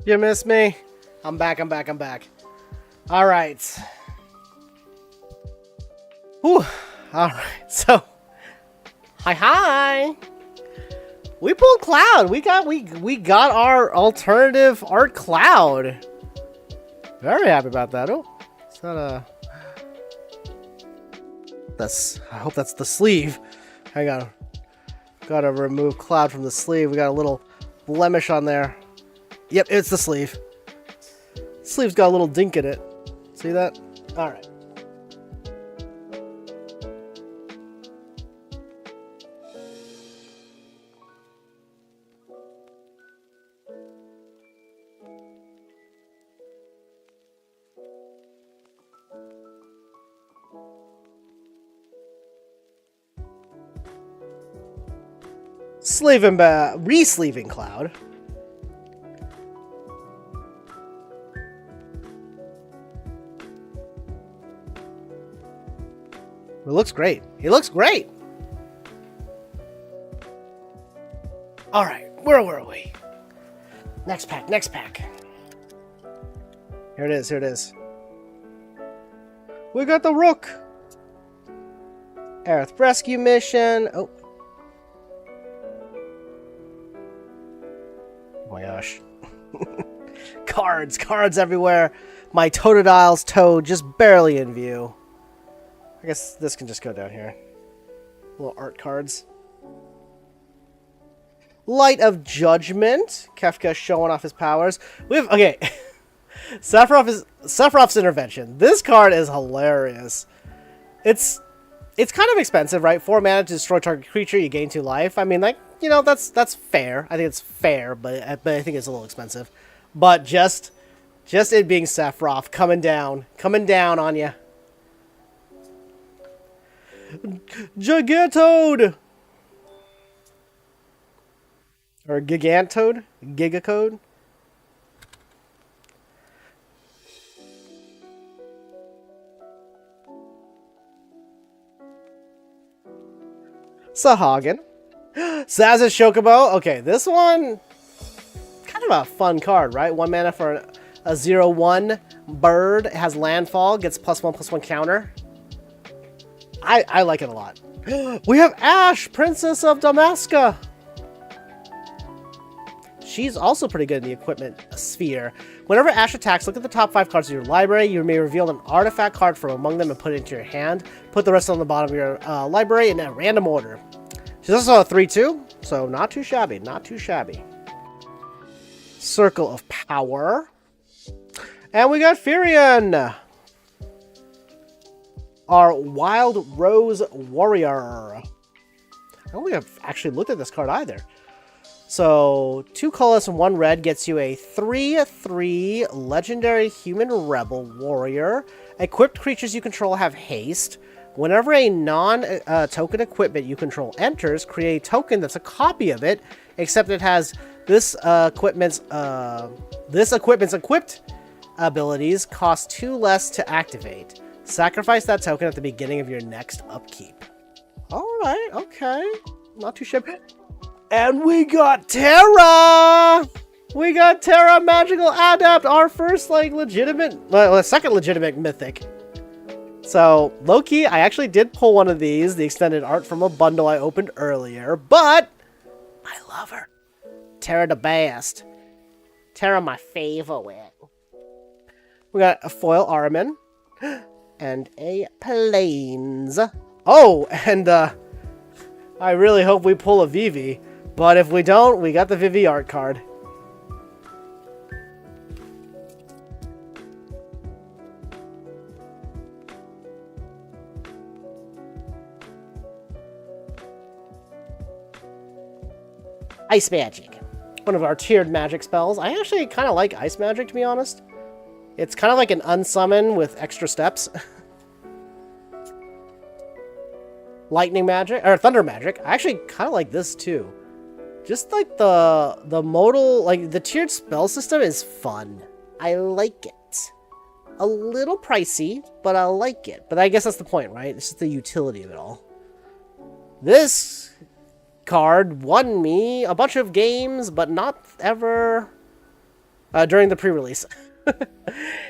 You miss me? I'm back, I'm back, I'm back. Alright. Whew. Alright, so... Hi! We pulled Cloud! We got our alternative art Cloud! Very happy about that. Oh, is that a... I hope that's the sleeve. Hang on. Gotta remove Cloud from the sleeve. We got a little blemish on there. Yep, it's the sleeve. Sleeve's got a little dink in it. See that? Alright. Re-sleeving Cloud. It looks great. He looks great. All right, where were we? Next pack, next pack. Here it is, here it is. We got the Rook. Aerith Rescue Mission. Oh. Oh my gosh. Cards everywhere. My Totodile's Toad just barely in view. I guess this can just go down here. Little art cards. Light of Judgment. Kefka showing off his powers. We have, okay. Sephiroth's Intervention. This card is hilarious. It's kind of expensive, right? 4 mana to destroy target creature, you gain 2 life. I mean, like, you know, that's fair. I think it's fair, but I think it's a little expensive. But just it being Sephiroth coming down on you. Gigantode! Or Gigantode? Gigacode? Sahagin. Saz's Chocobo. Okay, this one... kind of a fun card, right? 1 mana for a 0/1 bird. It has landfall. Gets +1/+1 counter. I like it a lot. We have Ash, Princess of Damaska. She's also pretty good in the equipment sphere. Whenever Ash attacks, look at the top 5 cards of your library. You may reveal an artifact card from among them and put it into your hand. Put the rest on the bottom of your library in a random order. She's also a 3/2, so not too shabby, not too shabby. Circle of Power. And we got Firion, our Wild Rose Warrior. I don't think I've actually looked at this card either. So, 2 colorless and 1 red gets you a 3/3 Legendary Human Rebel Warrior. Equipped creatures you control have haste. Whenever a non-token equipment you control enters, create a token that's a copy of it, except it has this equipment's equipped abilities cost 2 less to activate. Sacrifice that token at the beginning of your next upkeep. Alright, okay. Not too shabby. And we got Terra! We got Terra Magical Adept, our first, like, second legitimate mythic. So, low-key, I actually did pull one of these, the extended art from a bundle I opened earlier, but I love her. Terra the best. Terra my favorite. We got a foil Araman and a Plains. Oh, and I really hope we pull a Vivi, but if we don't, we got the Vivi art card. Ice Magic. One of our tiered magic spells. I actually kind of like Ice Magic, to be honest. It's kind of like an unsummon with extra steps. Lightning Magic, or Thunder Magic. I actually kind of like this, too. Just like the modal, like the tiered spell system is fun. I like it. A little pricey, but I like it. But I guess that's the point, right? It's just the utility of it all. This card won me a bunch of games, but not ever during the pre-release.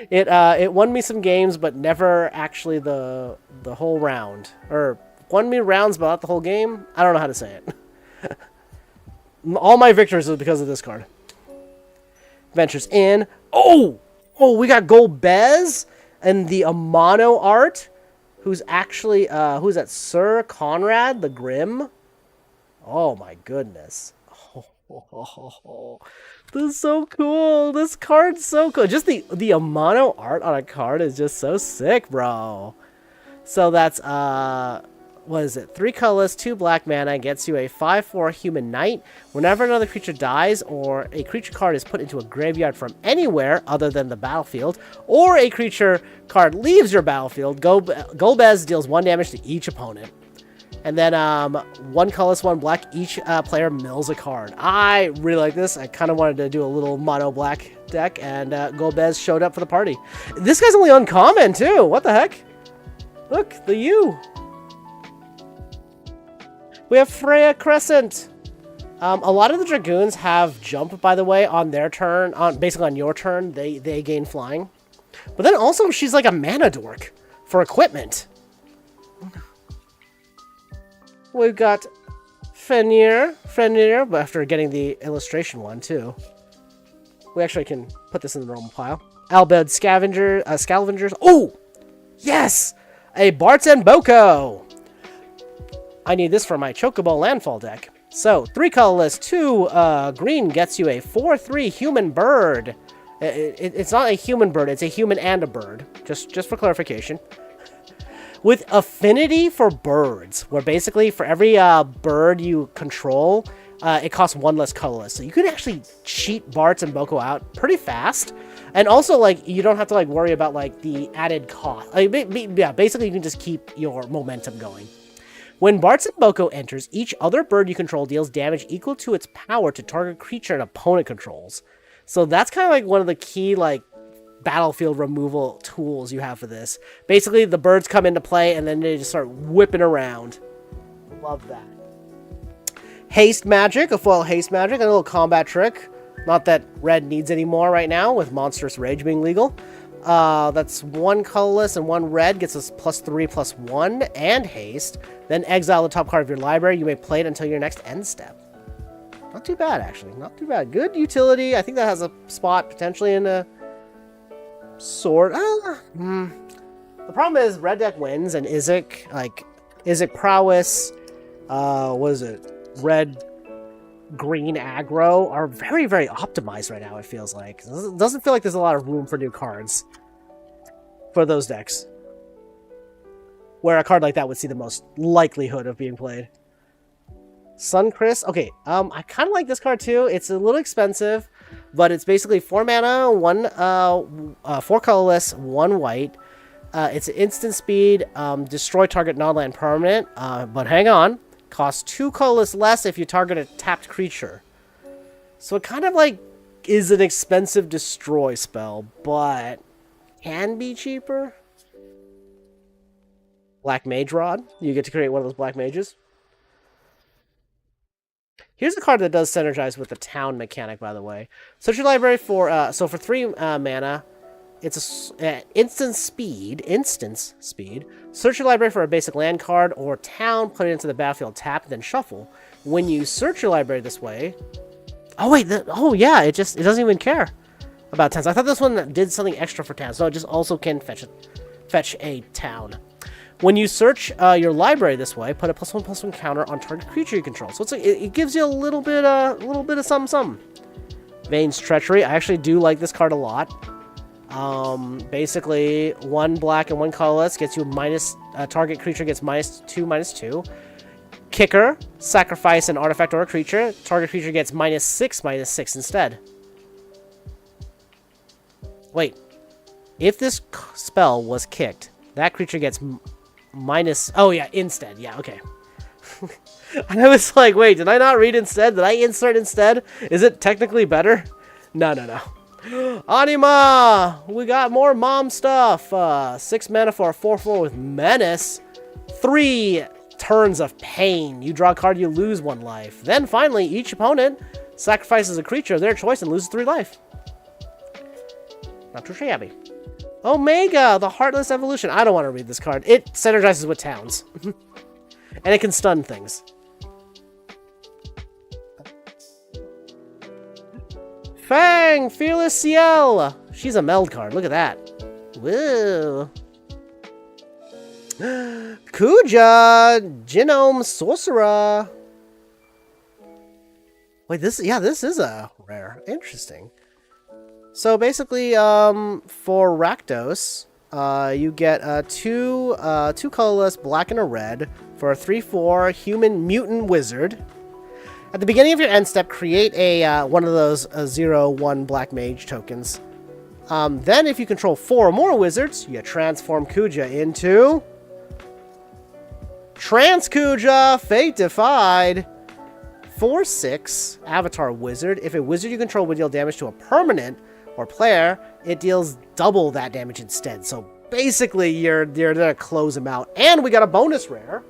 It won me some games, but never actually the whole round, or won me rounds, but not the whole game. I don't know how to say it. All my victories are because of this card. Ventures in. Oh, we got Golbez and the Amano art. Who's actually who's that? Sir Conrad the Grim. Oh my goodness. This is so cool. This card's so cool. Just the Amano art on a card is just so sick, bro. So that's what is it? 3 colorless, 2 black mana, gets you a 5/4 human knight. Whenever another creature dies, or a creature card is put into a graveyard from anywhere other than the battlefield, or a creature card leaves your battlefield, Golbez deals 1 damage to each opponent. And then 1 colorless, 1 black, each player mills a card. I really like this. I kind of wanted to do a little mono black deck, and Golbez showed up for the party. This guy's only uncommon too. What the heck? Look, the U. We have Freya Crescent. A lot of the Dragoons have jump, by the way, on their turn. Basically on your turn, they gain flying. But then also, she's like a mana dork for equipment. We've got Fenrir, but after getting the illustration one, too. We actually can put this in the normal pile. Albed Scavengers. Oh! Yes! A Bartzen Boko! I need this for my Chocobo Landfall deck. So, 3 colorless, 2 green gets you a 4/3 human bird. It's not a human bird, it's a human and a bird. Just for clarification. With affinity for birds, where basically for every bird you control, it costs 1 less colorless. So you can actually cheat Bartz and Boko out pretty fast. And also, like, you don't have to, like, worry about, like, the added cost. Yeah, basically you can just keep your momentum going. When Bartz and Boko enters, each other bird you control deals damage equal to its power to target creature an opponent controls. So that's kind of like one of the key, like, battlefield removal tools you have for this. Basically, the birds come into play, and then they just start whipping around. Love that. Haste Magic, a foil Haste Magic, a little combat trick. Not that red needs any more right now, with Monstrous Rage being legal. That's 1 colorless and 1 red, gets us +3/+1, and haste. Then exile the top card of your library. You may play it until your next end step. Not too bad, actually. Not too bad. Good utility. I think that has a spot potentially in a sword. The problem is red deck wins, and Izzet prowess, what is it? Red green aggro are very, very optimized right now, it feels like. It doesn't feel like there's a lot of room for new cards for those decks, where a card like that would see the most likelihood of being played. Suncrist. Okay, I kind of like this card too. It's a little expensive, but it's basically 4 mana, 4 colorless, 1 white. It's an instant speed, destroy target non-land permanent, but hang on. Costs 2 colorless less if you target a tapped creature. So it kind of like is an expensive destroy spell, but can be cheaper. Black Mage Rod. You get to create one of those Black Mages. Here's a card that does synergize with the town mechanic, by the way. Search your library for, for 3 mana, it's a instance speed. Search your library for a basic land card or town, put it into the battlefield, tap, then shuffle. When you search your library this way... Oh, wait, oh yeah, it doesn't even care about towns. I thought this one did something extra for towns. No, it just also can fetch a town. When you search your library this way, put a +1/+1 counter on target creature you control. So it's like, it gives you a little bit of something. Vane's Treachery. I actually do like this card a lot. Basically, 1 black and 1 colorless gets you target creature gets -2/-2. Kicker, sacrifice an artifact or a creature. Target creature gets -6/-6 instead. Wait, if this spell was kicked, that creature gets oh yeah, instead. Yeah, okay. And I was like, wait, did I not read instead? Did I insert instead? Is it technically better? No. Anima! We got more mom stuff. 6 mana for a 4/4 with Menace. 3 turns of pain. You draw a card, you lose 1 life. Then finally, each opponent sacrifices a creature of their choice and loses 3 life. Not too shabby. Omega, the Heartless Evolution. I don't want to read this card. It synergizes with towns. And it can stun things. Fang, Fearless Ciel. She's a meld card. Look at that. Woo. Kuja, Genome Sorcerer. Wait, this is a rare. Interesting. So basically, for Rakdos, you get two colorless, black and a red, for a 3/4 human mutant wizard. At the beginning of your end step, create a one of those 0/1 black mage tokens. Then, if you control 4 or more wizards, you transform Kuja into Trans-Kuja, Fate Defied. 4/6 Avatar Wizard. If a wizard you control would deal damage to a permanent or player, it deals double that damage instead. So basically, you're gonna close him out. And we got a bonus rare.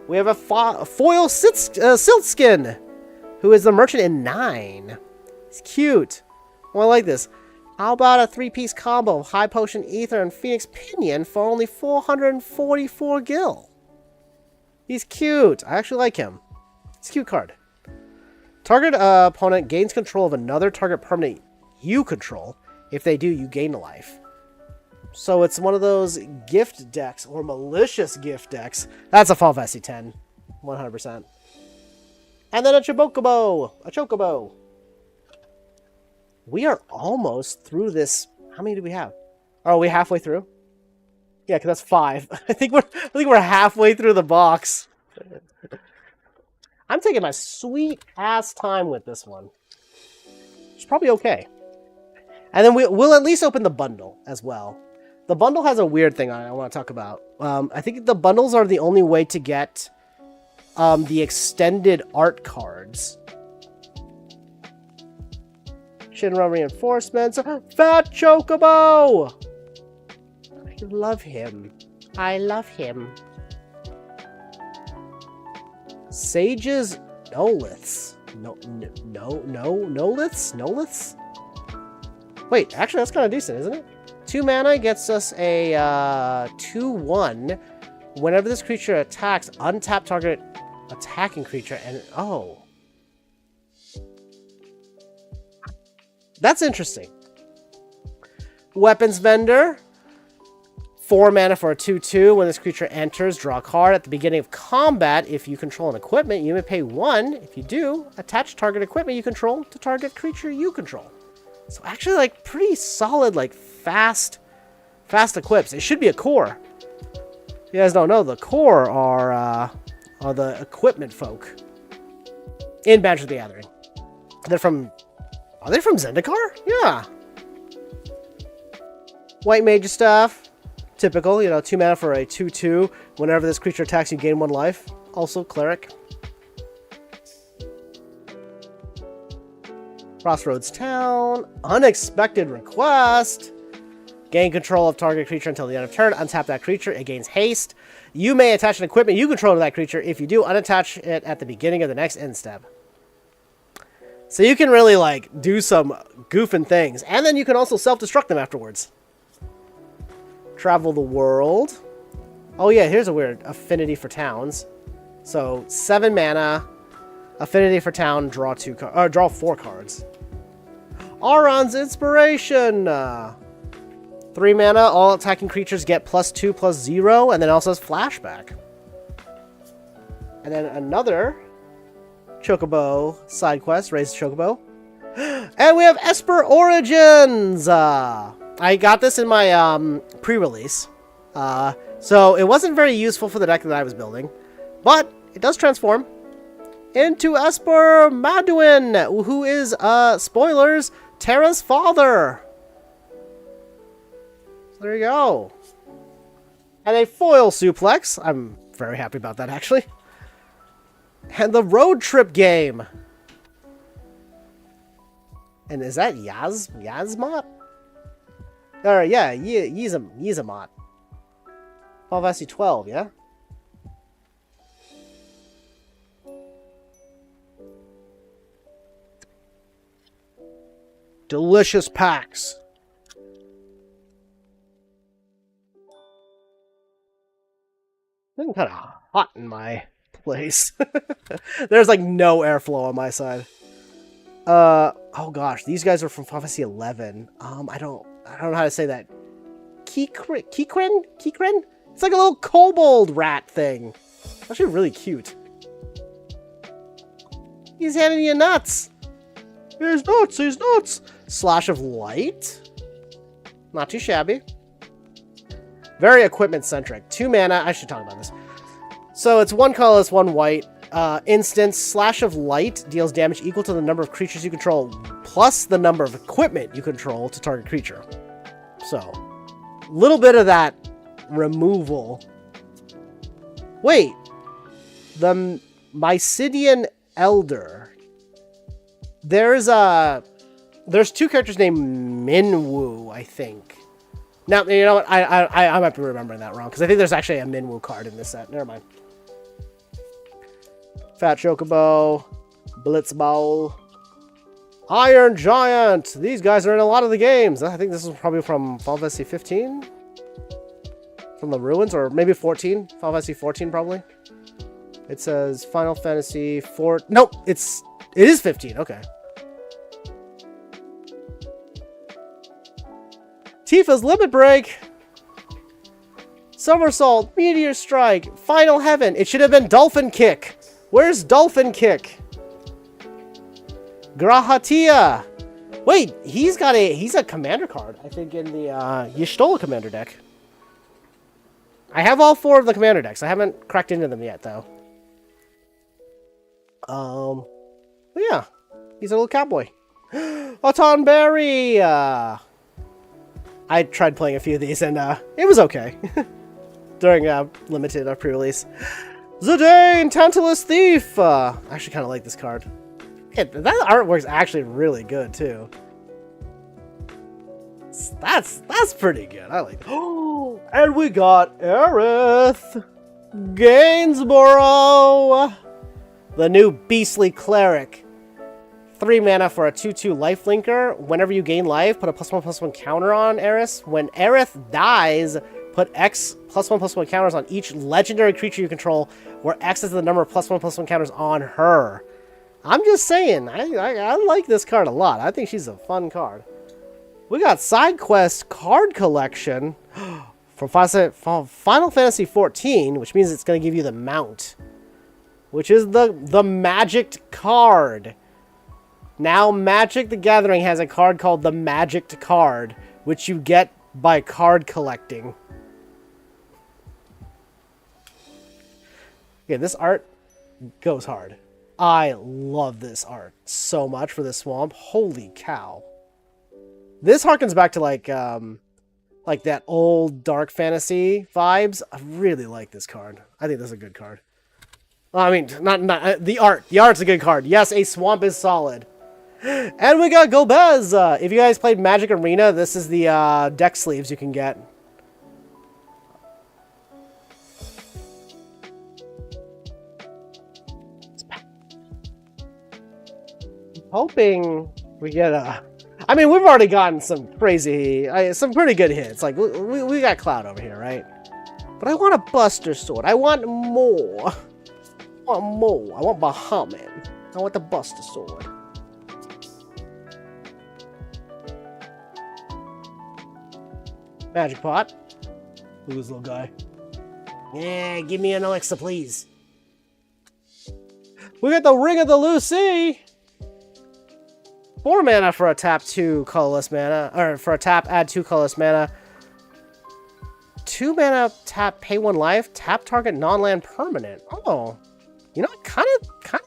We have a foil Siltskin, who is the merchant in 9. He's cute. Oh, I like this. How about a 3-piece combo of High Potion, Ether, and Phoenix Pinion for only 444 gil? He's cute. I actually like him. It's a cute card. Target opponent gains control of another target permanent you control. If they do, you gain a life. So it's one of those gift decks, or malicious gift decks. That's a Final Fantasy X. 100%. And then a Chocobo. A Chocobo. We are almost through this. How many do we have? Are we halfway through? Yeah, because that's 5. I think we're halfway through the box. I'm taking my sweet ass time with this one. It's probably okay. And then we'll at least open the bundle as well. The bundle has a weird thing on it I want to talk about. I think the bundles are the only way to get the extended art cards. Shinra reinforcements. Fat Chocobo! I love him. I love him. Sage's Noliths. Noliths? Wait, actually, that's kind of decent, isn't it? 2 mana gets us a 2/1. Whenever this creature attacks, untap target attacking creature, and oh. That's interesting. Weapons Vendor. 4 mana for a 2/2. When this creature enters, draw a card. At the beginning of combat, if you control an equipment, you may pay 1. If you do, attach target equipment you control to target creature you control. So actually, like, pretty solid, like, fast equips. It should be a core. If you guys don't know, the core are the equipment folk in Magic the Gathering. Are they from Zendikar? Yeah. White Mage Staff. Typical, 2 mana for a 2/2. Whenever this creature attacks, you gain 1 life. Also, Cleric. Crossroads Town. Unexpected Request. Gain control of target creature until the end of turn. Untap that creature. It gains haste. You may attach an equipment you control to that creature. If you do, unattach it at the beginning of the next end step. So you can really, like, do some goofing things. And then you can also self-destruct them afterwards. Travel the world. Oh yeah, here's a weird affinity for towns. So 7 mana, affinity for town, draw 4 cards. Auron's Inspiration. 3 mana, all attacking creatures get +2/+0, and then also has flashback. And then another Chocobo side quest, raise Chocobo. And we have Esper Origins. I got this in my pre-release, so it wasn't very useful for the deck that I was building, but it does transform into Esper Maduin, who is, spoilers, Terra's father. So there you go. And a foil suplex. I'm very happy about that, actually. And the road trip game. And is that Yasmat? Or yeah, Yizamot. Final Fantasy 12, yeah? Delicious packs. It's kind of hot in my place. There's like no airflow on my side. Oh gosh, these guys are from Final Fantasy 11. I don't know how to say that. Kikrin? It's like a little kobold rat thing. Actually really cute. He's handing you nuts. He's nuts. Slash of light. Not too shabby. Very equipment centric. 2 mana. I should talk about this. So it's 1 colorless, 1 white. Instance, Slash of Light deals damage equal to the number of creatures you control plus the number of equipment you control to target creature. So, a little bit of that removal. Wait. The Mysidian Elder. There's 2 characters named Minwu, I think. Now, you know what? I might be remembering that wrong, because I think there's actually a Minwu card in this set. Never mind. Fat Chocobo, Blitzball, Iron Giant. These guys are in a lot of the games. I think this is probably from Final Fantasy 15? From the Ruins, or maybe 14? Final Fantasy 14, probably. It says Final Fantasy 4. Nope, it is 15. Okay. Tifa's Limit Break. Somersault, Meteor Strike, Final Heaven. It should have been Dolphin Kick. Where's Dolphin Kick? Grahatia. Wait, he's a commander card, I think, in the Y'shtola commander deck. I have all 4 of the commander decks. I haven't cracked into them yet, though. But yeah, he's a little cowboy. BoomBerry. I tried playing a few of these, and it was okay during limited pre-release. Zidane, Tantalus Thief. I actually kind of like this card. Yeah, that artwork's actually really good too. That's pretty good. I like it. Oh, and we got Aerith Gainsborough, the new beastly cleric. 3 mana for a 2/2 lifelinker. Whenever you gain life, put a +1/+1 counter on Aerith. When Aerith dies, put X +1/+1 counters on each legendary creature you control, where X is the number of +1/+1 counters on her. I'm just saying, I like this card a lot. I think she's a fun card. We got Side Quest Card Collection from Final Fantasy 14, which means it's going to give you the mount, which is the Magicked card. Now Magic the Gathering has a card called the Magicked card, which you get by card collecting. Yeah, this art goes hard. I love this art so much for this swamp. Holy cow. This harkens back to like that old dark fantasy vibes. I really like this card. I think this is a good card. Well, I mean, not the art. The art's a good card. Yes, a swamp is solid. And we got Golbez. If you guys played Magic Arena, this is the deck sleeves you can get. Hoping we get a... I mean, we've already gotten some crazy... some pretty good hits. Like, we got Cloud over here, right? But I want a Buster Sword. I want more. I want more. I want Bahamut. I want the Buster Sword. Magic Pot. Look at this little guy. Yeah, give me an elixir, please. We got the Ring of the Lucy. 4 mana for a tap 2 colorless mana. Or for a tap, add 2 colorless mana. 2 mana tap, pay 1 life, tap target non-land permanent. Oh. You know, I kind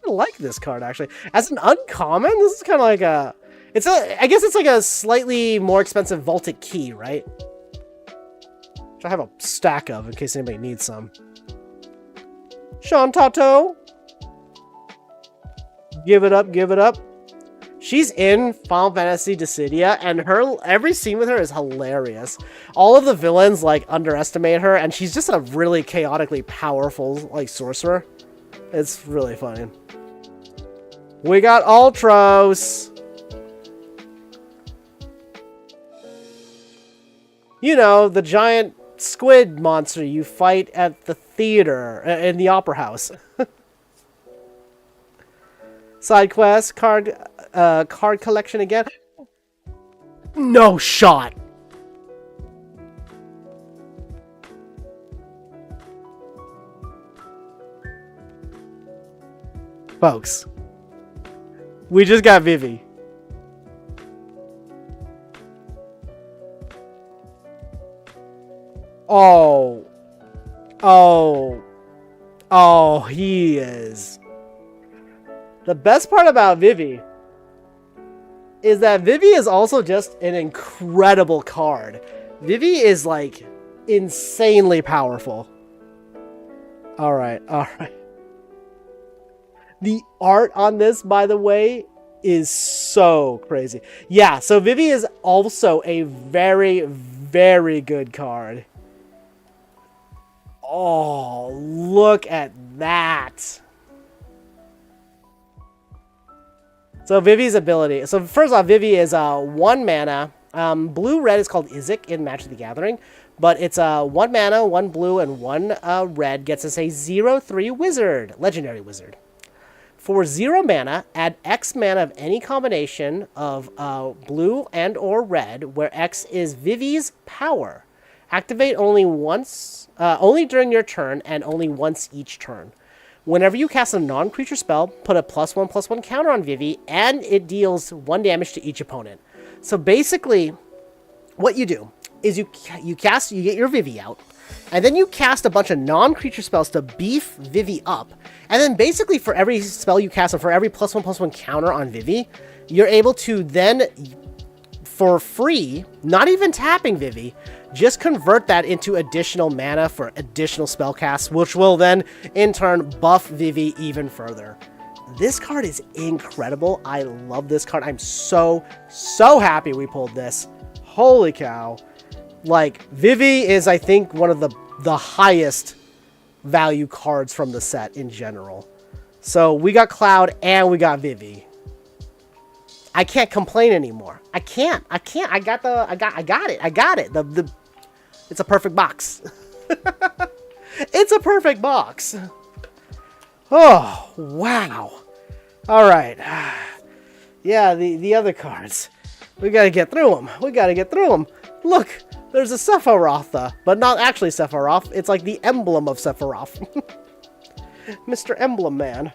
of like this card, actually. As an uncommon, this is kind of like a... I guess it's like a slightly more expensive Vaulted Key, right? Which I have a stack of in case anybody needs some. Shantato. Give it up, give it up. She's in Final Fantasy Dissidia, and every scene with her is hilarious. All of the villains, like, underestimate her, and she's just a really chaotically powerful, like, sorcerer. It's really funny. We got Ultros. You know, the giant squid monster you fight at the theater, in the opera house. Side quest, card collection again. No shot. Folks, we just got Vivi. Oh. Oh. Oh, he is. The best part about Vivi is that Vivi is also just an incredible card. Vivi is like insanely powerful. Alright, alright. The art on this, by the way, is so crazy. Yeah, so Vivi is also a very, very good card. Oh, look at that. So Vivi's ability. So first off, Vivi is 1 mana. Blue-red is called Izek in Magic the Gathering. But it's 1 mana, 1 blue, and 1 red gets us a 0/3 wizard. Legendary wizard. For 0 mana, add X mana of any combination of blue and or red, where X is Vivi's power. Activate only once, only during your turn, and only once each turn. Whenever you cast a non-creature spell, put a +1/+1 counter on Vivi, and it deals 1 damage to each opponent. So basically, what you do is you get your Vivi out, and then you cast a bunch of non-creature spells to beef Vivi up. And then basically for every spell you cast and for every +1/+1 counter on Vivi, you're able to then, for free, not even tapping Vivi, just convert that into additional mana for additional spell casts, which will then, in turn, buff Vivi even further. This card is incredible. I love this card. I'm so, so happy we pulled this. Holy cow. Like, Vivi is, I think, one of the highest value cards from the set in general. So we got Cloud and we got Vivi. I can't complain anymore. I can't. I got it. It's a perfect box. It's a perfect box. Oh, wow. All right. Yeah, the other cards. We got to get through them. Look, there's a Sephiroth, but not actually Sephiroth. It's like the emblem of Sephiroth. Mr. Emblem Man.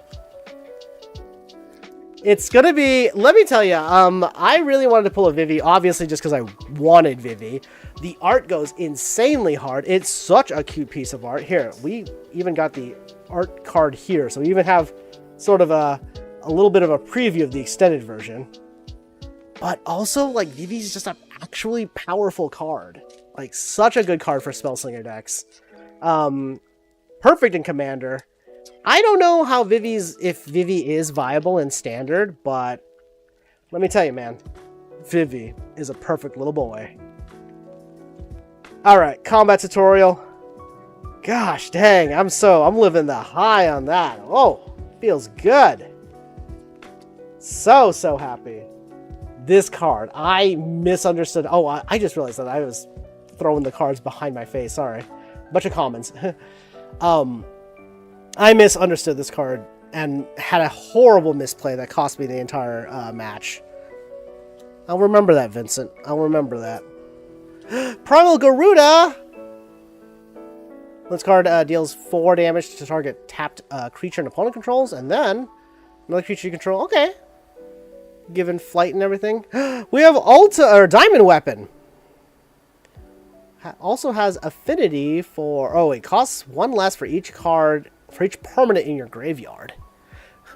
It's gonna be, let me tell you, I really wanted to pull a Vivi, obviously just because I wanted Vivi. The art goes insanely hard. It's such a cute piece of art. Here, we even got the art card here, so we even have sort of a little bit of a preview of the extended version. But also, like, Vivi's just an actually powerful card. Like, such a good card for Spellslinger decks. Perfect in Commander. I don't know how if Vivi is viable in Standard, but let me tell you, man, Vivi is a perfect little boy. Alright, combat tutorial. Gosh dang, I'm living the high on that. Oh, feels good. So happy. This card, I misunderstood. Oh, I just realized that I was throwing the cards behind my face. Sorry. Bunch of commons. I misunderstood this card and had a horrible misplay that cost me the entire match. I'll remember that, Vincent. I'll remember that. Primal Garuda! This card deals 4 damage to target tapped creature and opponent controls, and then another creature you control. Okay. Given flight and everything. We have Diamond Weapon. Also has affinity for... Oh, it costs 1 less for each card... For each permanent in your graveyard.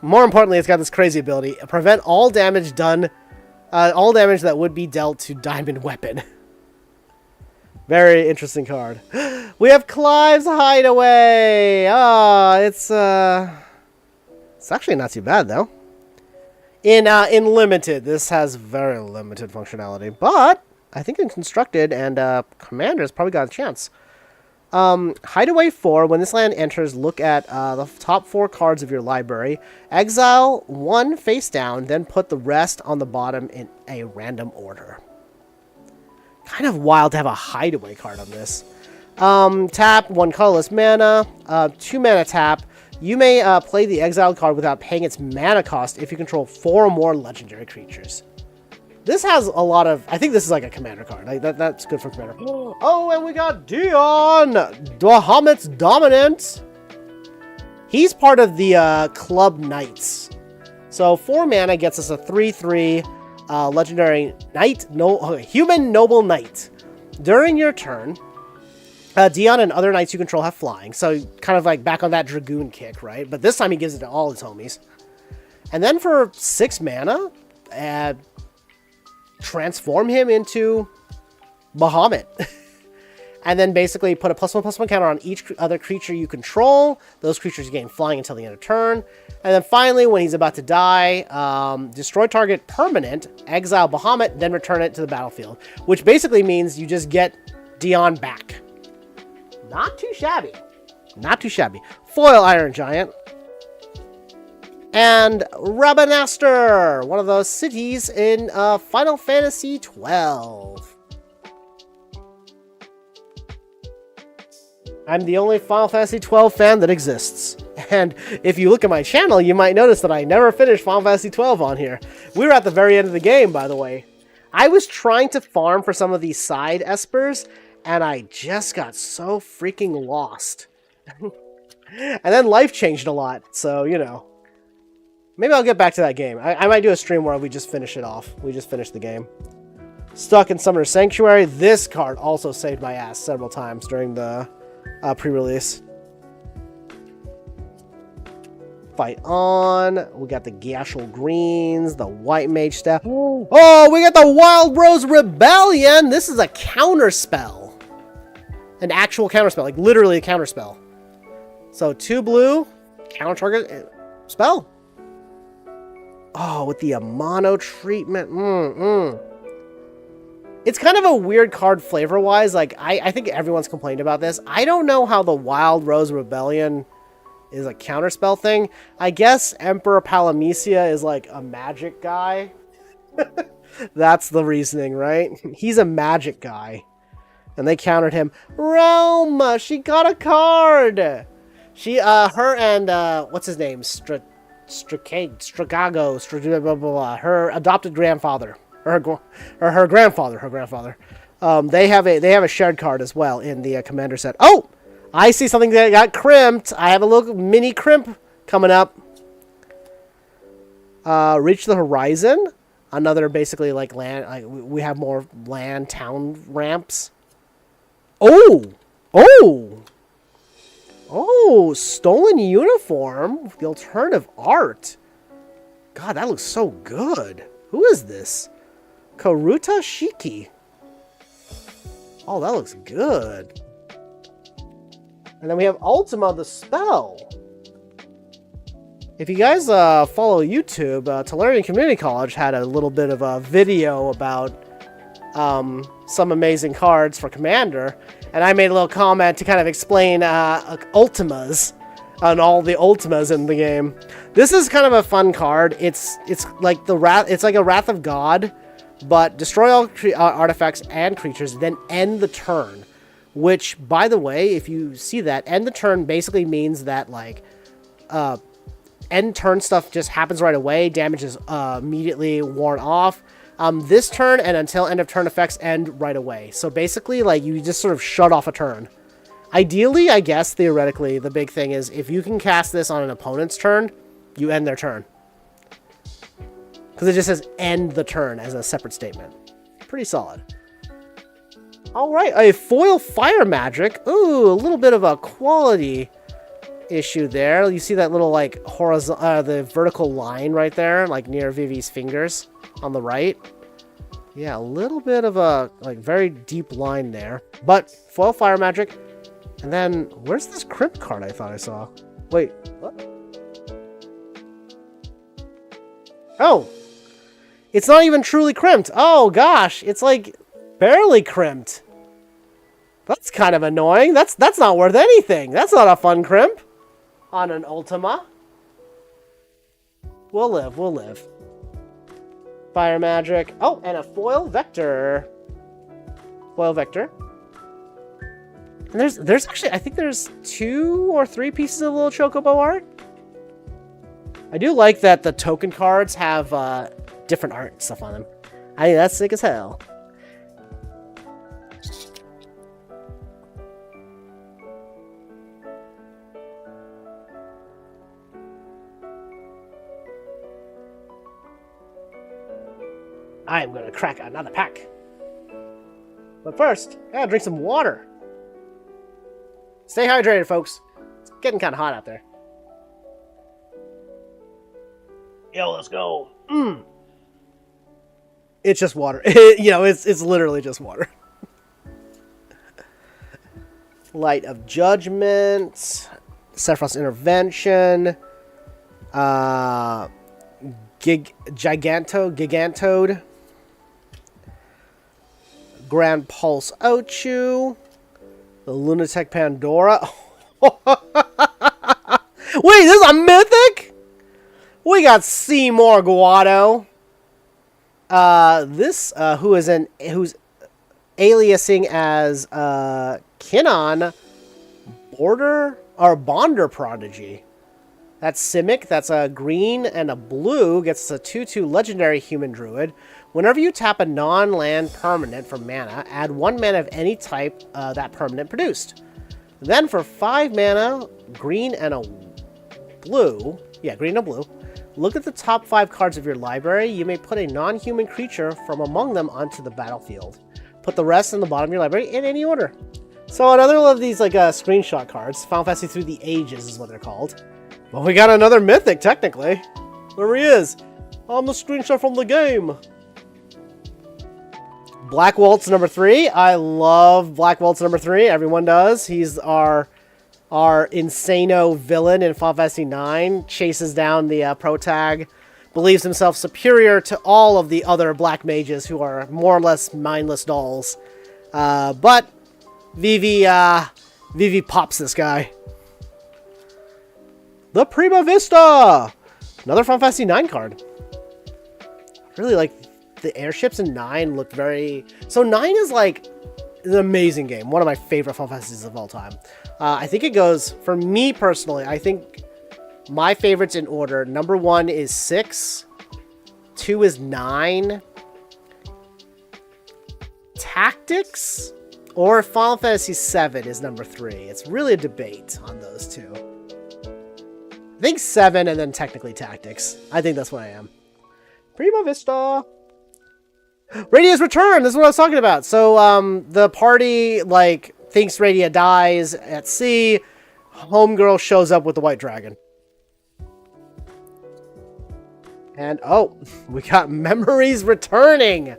More importantly, it's got this crazy ability. Prevent all damage done... all damage that would be dealt to Diamond Weapon. Very interesting card. We have Clive's Hideaway! Ah, it's actually not too bad, though. In Limited, this has very limited functionality. But, I think in Constructed and Commander's probably got a chance. Hideaway 4, when this land enters, look at the top 4 cards of your library. Exile 1 face down, then put the rest on the bottom in a random order. Kind of wild to have a Hideaway card on this. Tap 1 colorless mana, 2 mana tap. You may play the exiled card without paying its mana cost if you control 4 or more legendary creatures. This has a lot of... I think this is like a commander card. Like that's good for commander. Oh, and we got Dion! Bahamut's Dominant! He's part of the Club Knights. So 4 mana gets us a 3/3 legendary knight, human noble knight. During your turn, Dion and other knights you control have flying. So kind of like back on that dragoon kick, right? But this time he gives it to all his homies. And then for 6 mana, transform him into Bahamut. And then basically put a +1/+1 counter on each other creature you control. Those creatures gain flying until the end of turn. And then finally, when he's about to die, destroy target permanent, exile Bahamut, then return it to the battlefield. Which basically means you just get Dion back. Not too shabby. Not too shabby. Foil Iron Giant. And Rabanastre, one of those cities in Final Fantasy XII. I'm the only Final Fantasy XII fan that exists. And if you look at my channel, you might notice that I never finished Final Fantasy XII on here. We were at the very end of the game, by the way. I was trying to farm for some of these side espers, and I just got so freaking lost. And then life changed a lot, so, you know. Maybe I'll get back to that game. I might do a stream where we just finish it off. We just finish the game. Stuck in Summoner Sanctuary. This card also saved my ass several times during the pre-release. Fight on. We got the Gashel Greens, the White Mage Staff. Oh, we got the Wild Rose Rebellion. This is a counter spell. An actual counter spell, like literally a counter spell. So 2 blue, counter target spell. Oh, with the mono treatment. It's kind of a weird card flavor-wise. Like, I think everyone's complained about this. I don't know how the Wild Rose Rebellion is a counterspell thing. I guess Emperor Palamecia is like a magic guy. That's the reasoning, right? He's a magic guy. And they countered him. Realm! She got a card! She, her and, what's his name? Stragago, blah, blah, blah. Her adopted grandfather. Or her grandfather. They have a shared card as well in the commander set. Oh! I see something that got crimped. I have a little mini crimp coming up. Reach the Horizon. Another basically like land. Like we have more land town ramps. Oh! Stolen uniform with the alternative art. God, that looks so good. Who is this? Karuta Shiki. Oh, that looks good. And then we have Ultima the Spell. If you guys follow YouTube, Tolarian Community College had a little bit of a video about some amazing cards for Commander. And I made a little comment to kind of explain Ultimas and all the Ultimas in the game. This is kind of a fun card. It's like it's like a Wrath of God, but destroy all artifacts and creatures, then end the turn. Which, by the way, if you see that, end the turn basically means that, like, end turn stuff just happens right away. Damage is immediately worn off. This turn and until end of turn effects end right away. So basically, like, you just sort of shut off a turn. Ideally, I guess, theoretically, the big thing is if you can cast this on an opponent's turn, you end their turn. Because it just says end the turn as a separate statement. Pretty solid. Alright, a foil fire magic. Ooh, a little bit of a quality issue there. You see that little, like, the vertical line right there, like, near Vivi's fingers on the right? Yeah, a little bit of a, like, very deep line there. But, foil fire magic. And then, where's this crimp card I thought I saw? Wait, what? Oh! It's not even truly crimped. Oh, gosh, it's, like, barely crimped. That's kind of annoying. That's not worth anything. That's not a fun crimp on an Ultima. We'll live. Fire magic. Oh, and a foil vector. And there's actually, I think there's 2 or 3 pieces of little chocobo art. I do like that the token cards have different art stuff on them. I think that's sick as hell. I am gonna crack another pack. But first, I gotta drink some water. Stay hydrated, folks. It's getting kind of hot out there. Yo, let's go. It's just water. It's literally just water. Light of Judgment, Sephiroth's Intervention, Gigantode, Grand Pulse Ochu, the Lunatic Pandora. Wait, this is a mythic? We got Seymour Guado. Who's aliasing as Kinnon Bonder Prodigy. That's Simic. That's a green and a blue. Gets a 2/2 legendary human druid. Whenever you tap a non-land permanent for mana, add 1 mana of any type that permanent produced. Then for 5 mana, green and a blue. Yeah, green and blue. Look at the top 5 cards of your library. You may put a non-human creature from among them onto the battlefield. Put the rest in the bottom of your library in any order. So another one of these screenshot cards. Final Fantasy Through the Ages is what they're called. Well, we got another mythic, technically. There he is. On the screenshot from the game. Black Waltz number 3. I love Black Waltz number 3. Everyone does. He's our insano villain in Final Fantasy IX. Chases down the protag. Believes himself superior to all of the other black mages who are more or less mindless dolls. But Vivi pops this guy. The Prima Vista! Another Final Fantasy IX card. Really like the airships in 9 look very... So 9 is like an amazing game. One of my favorite Final Fantasies of all time. I think it goes, for me personally, I think my favorites in order. Number 1 is 6. 2 is 9. Tactics or Final Fantasy 7 is number 3. It's really a debate on those two. I think 7 and then technically Tactics. I think that's what I am. Prima Vista. Radia's return. This is what I was talking about. So the party thinks Radia dies at sea. Homegirl shows up with the white dragon. And oh, we got memories returning.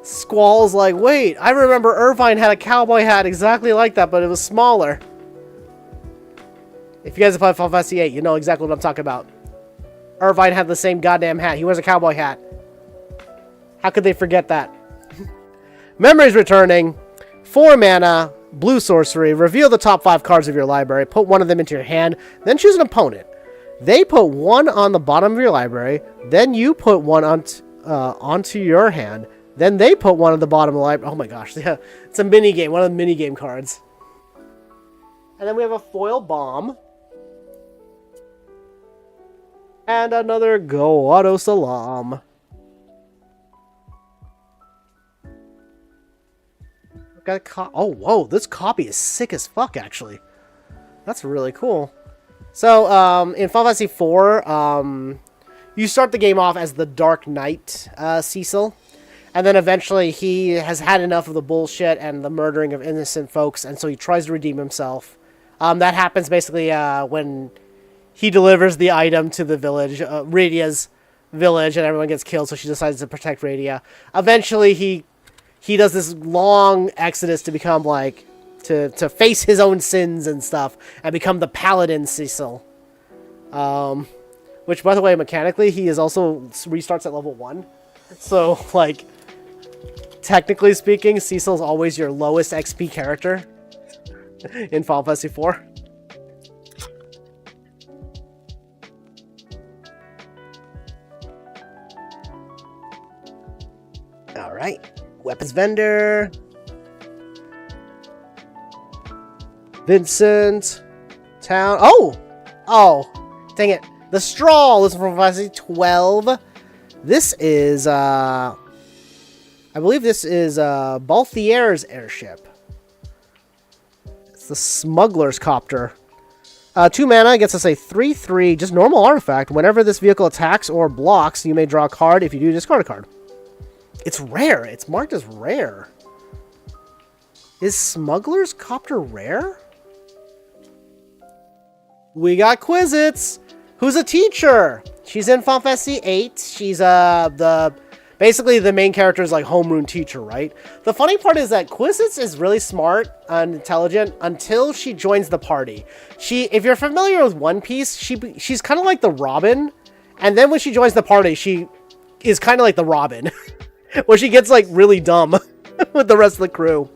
Squall's like, wait, I remember Irvine had a cowboy hat exactly like that, but it was smaller. If you guys have played Final Fantasy VIII, you know exactly what I'm talking about. Irvine had the same goddamn hat. He wears a cowboy hat. How could they forget that? Memories returning. 4 mana, blue sorcery. Reveal the top 5 cards of your library. Put one of them into your hand. Then choose an opponent. They put one on the bottom of your library. Then you put one onto your hand. Then they put one on the bottom of the library. Oh my gosh. Yeah, it's a mini game. One of the mini game cards. And then we have a foil bomb. And another Go Auto Salam. Got a oh, whoa. This copy is sick as fuck, actually. That's really cool. So, in Final Fantasy IV, you start the game off as the Dark Knight, Cecil. And then eventually he has had enough of the bullshit and the murdering of innocent folks, and so he tries to redeem himself. That happens basically when he delivers the item to the village, Radia's village, and everyone gets killed, so she decides to protect Radia. Eventually he does this long exodus to become to face his own sins and stuff, and become the Paladin Cecil. Which, by the way, mechanically, he is also restarts at level 1. So, technically speaking, Cecil's always your lowest XP character in Final Fantasy IV. Alright. Weapons vendor. Vincent. Town. Oh! Oh! Dang it. The Straw. Listen from Final Fantasy 12. This is, I believe this is, Balthier's airship. It's the Smuggler's Copter. 2 mana gets us a 3/3, just normal artifact. Whenever this vehicle attacks or blocks, you may draw a card. If you do, discard a card. It's rare. It's marked as rare. Is Smuggler's Copter rare? We got Quizits, who's a teacher. She's in Final Fantasy VIII. She's basically the main character's like homeroom teacher, right? The funny part is that Quizits is really smart and intelligent until she joins the party. If you're familiar with One Piece, she's kind of like the Robin, and then when she joins the party, she is kind of like the Robin, where she gets like really dumb with the rest of the crew.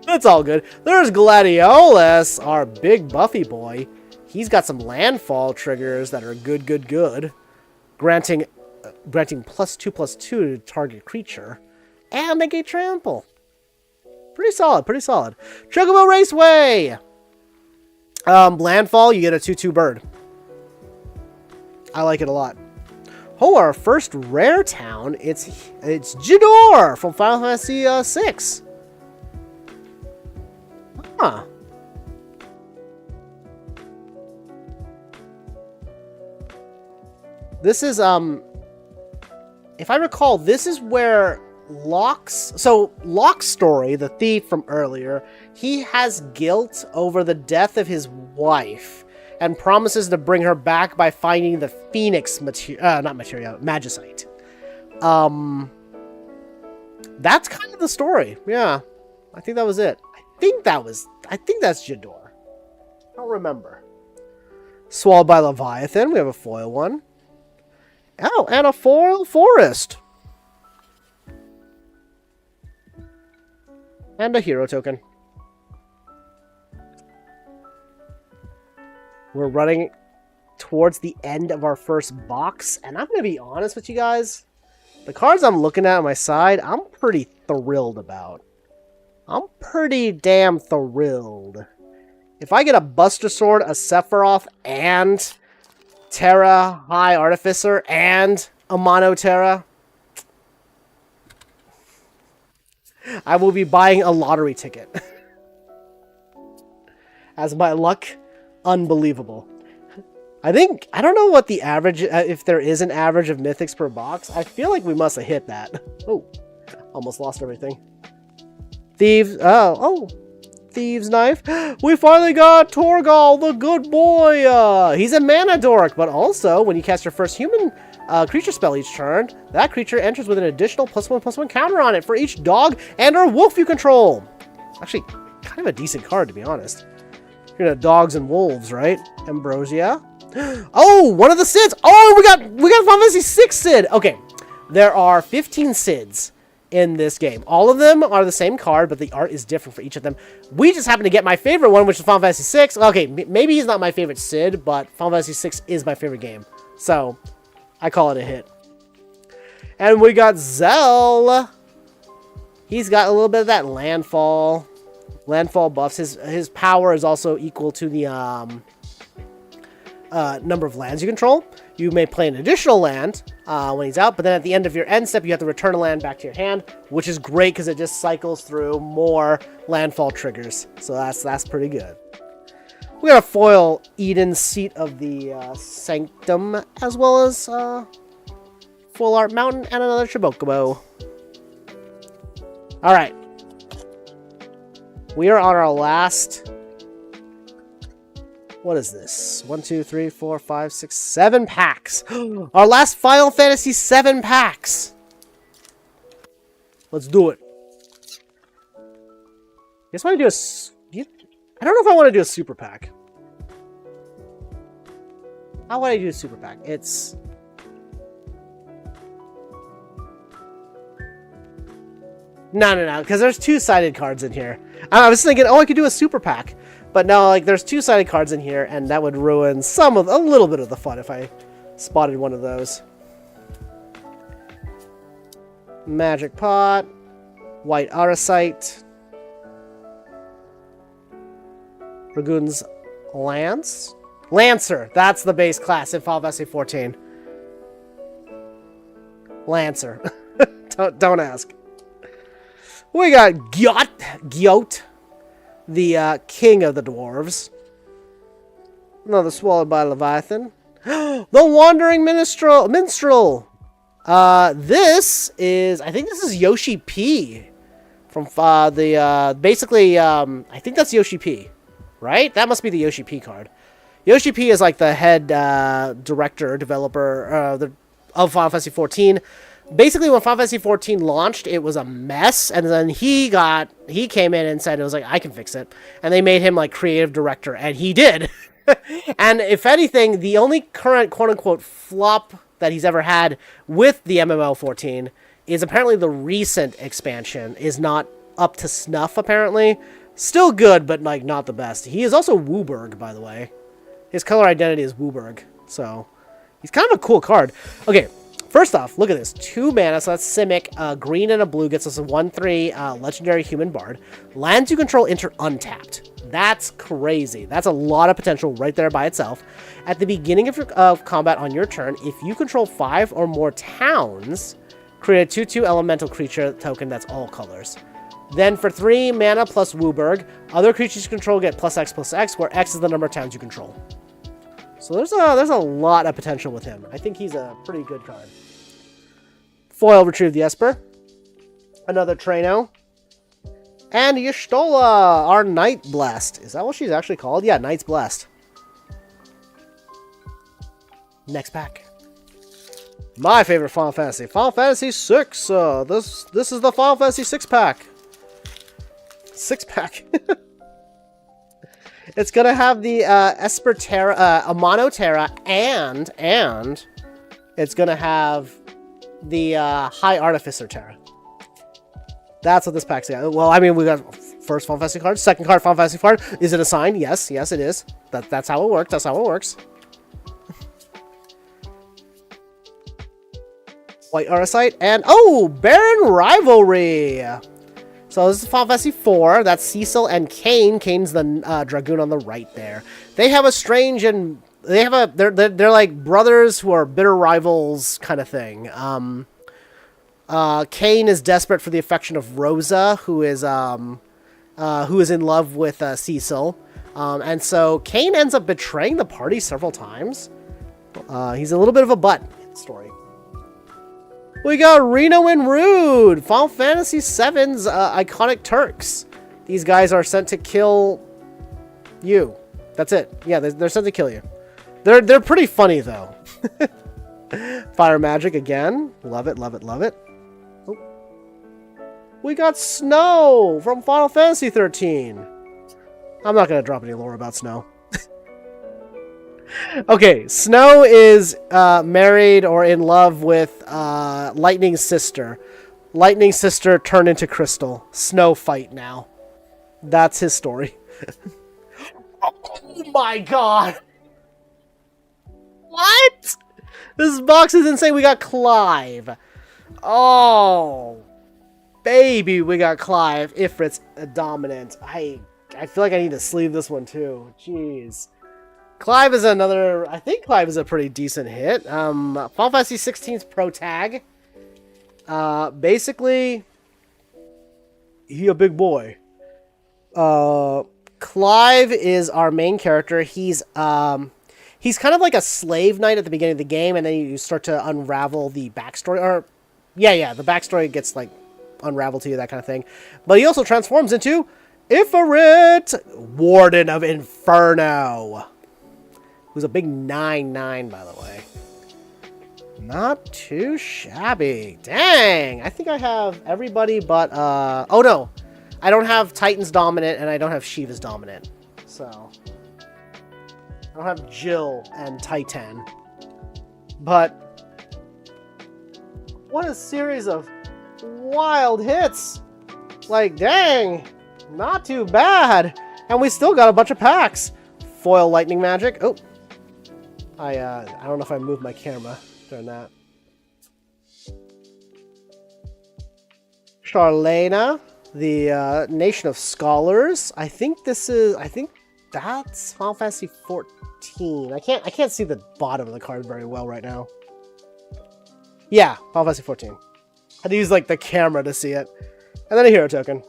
That's all good. There's Gladiolus, our big Buffy boy. He's got some landfall triggers that are good. Granting +2/+2 to target creature. And negate trample. Pretty solid. Chocobo Raceway! Landfall, you get a 2/2 bird. I like it a lot. Oh, our first rare town, it's Jador from Final Fantasy VI. Huh. This is, if I recall, this is where Locke's story, the thief from earlier, he has guilt over the death of his wife and promises to bring her back by finding the Phoenix Magicite. That's kind of the story. Yeah. I think that was it. I think that's Jador. I don't remember. Swallowed by Leviathan. We have a foil one. Oh, and a foil forest. And a hero token. We're running towards the end of our first box, and I'm going to be honest with you guys. The cards I'm looking at on my side, I'm pretty thrilled about. I'm pretty damn thrilled. If I get a Buster Sword, a Sephiroth, and Terra High Artificer, and a Mono Terra, I will be buying a lottery ticket. As my luck, unbelievable. I don't know what the average, if there is an average of mythics per box. I feel like we must have hit that. Oh, almost lost everything. Thieves, Thieves Knife. We finally got Torgal, the good boy. He's a mana dork, but also when you cast your first human creature spell each turn, that creature enters with an additional +1/+1 counter on it for each dog and or wolf you control. Actually, kind of a decent card, to be honest. You're gonna dogs and wolves, right? Ambrosia. Oh, one of the Sids. Oh, we got Final Fantasy VI Sid. Okay, there are 15 Sids in this game. All of them are the same card, but the art is different for each of them. We just happen to get my favorite one, which is Final Fantasy VI. Okay, maybe he's not my favorite Sid, but Final Fantasy VI is my favorite game. So, I call it a hit. And we got Zell. He's got a little bit of that landfall buffs. His power is also equal to the number of lands you control. You may play an additional land when he's out, but then at the end of your end step, you have to return a land back to your hand, which is great because it just cycles through more landfall triggers. So that's pretty good. We got a foil Eden Seat of the Sanctum, as well as full art Mountain and another Chocobo. All right, we are on our last. What is this? 1, 2, 3, 4, 5, 6, 7 packs. Our last Final Fantasy 7 packs. Let's do it. Guess what I do I don't know if I want to do a super pack. How would I do a super pack? It's no, because there's two-sided cards in here. I was thinking, I could do a super pack. But no, like, there's two-sided cards in here, and that would ruin a little bit of the fun if I spotted one of those. Magic Pot, White Auracite. Dragoon's Lance? Lancer. That's the base class in Final Fantasy 14. Lancer. don't ask. We got Gyot, the king of the dwarves. Another swallowed by Leviathan. The Wandering Minstrel. This is, I think this is Yoshi P. From basically, I think that's Yoshi P. Right? That must be the Yoshi P card. Yoshi P is like the head director, developer of Final Fantasy 14. Basically, when Final Fantasy 14 launched, it was a mess, and then he came in and said, it was like, I can fix it. And they made him like creative director, and he did. And if anything, the only current quote-unquote flop that he's ever had with the MMO 14 is apparently the recent expansion is not up to snuff, apparently. Still good, but like not the best. He is also Wooburg, by the way. His color identity is Wooburg, so he's kind of a cool card. Okay, first off, look at this. 2 mana, so that's Simic. Green and a blue gets us a 1/3 legendary human bard. Lands you control enter untapped. That's crazy. That's a lot of potential right there by itself. At the beginning of combat on your turn, if you control 5 or more towns, create a 2/2 elemental creature token that's all colors. Then for 3 mana plus Wooburg, other creatures you control get +X/+X, where X is the number of towns you control. So there's a lot of potential with him. I think he's a pretty good card. Foil Retrieve the Esper. Another Traino. And Y'shtola, our Knight Blessed. Is that what she's actually called? Yeah, Knight's Blessed. Next pack. My favorite Final Fantasy. Final Fantasy 6. This is the Final Fantasy 6 pack. 6 pack. It's gonna have the Esper Terra, Amano Terra, and it's gonna have the High Artificer Terra. That's what this pack's got. Well, I mean, we got first Final Fantasy card, second card Final Fantasy card. Is it a sign? Yes, it is. That's how it works. That's how it works. White Auracite, and oh, Baron Rivalry. So this is Final Fantasy 4. That's Cecil and Kain. Kain's the Dragoon on the right there. They have a strange and they're like brothers who are bitter rivals kind of thing. Kain is desperate for the affection of Rosa, who is in love with Cecil, and so Kain ends up betraying the party several times. He's a little bit of a butt in the story. We got Reno and Rude, Final Fantasy VII's iconic Turks. These guys are sent to kill you. That's it. Yeah, they're sent to kill you. They're pretty funny though. Fire magic again. Love it, love it, love it. Oh. We got Snow from Final Fantasy 13. I'm not gonna drop any lore about Snow. Okay, Snow is married or in love with Lightning's sister. Lightning's sister turned into Crystal. Snow fight now. That's his story. Oh my god! What? This box is insane. We got Clive. Oh, baby, we got Clive. Ifrit's a dominant. I feel like I need to sleeve this one too. Jeez. Clive is another, I think Clive is a pretty decent hit. Final Fantasy 16's pro tag. Basically, he a big boy. Clive is our main character. He's kind of like a slave knight at the beginning of the game, and then you start to unravel the backstory. Or, yeah, the backstory gets like unraveled to you, that kind of thing. But he also transforms into Ifrit, Warden of Inferno. Who's a big 9/9, by the way. Not too shabby. Dang! I think I have everybody but, oh no! I don't have Titan's dominant, and I don't have Shiva's dominant. So, I don't have Jill and Titan. But, what a series of wild hits! Like, dang! Not too bad! And we still got a bunch of packs! Foil lightning magic. Oh! I don't know if I moved my camera during that. Charlena, the Nation of Scholars. I think That's Final Fantasy 14. I can't see the bottom of the card very well right now. Yeah, Final Fantasy 14. Had to use like the camera to see it. And then a hero token.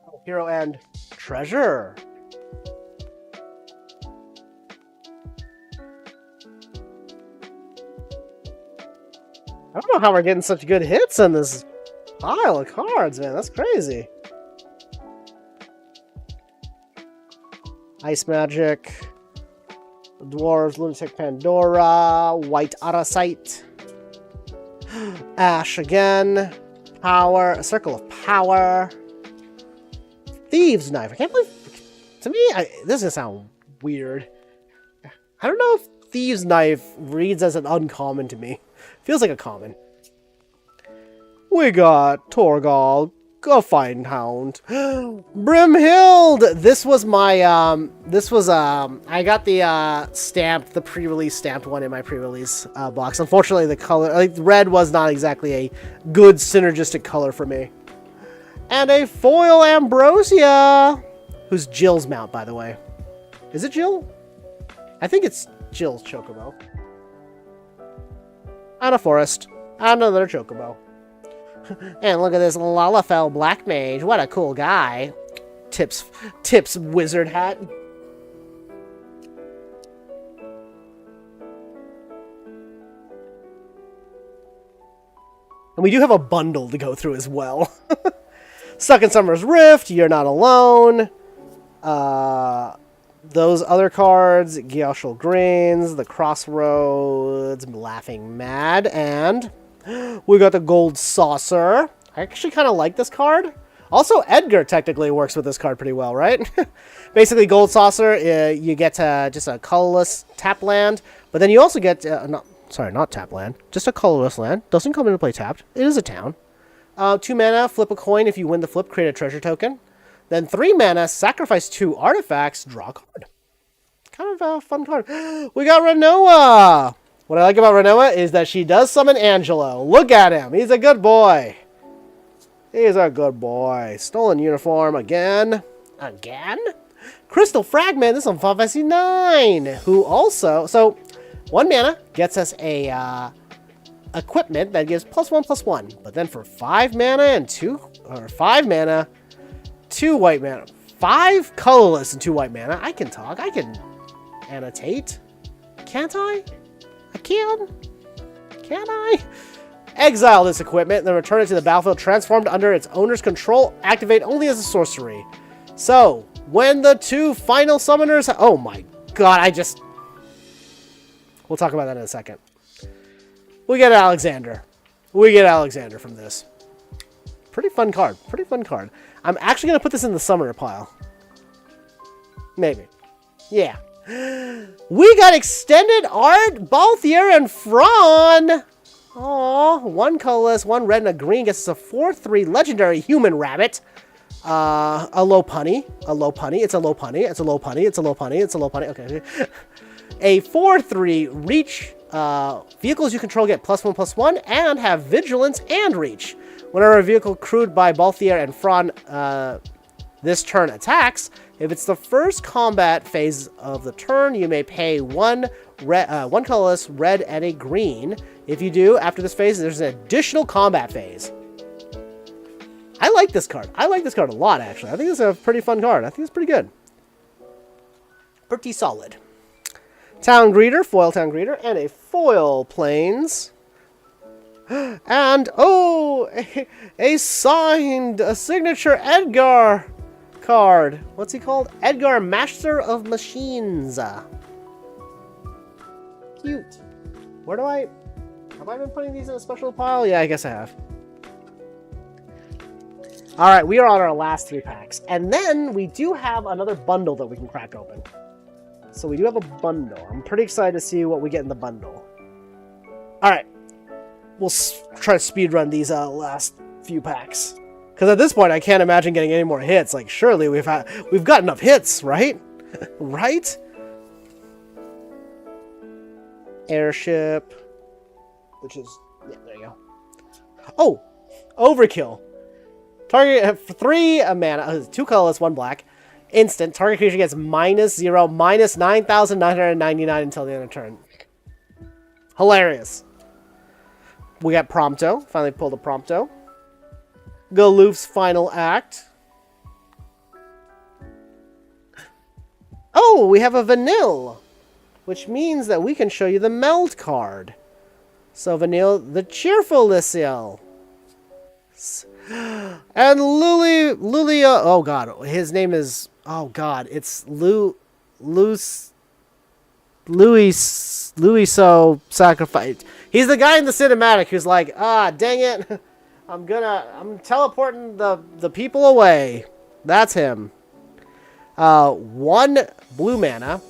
Oh, hero and treasure. I don't know how we're getting such good hits on this pile of cards, man. That's crazy. Ice Magic, Dwarves, Lunatic Pandora, White Arasite, Ash again, Power, a Circle of Power, Thieves Knife. I can't believe, to me, this is gonna sound weird. I don't know if Thieves Knife reads as an uncommon to me. Feels like a common. We got Torgal, a Fine Hound, Brimhild. This was my I got the stamped, the pre-release stamped one in my pre-release box. Unfortunately, the color, like red, was not exactly a good synergistic color for me. And a foil Ambrosia, who's Jill's mount, by the way. Is it Jill? I think it's Jill's Chocobo. And a forest, and another Chocobo. And look at this Lalafell Black Mage. What a cool guy. Tips wizard hat. And we do have a bundle to go through as well. Stuck in Summer's Rift, You're Not Alone. Those other cards, Gyashul Greens, The Crossroads, Laughing Mad, and we got the Gold Saucer. I actually kind of like this card. Also, Edgar technically works with this card pretty well, right? Basically, Gold Saucer, you get just a colorless tap land, but then you also get, not tap land, just a colorless land. Doesn't come into play tapped. It is a town. 2 mana, flip a coin. If you win the flip, create a treasure token. Then 3 mana, sacrifice 2 artifacts, draw a card. Kind of a fun card. We got Renoa! What I like about Renoa is that she does summon Angelo. Look at him. He's a good boy. He's a good boy. Stolen Uniform again. Again? Crystal Fragment. This is on Final Fantasy 9. Who also... So, 1 mana gets us a equipment that gives +1/+1. But then for 5 mana and 2... Or 5 mana, 2 white mana. 5 colorless and 2 white mana. I can talk. I can annotate. Can't I? I can? Can I? Exile this equipment, then return it to the battlefield transformed under its owner's control. Activate only as a sorcery. So, when the 2 final summoners... Oh my god, We'll talk about that in a second. We get Alexander. We get Alexander from this. Pretty fun card. Pretty fun card. I'm actually going to put this in the summoner pile. Maybe. Yeah. We got extended art, Balthier and Fran. Aww, 1 colorless, 1 red, and a green gets us a 4/3 legendary human rabbit. A low punny. A low punny. It's a low punny. It's a low punny. It's a low punny. It's a low punny. Okay. A 4/3 reach. Vehicles you control get +1/+1 and have vigilance and reach. Whenever a vehicle crewed by Balthier and Fran this turn attacks, if it's the first combat phase of the turn, you may pay 1 colorless, red, and a green. If you do, after this phase, there's an additional combat phase. I like this card. I like this card a lot, actually. I think it's a pretty fun card. I think it's pretty good. Pretty solid. Town Greeter, foil Town Greeter, and a foil Plains. And, oh, a signed, a signature Edgar card. What's he called? Edgar, Master of Machines. Cute. Where do I... Have I been putting these in a special pile? Yeah, I guess I have. Alright, we are on our last 3 packs. And then we do have another bundle that we can crack open. So we do have a bundle. I'm pretty excited to see what we get in the bundle. Alright. We'll try to speedrun these last few packs. Because at this point, I can't imagine getting any more hits. Like, surely we've got enough hits, right? Right? Airship. Which is... Yeah, there you go. Oh! Overkill. Target for 3 mana. 2 colorless, 1 black. Instant. Target creature gets -0, -9,999 until the end of turn. Hilarious. We got Prompto. Finally pulled a Prompto. Galoof's Final Act. Oh, we have a Vanille, which means that we can show you the Meld card. So Vanille, the Cheerful Lysiel. And Lulia, oh god, his name is, oh god, it's Luiso Sacrifice. He's the guy in the cinematic who's like, ah, dang it, I'm teleporting the people away. That's him. 1 blue mana.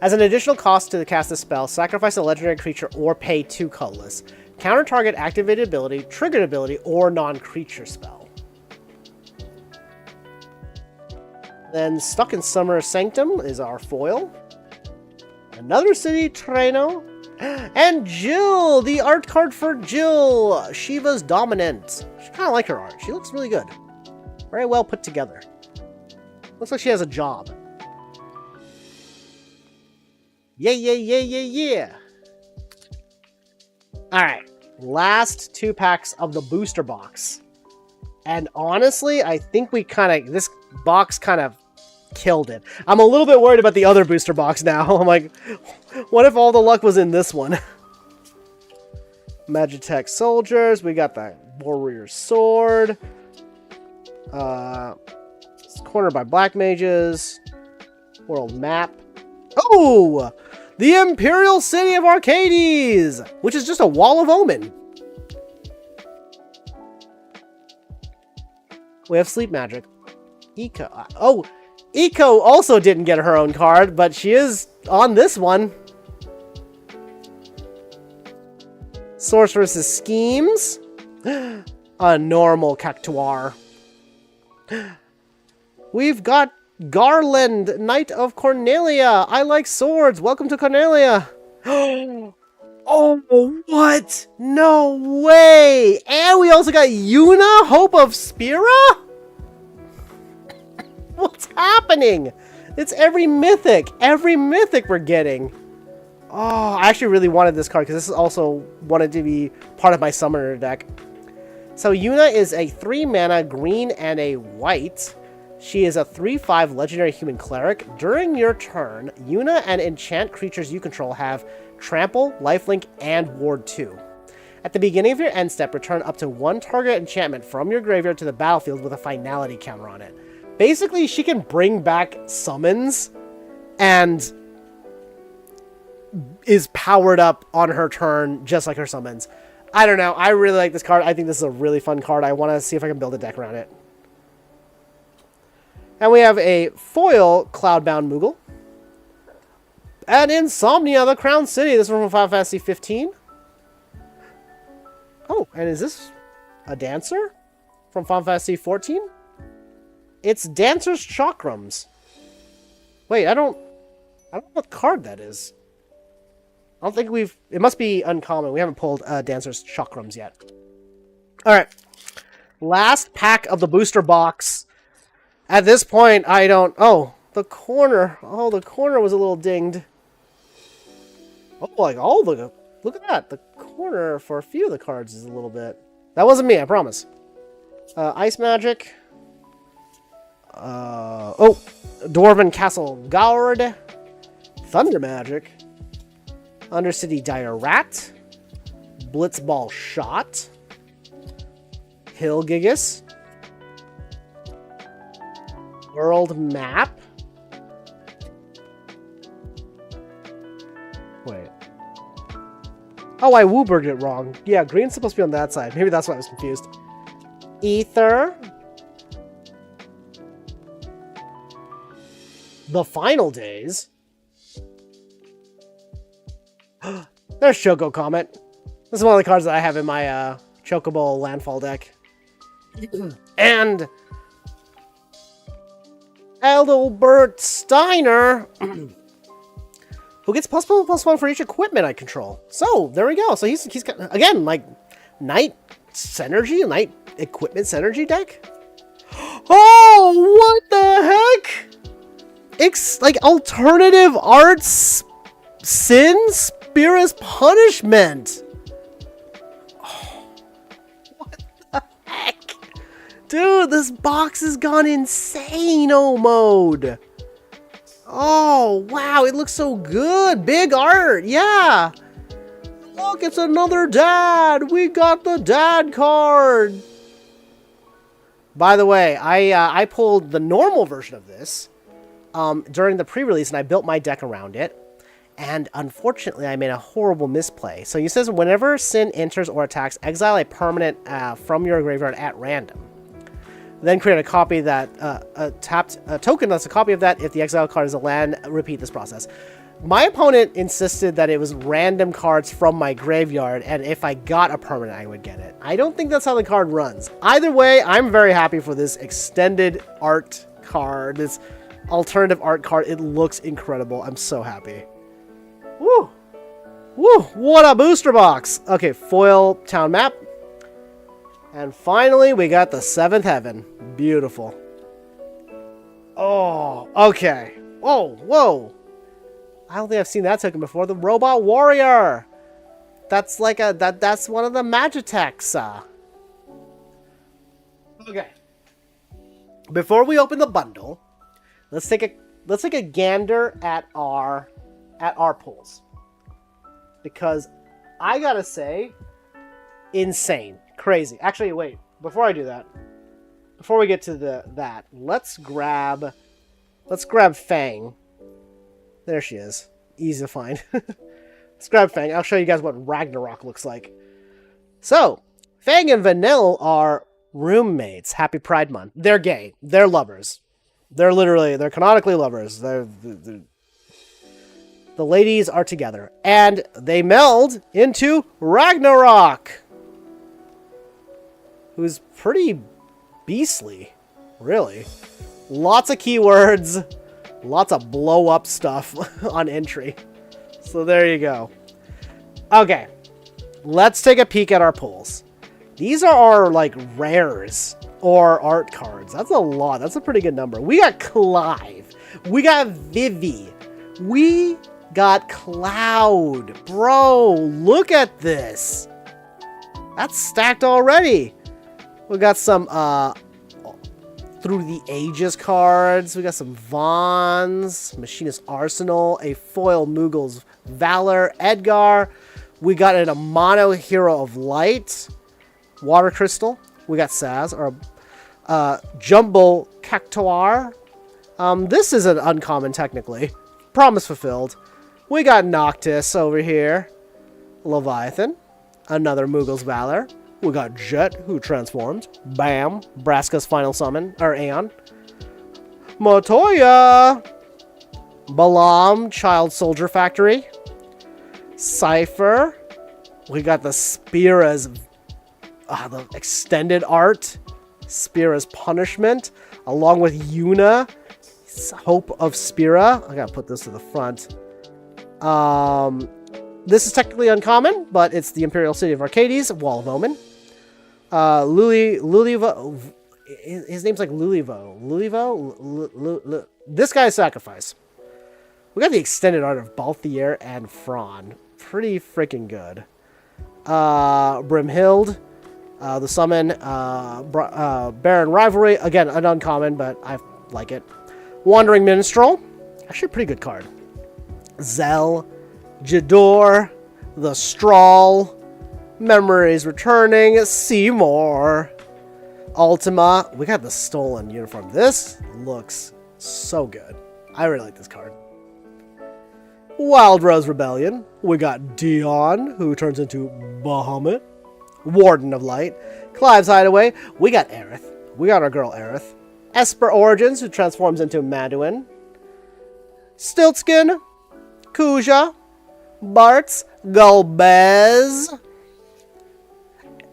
As an additional cost to cast a spell, sacrifice a legendary creature or pay 2 colorless. Counter target activated ability, triggered ability, or non-creature spell. Then Stuck in Summer Sanctum is our foil. Another City Treno. And Jill, the art card for Jill, Shiva's Dominant. I kind of like her art. She looks really good. Very well put together. Looks like she has a job. Yeah. Alright. Last 2 packs of the booster box. And honestly, I think this box kind of killed it. I'm a little bit worried about the other booster box now. I'm like, what if all the luck was in this one? Magitech Soldiers. We got the Warrior Sword. It's cornered by Black Mages. World Map. Oh! The Imperial City of Arcades! Which is just a Wall of Omen. We have Sleep Magic. Eco. Oh! Eco also didn't get her own card, but she is on this one. Sorceress's Schemes. A normal Cactuar. We've got Garland, Knight of Cornelia. I like swords. Welcome to Cornelia. Oh, what? No way. And we also got Yuna, Hope of Spira? What's happening? It's every mythic. Every mythic we're getting. Oh, I actually really wanted this card because this is also wanted to be part of my summoner deck. So Yuna is a 3 mana green and a white. She is a 3/5 legendary human cleric. During your turn, Yuna and enchant creatures you control have Trample, Lifelink, and Ward 2. At the beginning of your end step, return up to 1 target enchantment from your graveyard to the battlefield with a finality counter on it. Basically, she can bring back summons and is powered up on her turn just like her summons. I don't know. I really like this card. I think this is a really fun card. I want to see if I can build a deck around it. And we have a foil Cloudbound Moogle. And Insomnia, the Crown City. This is from Final Fantasy 15. Oh, and is this a dancer from Final Fantasy 14? It's Dancer's Chakrams. Wait, I don't know what card that is. I don't think it must be uncommon. We haven't pulled Dancer's Chakrams yet. Alright. Last pack of the booster box. At this point, oh, the corner. Oh, the corner was a little dinged. Oh, like look at that. The corner for a few of the cards is a little bit. That wasn't me, I promise. Ice Magic. Dwarven Castle Guard. Thunder Magic. Undercity Dire Rat. Blitzball Shot. Hill Gigas. World Map. Wait. Oh, I woobered it wrong. Yeah, green's supposed to be on that side. Maybe that's why I was confused. Ether. The Final Days. There's Choco Comet. This is one of the cards that I have in my Chocobo Landfall deck. And Adalbert Steiner, who gets +1/+1 for each equipment I control. So there we go. So he's got, again, like Knight Synergy, Knight Equipment Synergy deck. Oh, what the heck? Like alternative arts sin? Spira's punishment. Oh, what the heck? Dude, this box has gone insane-o mode. Oh, wow, it looks so good. Big art, yeah. Look, it's another dad. We got the dad card. By the way, I pulled the normal version of this during the pre-release, and I built my deck around it. And unfortunately, I made a horrible misplay. So it says, whenever Sin enters or attacks, exile a permanent from your graveyard at random. Then create a copy that a token that's a copy of that. If the exile card is a land, repeat this process. My opponent insisted that it was random cards from my graveyard, and if I got a permanent, I would get it. I don't think that's how the card runs. Either way, I'm very happy for this extended art card, this alternative art card. It looks incredible. I'm so happy. Woo! Woo! What a booster box! Okay, foil town map. And finally, we got the 7th Heaven. Beautiful. Oh, okay. Whoa, whoa. I don't think I've seen that token before. The Robot Warrior. That's like that's one of the Magitechs. Okay. Before we open the bundle, let's take a gander at our pulls. Because I gotta say, insane. Crazy. Actually, wait. Before I do that, before we get to that, let's grab Fang. There she is. Easy to find. Let's grab Fang. I'll show you guys what Ragnarok looks like. So, Fang and Vanille are roommates. Happy Pride Month. They're gay. They're lovers. They're canonically lovers. The ladies are together. And they meld into Ragnarok, who's pretty beastly, really. Lots of keywords, lots of blow-up stuff on entry. So there you go. Okay, let's take a peek at our pulls. These are our, like, rares or art cards. That's a lot. That's a pretty good number. We got Clive. We got Vivi. We got Cloud. Bro, look at this. That's stacked already. We got some Through the Ages cards. We got some Vons, Machinist Arsenal, a foil Moogle's Valor, Edgar. We got a mono Hero of Light, Water Crystal. We got Saz, or Jumbo Cactuar. This is an uncommon technically. Promise fulfilled. We got Noctis over here. Leviathan. Another Moogle's Valor. We got Jet, who transformed. Bam. Braska's final summon, or Aeon. Motoya. Balam, Child Soldier Factory. Cypher. We got the Spira's, the extended art. Spira's Punishment. Along with Yuna. Hope of Spira. I gotta put this to the front. This is technically uncommon, but it's the Imperial City of Arcades, Wall of Omen. Lulivo. His name's like Lulivo. This guy's Sacrifice. We got the extended art of Balthier and Fron. Pretty freaking good. Brimhild. The summon. Baron Rivalry. Again, an uncommon, but I like it. Wandering Minstrel. Actually a pretty good card. Zell. Jador. The Strawl. Memories Returning. Seymour. Ultima. We got the Stolen Uniform. This looks so good. I really like this card. Wild Rose Rebellion. We got Dion, who turns into Bahamut. Warden of Light. Clive's Hideaway. We got Aerith. We got our girl Aerith. Esper Origins, who transforms into Manduin. Stiltskin. Kuja. Bartz. Golbez.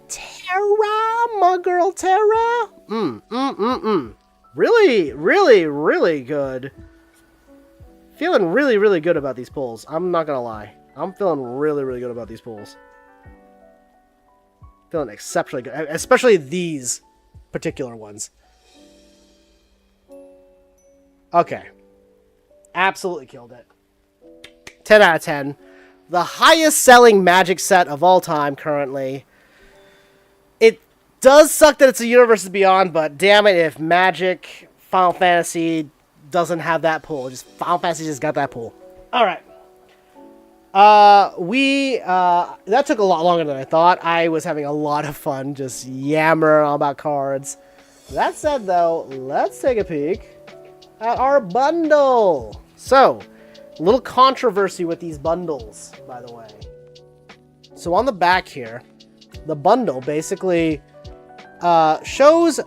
Terra, my girl Terra. Really, really, really good. Feeling really, really good about these pulls. I'm not gonna lie. I'm feeling really, really good about these pulls. Feeling exceptionally good, especially these particular ones. Okay. Absolutely killed it. 10 out of 10. The highest selling Magic set of all time currently. It does suck that it's a Universes Beyond, but damn it if Magic, Final Fantasy doesn't have that pool. Just Final Fantasy just got that pool. All right. That took a lot longer than I thought. I was having a lot of fun just yammering all about cards. That said, though, let's take a peek at our bundle. So, a little controversy with these bundles, by the way. So on the back here, the bundle basically shows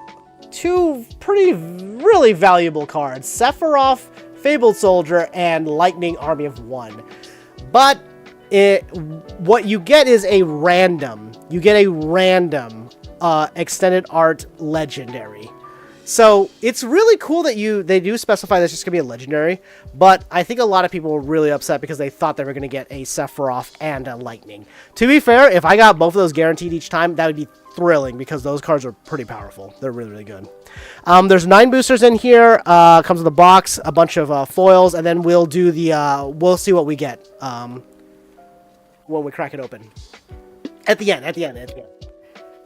two really valuable cards. Sephiroth, Fabled Soldier, and Lightning Army of One. But what you get is a random. You get a random extended art legendary. So it's really cool that they do specify that's just going to be a legendary, but I think a lot of people were really upset because they thought they were going to get a Sephiroth and a Lightning. To be fair, if I got both of those guaranteed each time, that would be thrilling because those cards are pretty powerful. They're really, really good. There's 9 boosters in here. Comes with a box, a bunch of foils, and then we'll do we'll see what we get when we crack it open. At the end.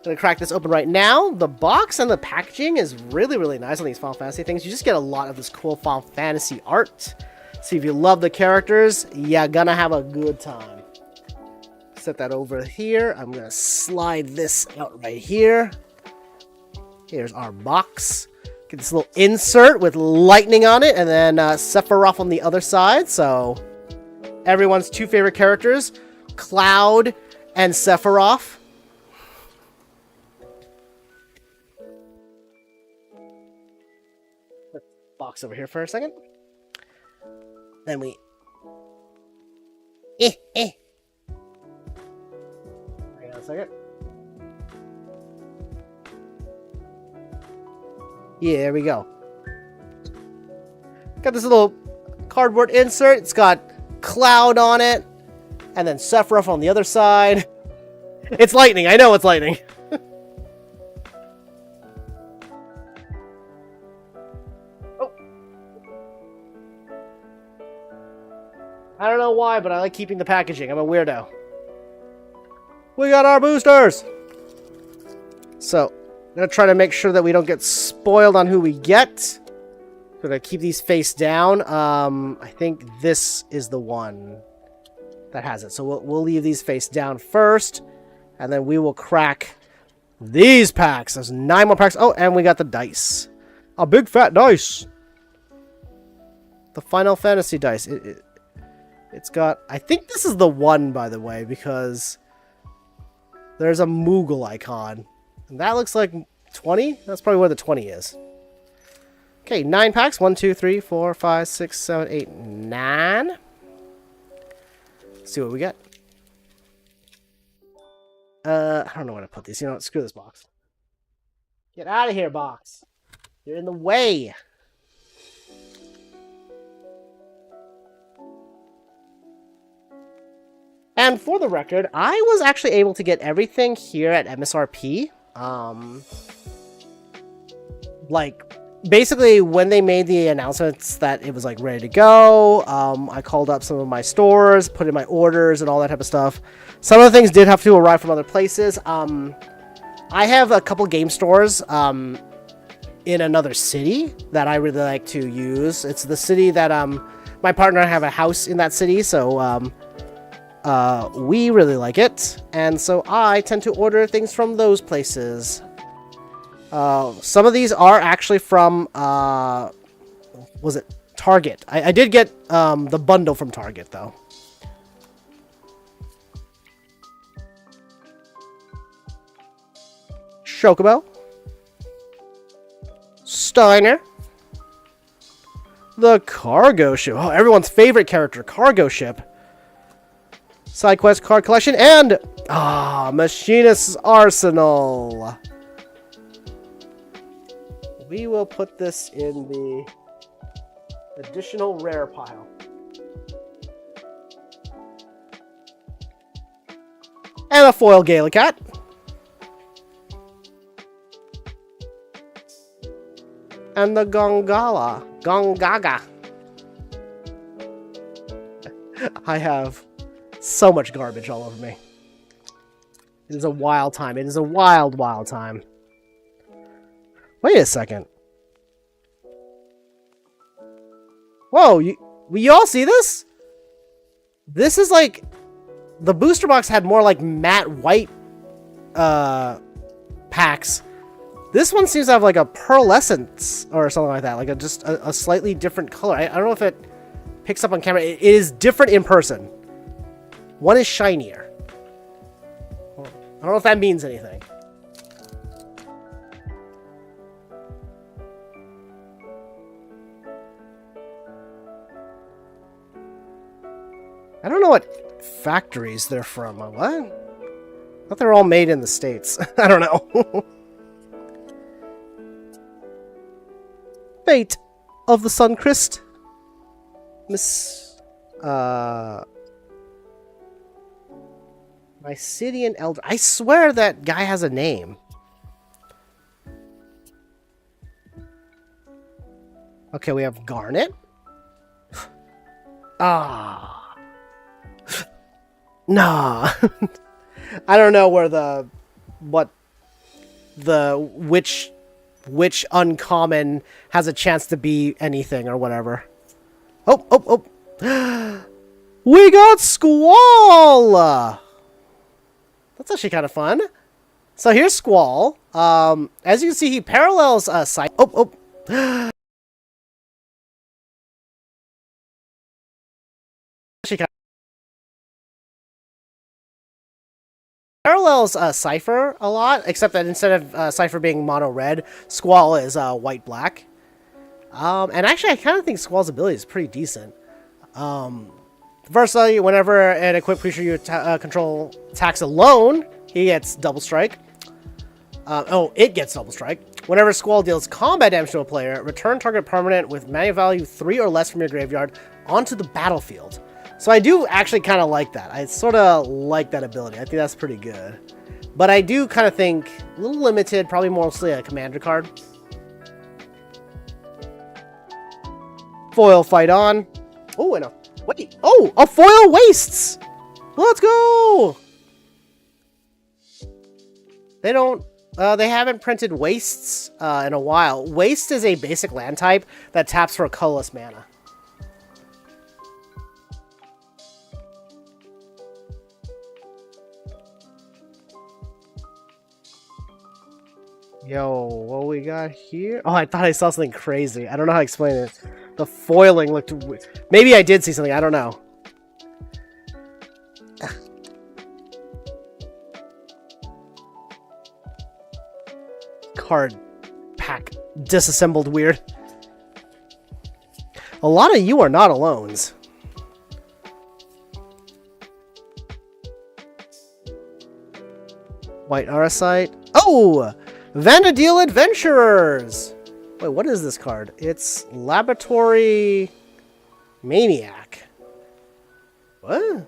Gonna crack this open right now. The box and the packaging is really, really nice on these Final Fantasy things. You just get a lot of this cool Final Fantasy art. So if you love the characters, you're gonna have a good time. Set that over here. I'm gonna slide this out right here. Here's our box. Get this little insert with lightning on it, and then Sephiroth on the other side. So everyone's 2 favorite characters, Cloud and Sephiroth. Box over here for a second. Then we... Hang on a second. Yeah, there we go. Got this little cardboard insert. It's got Cloud on it. And then Sephiroth on the other side. It's lightning. I know it's lightning. I don't know why, but I like keeping the packaging. I'm a weirdo. We got our boosters! So, I'm going to try to make sure that we don't get spoiled on who we get. We're going to keep these face down. I think this is the one that has it. So we'll leave these face down first. And then we will crack these packs. There's 9 more packs. Oh, and we got the dice. A big fat dice. The Final Fantasy dice. It's got... I think this is the one, by the way, because there's a Moogle icon. And that looks like 20? That's probably where the 20 is. Okay, 9 packs. 1, 2, 3, 4, 5, 6, 7, 8, 9. Let's see what we get. I don't know where to put these. You know what? Screw this box. Get out of here, box. You're in the way. And for the record, I was actually able to get everything here at MSRP. Like, basically, when they made the announcements that it was, like, ready to go, I called up some of my stores, put in my orders, and all that type of stuff. Some of the things did have to arrive from other places. I have a couple game stores in another city that I really like to use. It's the city that my partner and I have a house in that city, so we really like it, and so I tend to order things from those places. Some of these are actually from, was it Target? I did get the bundle from Target, though. Chocobo. Steiner. The Cargo Ship. Oh, everyone's favorite character, Cargo Ship. Side quest card collection, and Machinist's Arsenal. We will put this in the additional rare pile. And a foil Gallicat. And the Gongala. Gongaga. I have so much garbage all over me. It is a wild time. It is a wild, wild time. Wait a second. Whoa, you all see this? This is like... The booster box had more like matte white packs. This one seems to have like a pearlescence or something like that. Like just a slightly different color. I don't know if it picks up on camera. It is different in person. One is shinier. I don't know if that means anything. I don't know what factories they're from. What? I thought they were all made in the States. I don't know. Fate of the Suncrist. Mycidian Elder. I swear that guy has a name. Okay, we have Garnet. Ah. Nah. I don't know where which uncommon has a chance to be anything or whatever. Oh. We got Squall! That's actually kind of fun. So here's Squall. As you can see, he parallels Cypher. Actually, parallels Cypher a lot, except that instead of Cypher being mono red, Squall is white black. And actually, I kind of think Squall's ability is pretty decent. Firstly, whenever an equipped creature you control attacks alone, he gets double strike. It gets double strike. Whenever Squall deals combat damage to a player, return target permanent with mana value 3 or less from your graveyard onto the battlefield. So I do actually kind of like that. I sort of like that ability. I think that's pretty good. But I do kind of think a little limited, probably mostly a commander card. Foil Fight On. Oh, and wait. Oh, a foil Wastes. Let's go. They haven't printed Wastes in a while. Waste is a basic land type that taps for a colorless mana. Yo, what we got here? Oh, I thought I saw something crazy. I don't know how to explain it. The foiling looked weird. Maybe I did see something. I don't know. Card pack disassembled weird. A lot of you are not alones. White Arasite. Oh! Vanadil Adventurers! Wait, what is this card? It's Laboratory Maniac. What?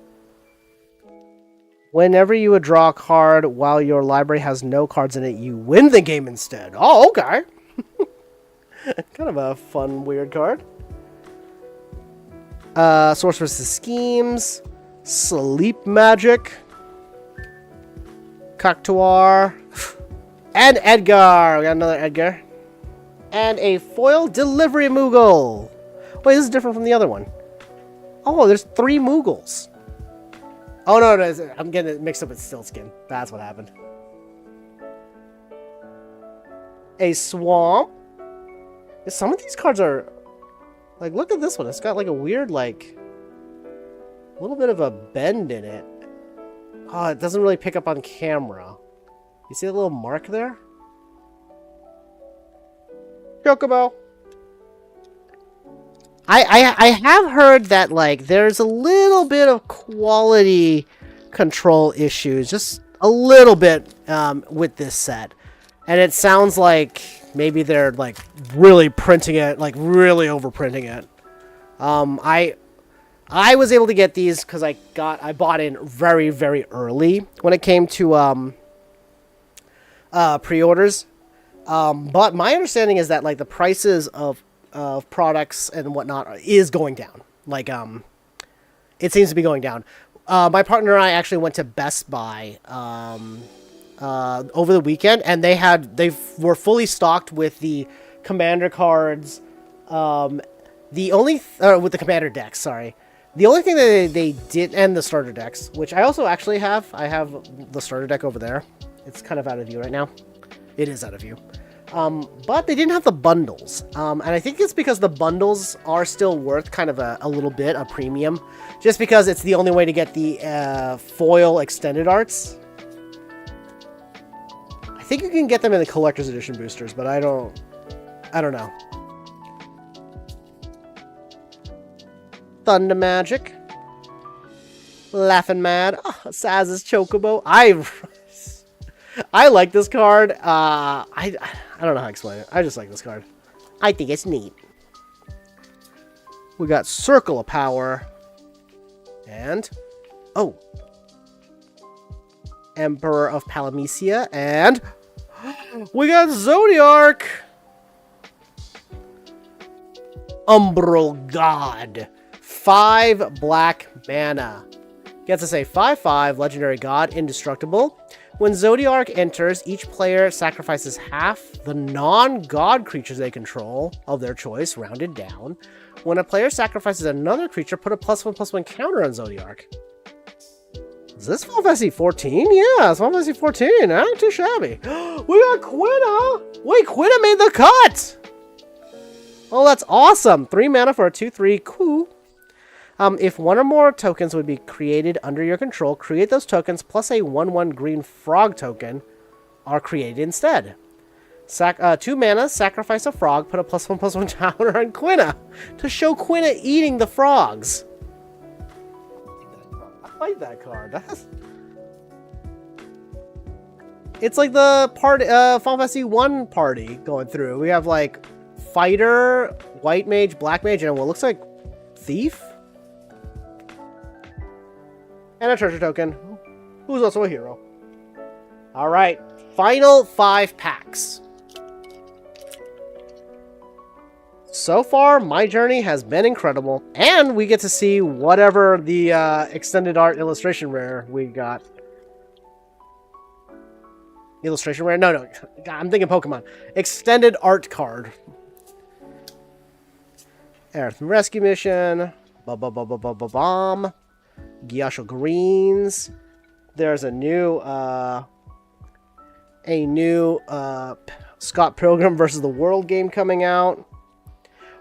Whenever you would draw a card while your library has no cards in it, you win the game instead. Oh, okay. Kind of a fun, weird card. Sorceress' Schemes. Sleep Magic. Cactuar. And Edgar. We got another Edgar. And a foil Delivery Moogle. Wait, this is different from the other one. Oh, there's 3 Moogles. Oh, no, I'm getting it mixed up with Stiltskin. That's what happened. A Swamp. Some of these cards are... Like, look at this one. It's got, like, a weird, like... A little bit of a bend in it. Oh, it doesn't really pick up on camera. You see the little mark there? Chocobo. I have heard that, like, there's a little bit of quality control issues. Just a little bit with this set. And it sounds like maybe they're, like, really printing it, like, really overprinting it. I was able to get these because I bought in very, very early when it came to pre-orders. But my understanding is that, like, the prices of of products and whatnot is going down. Like, it seems to be going down. My partner and I actually went to Best Buy over the weekend, and they were fully stocked with the Commander cards. The only with the Commander decks, sorry. The only thing that they did, and the starter decks, which I also actually have. I have the starter deck over there. It's kind of out of view right now. It is out of view. But they didn't have the bundles. And I think it's because the bundles are still worth kind of a little bit, a premium. Just because it's the only way to get the foil extended arts. I think you can get them in the collector's edition boosters, but I don't know. Thunder Magic. Laughing Mad. Oh, Saz's Chocobo. I like this card. I don't know how to explain it. I just like this card. I think it's neat. We got Circle of Power. And... oh. Emperor of Palamecia. And... we got Zodiark. Umbral God. 5 black mana. Gets us a 5/5 legendary god, indestructible. When Zodiark enters, each player sacrifices half the non-god creatures they control of their choice, rounded down. When a player sacrifices another creature, put a +1/+1 counter on Zodiark. Is this Final Fantasy 14? Yeah, it's Final Fantasy 14. Not too shabby. We got Quina! Wait, Quina made the cut! Oh, that's awesome. 3 mana for a 2/3. Cool. If one or more tokens would be created under your control, create those tokens plus a 1/1 green frog token are created instead. 2 mana, sacrifice a frog, put a +1/+1 counter on Quina to show Quina eating the frogs. I like that card. It's like the Final Fantasy 1 party going through. We have like Fighter, White Mage, Black Mage, and what looks like Thief? And a treasure token, who's also a hero. Alright, final 5 packs. So far, my journey has been incredible, and we get to see whatever the extended art illustration rare we got. Illustration rare? No, God, I'm thinking Pokemon. Extended art card. Earth Rescue Mission. Bomb. Gyasho Greens. There's a new Scott Pilgrim versus the World game coming out.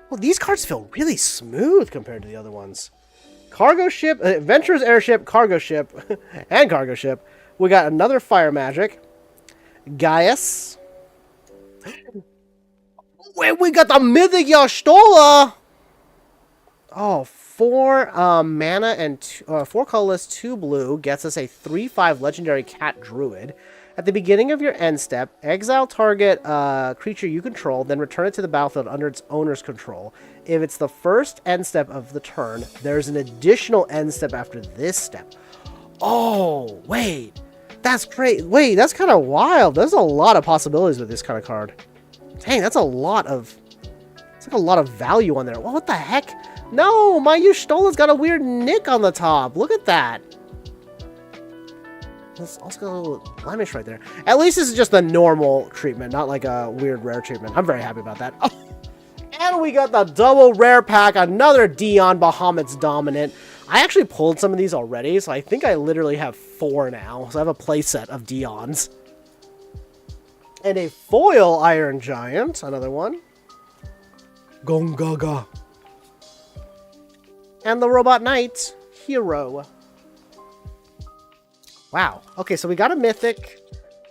Well, these cards feel really smooth compared to the other ones. Cargo Ship, Adventurer's Airship, Cargo Ship, and Cargo Ship. We got another Fire Magic. Gaius. Wait, we got the Mythic Y'shtola! Oh, 4 mana and 4 colorless, 2 blue gets us a 3/5 legendary cat druid. At the beginning of your end step, exile target creature you control, then return it to the battlefield under its owner's control. If it's the first end step of the turn, there's an additional end step after this step. Oh, wait. That's great. Wait, that's kind of wild. There's a lot of possibilities with this kind of card. Dang, that's a lot of... it's like a lot of value on there. Well, what the heck? No, my Y'shtola's got a weird nick on the top. Look at that. It's also got a little blemish right there. At least this is just the normal treatment, not like a weird rare treatment. I'm very happy about that. Oh. And we got the double rare pack, another Dion Bahamut's Dominant. I actually pulled some of these already, so I think I literally have 4 now. So I have a playset of Dions. And a foil Iron Giant, another one. Gongaga. And the Robot Knight, Hero. Wow. Okay, so we got a Mythic.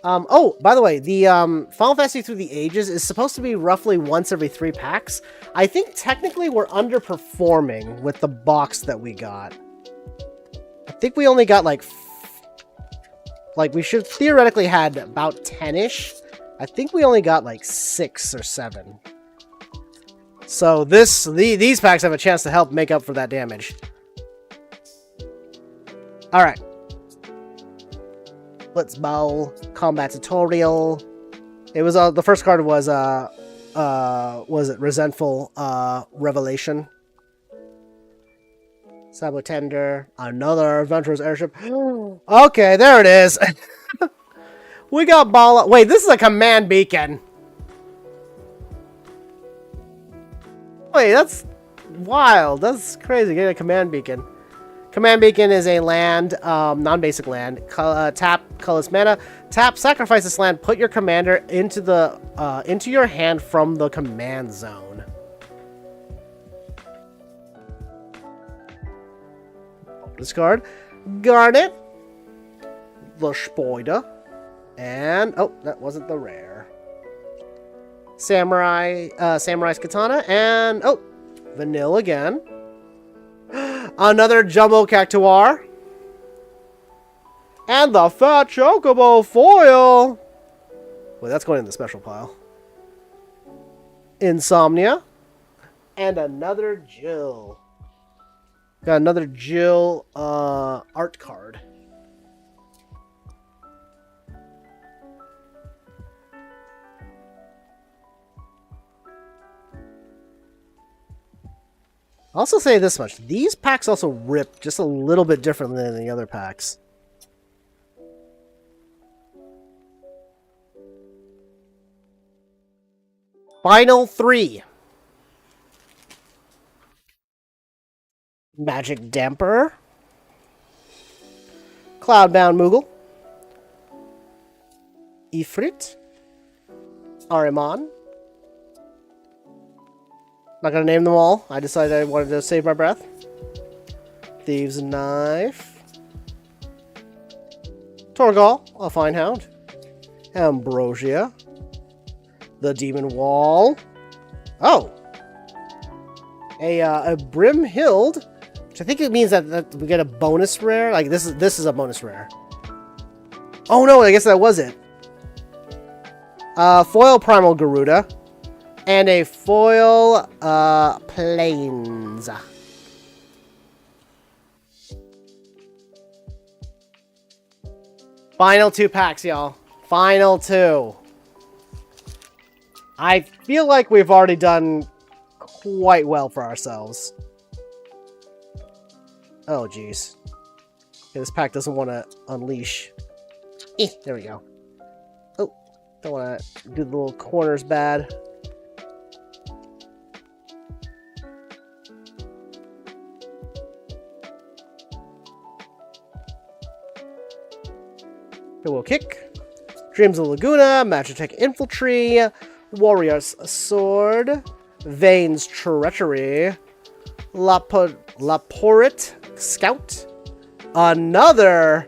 Oh, by the way, the Final Fantasy Through the Ages is supposed to be roughly once every 3 packs. I think technically we're underperforming with the box that we got. I think we only got like we should theoretically had about 10-ish. I think we only got like 6 or 7. So these packs have a chance to help make up for that damage. All right. Blitz Bowl, Combat Tutorial. It was the first card was was it resentful revelation? Sabotender, another adventurous airship. Okay, there it is. We got ball. Wait, this is a command beacon. Wait, that's wild. That's crazy. Getting a command beacon. Command beacon is a land, non-basic land. Tap, colorless mana. Tap, sacrifice this land. Put your commander into your hand from the command zone. Discard. Garnet. The Spoida. And, oh, that wasn't the rare. Samurai's Katana. And, oh, Vanilla again. Another Jumbo Cactuar. And the Fat Chocobo foil. Wait, that's going in the special pile. Insomnia. And another Jill. Got another Jill art card. I'll also say this much. These packs also rip just a little bit differently than the other packs. Final 3. Magic Damper. Cloudbound Moogle. Ifrit. Ariman. Not gonna name them all. I decided I wanted to save my breath. Thieves' Knife. Torgal, a Fine Hound. Ambrosia. The Demon Wall. Oh! A Brimhild, which I think it means that we get a bonus rare. Like, this is a bonus rare. Oh no, I guess that was it. Foil Primal Garuda. And a foil, Plains. Final 2 packs, y'all. Final 2. I feel like we've already done quite well for ourselves. Oh, jeez. Okay, this pack doesn't want to unleash. There we go. Oh, don't want to do the little corners bad. We'll kick. Dreams of Laguna, Magitech Infantry, Warrior's Sword, Vane's Treachery, Laporit Scout, another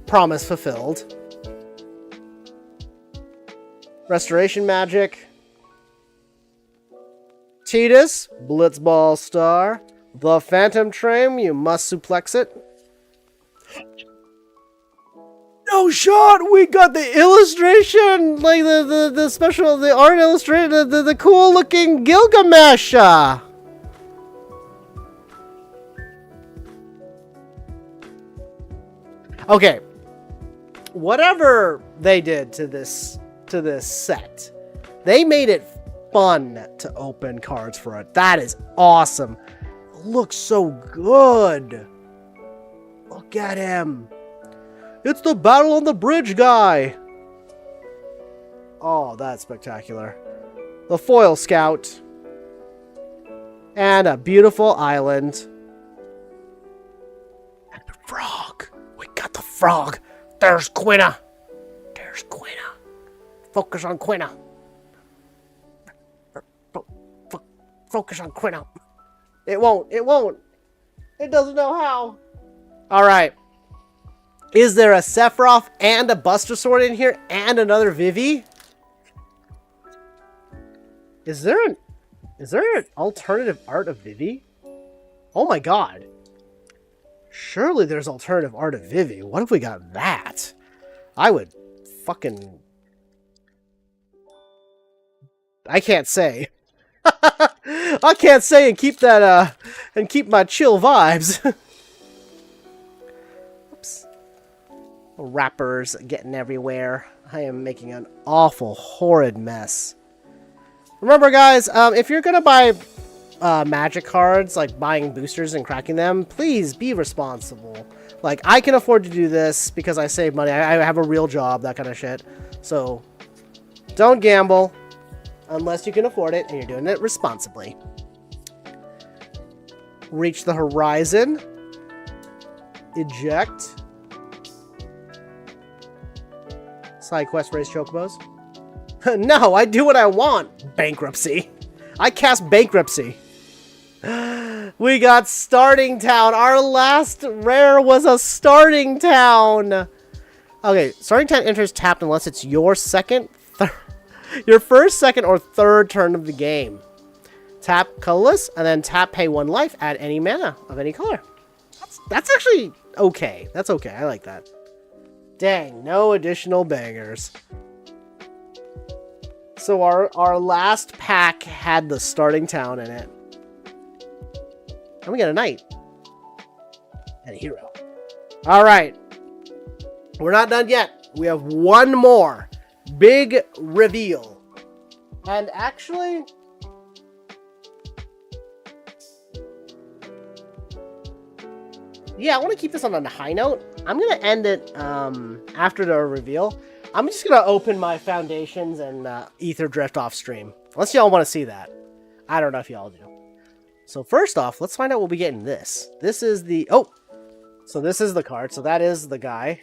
Promise Fulfilled, Restoration Magic, Tidus, Blitzball Star, the Phantom Train, you must suplex it. No shot! We got the illustration! Like the special, the art illustration, the cool looking Gilgamesh! Okay. Whatever they did to this set, they made it fun to open cards for it. That is awesome. It looks so good. Look at him. It's the Battle on the Bridge guy! Oh, that's spectacular. The Foil Scout. And a beautiful island. And the frog! We got the frog! There's Quina! There's Quina! Focus on Quina! Focus on Quina! It won't! It won't! It doesn't know how! Alright. Is there a Sephiroth and a Buster Sword in here and another Vivi? Is there an alternative art of Vivi? Oh my god. Surely there's alternative art of Vivi. What if we got that? I would fucking... I can't say. I can't say and keep that and keep my chill vibes. Wrappers getting everywhere. I am making an awful, horrid mess. Remember, guys, if you're gonna buy magic cards, like buying boosters and cracking them, please be responsible. Like, I can afford to do this because I save money. I have a real job, that kind of shit. So, don't gamble unless you can afford it and you're doing it responsibly. Reach the horizon. Eject. Side quest, raise chocobos. No, I do what I want. Bankruptcy. I cast bankruptcy. We got starting town. Our last rare was a starting town. Okay, starting town enters tapped unless it's your your first, second, or third turn of the game. Tap colorless, and then tap pay 1 life, add any mana of any color. That's actually okay. That's okay. I like that. Dang, no additional bangers. So our last pack had the starting town in it. And we got a knight. And a hero. Alright. We're not done yet. We have one more big reveal. And actually... yeah, I want to keep this on a high note. I'm going to end it after the reveal. I'm just going to open my foundations and ether drift off stream. Unless y'all want to see that. I don't know if y'all do. So first off, let's find out what we get in this. This is the... oh! So this is the card. So that is the guy.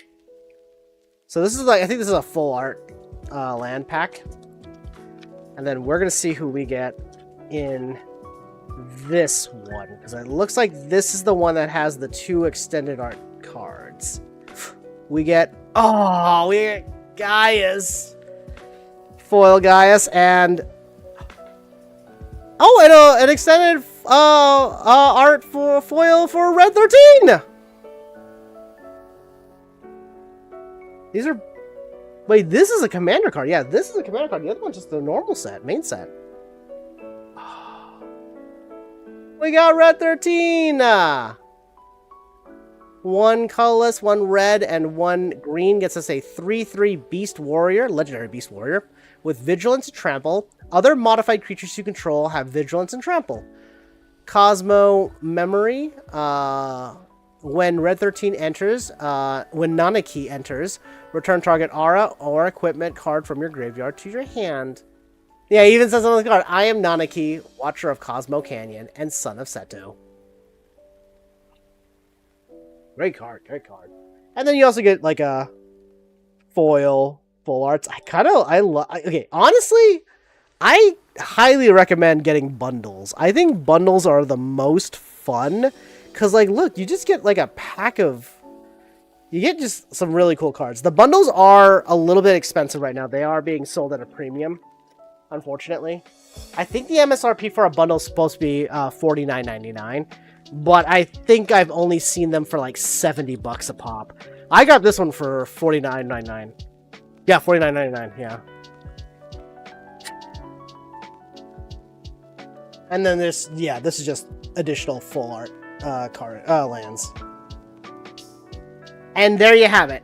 So this is like... I think this is a full art land pack. And then we're going to see who we get in this one. Because it looks like this is the one that has the 2 extended art cards. We get... oh! We get Gaius. Foil Gaius and... oh, and an extended art for foil for Red 13! These are... wait, this is a commander card. Yeah, this is a commander card. The other one's just the normal set, main set. We got Red 13! 1 colorless, 1 red, and 1 green gets us a 3/3 Beast Warrior, Legendary Beast Warrior, with Vigilance and Trample. Other modified creatures you control have Vigilance and Trample. Cosmo Memory. When Red 13 enters, when Nanaki enters, return target aura or equipment card from your graveyard to your hand. Yeah, it even says on the card, I am Nanaki, Watcher of Cosmo Canyon, and Son of Seto. Great card, great card. And then you also get like a foil, full arts. Okay, honestly, I highly recommend getting bundles. I think bundles are the most fun. Because, like, look, you just get, like, a pack of... you get just some really cool cards. The bundles are a little bit expensive right now. They are being sold at a premium, unfortunately. I think the MSRP for a bundle is supposed to be $49.99. But I think I've only seen them for, like, $70 a pop. I got this one for $49.99. Yeah, $49.99, yeah. And then this, yeah, this is just additional full art lands. And there you have it.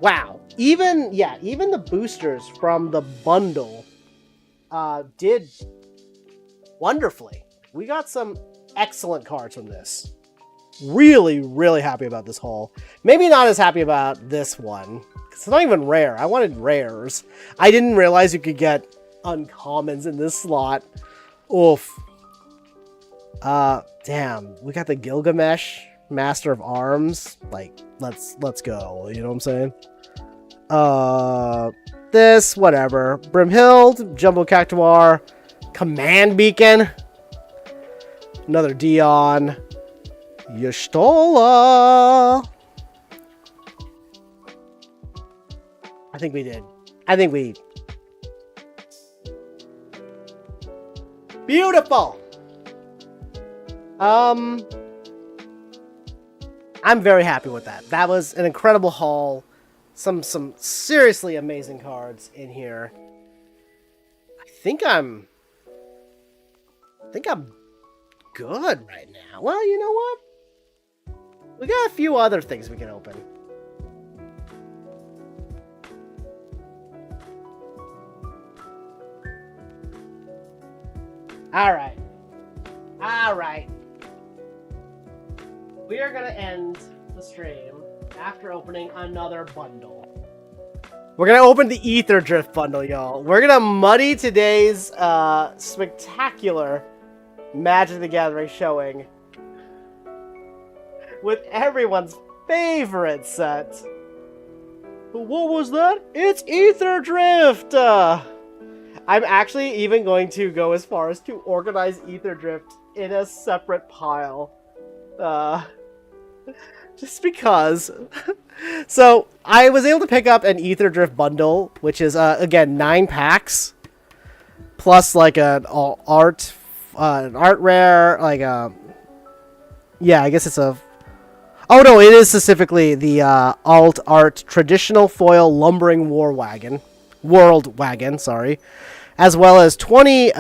Wow. Even the boosters from the bundle did wonderfully. We got some excellent cards from this. Really, really happy about this haul. Maybe not as happy about this one. It's not even rare. I wanted rares. I didn't realize you could get uncommons in this slot. Oof. Damn. We got the Gilgamesh, Master of Arms. Like, let's go. You know what I'm saying? This, whatever. Brimhild, Jumbo Cactuar, Command Beacon. Another Dion. Y'shtola. I think we did. Beautiful. I'm very happy with that. That was an incredible haul. Some seriously amazing cards in here. I think I'm good right now. Well, you know what? We got a few other things we can open. Alright. Alright. We are gonna end the stream after opening another bundle. We're gonna open the Ether Drift bundle, y'all. We're gonna muddy today's spectacular Magic the Gathering showing with everyone's favorite set. What was that? It's Ether Drift! I'm actually even going to go as far as to organize Ether Drift in a separate pile. Just because. So, I was able to pick up an Ether Drift bundle, which is, again, 9 packs. Plus, like, an art rare, like, yeah, I guess it's a... Oh, no, it is specifically the alt art traditional foil lumbering world wagon, sorry. As well as 20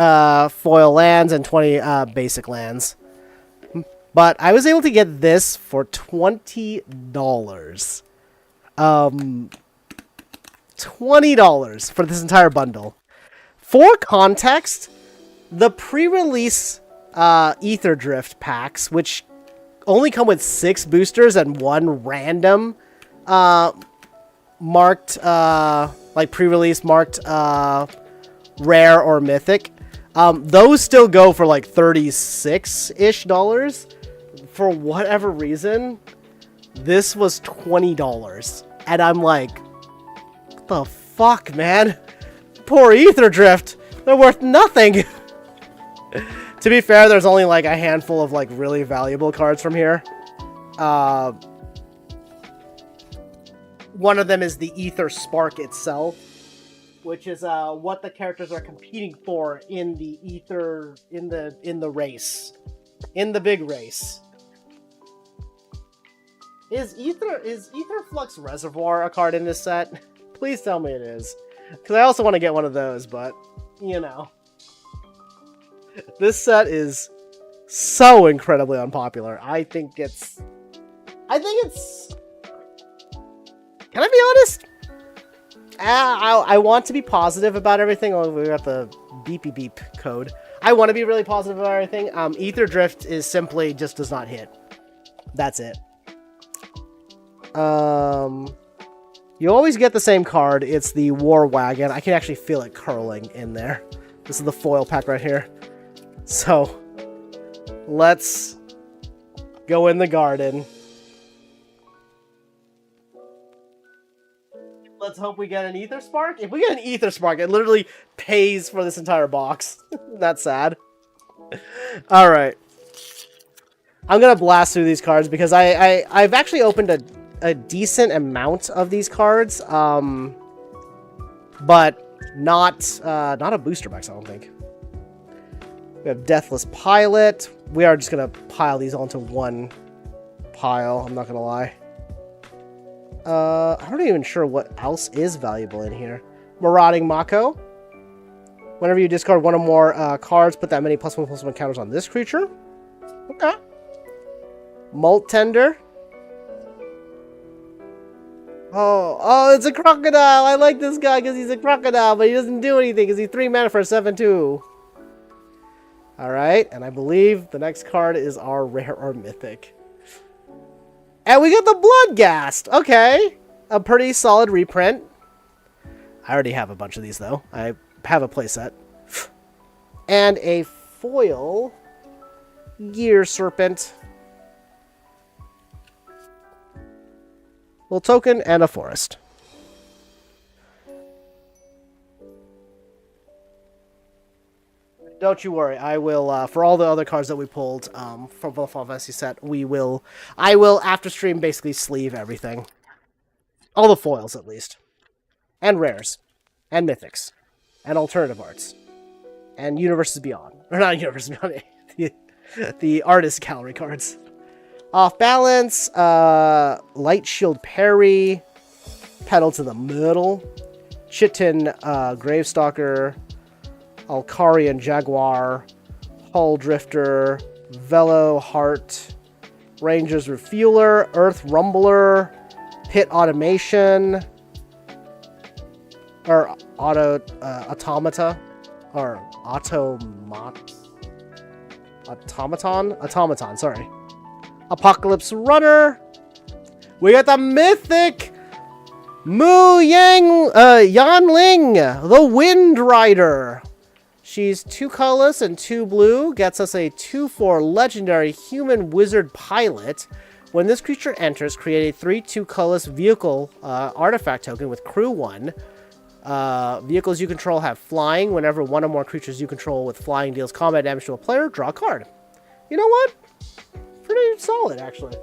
foil lands and 20 basic lands. But I was able to get this for $20. $20 for this entire bundle. For context, the pre-release Ether Drift packs, which only come with 6 boosters and 1 random marked, like pre-release marked rare or mythic. Those still go for like $36-ish. For whatever reason, this was $20. And I'm like, what the fuck, man? Poor Ether Drift. They're worth nothing. To be fair, there's only like a handful of like really valuable cards from here. One of them is the Ether Spark itself, which is what the characters are competing for in the Ether in the race, in the big race. Is Ether Flux Reservoir a card in this set? Please tell me it is, because I also want to get one of those, but you know. This set is so incredibly unpopular. I think it's... Can I be honest? I want to be positive about everything. Oh, we got the beepy beep code. I want to be really positive about everything. Ether Drift is simply just does not hit. That's it. You always get the same card. It's the War Wagon. I can actually feel it curling in there. This is the foil pack right here. So, let's go in the garden. Let's hope we get an Ether Spark. If we get an Ether Spark, it literally pays for this entire box. That's sad. Alright. I'm gonna blast through these cards because I've actually opened a decent amount of these cards. But not a booster box, I don't think. We have Deathless Pilot. We are just going to pile these onto one pile. I'm not going to lie. I'm not even sure what else is valuable in here. Marauding Mako. Whenever you discard one or more cards, put that many +1/+1 counters on this creature. Okay. Molt Tender. Oh, it's a crocodile. I like this guy because he's a crocodile, but he doesn't do anything because he's 3 mana for a 7/2. Alright, and I believe the next card is our rare or mythic. And we got the Bloodghast! Okay. A pretty solid reprint. I already have a bunch of these, though. I have a playset. And a foil Gear Serpent. Little token and a forest. Don't you worry, I will, for all the other cards that we pulled from the Final Fantasy set, I will, after stream, basically sleeve everything. All the foils, at least. And rares. And mythics. And alternative arts. And Universes Beyond. Or not Universes Beyond, the Artist Gallery cards. Off Balance, Light Shield Parry, Pedal to the Middle, Chitin Gravestalker, Alkarian Jaguar, Hull Drifter, Velo Heart, Rangers Refueler, Earth Rumbler, Pit Automation, or Automata, or Automat. Automaton, sorry. Apocalypse Runner. We got the mythic Yanling, the Wind Rider. She's 2 colorless and 2 blue. Gets us a 2/4 legendary human wizard pilot. When this creature enters, create a 3/2 colorless vehicle artifact token with crew 1. Vehicles you control have flying. Whenever one or more creatures you control with flying deals combat damage to a player, draw a card. You know what? Pretty solid, actually.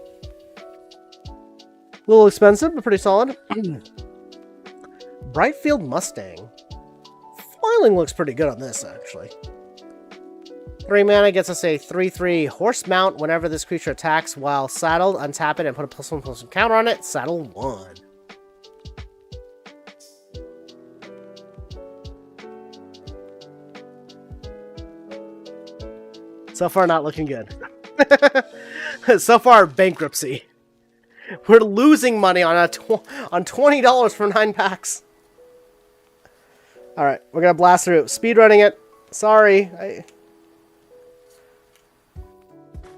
A little expensive, but pretty solid. Brightfield Mustang. Foiling looks pretty good on this, actually. 3 mana gets us a 3/3 horse mount. Whenever this creature attacks while saddled, untap it and put a +1/+1 counter on it. Saddle 1. So far, not looking good. So far, bankruptcy. We're losing money on on $20 for 9 packs. All right, we're gonna blast through. Speedrunning it. Sorry,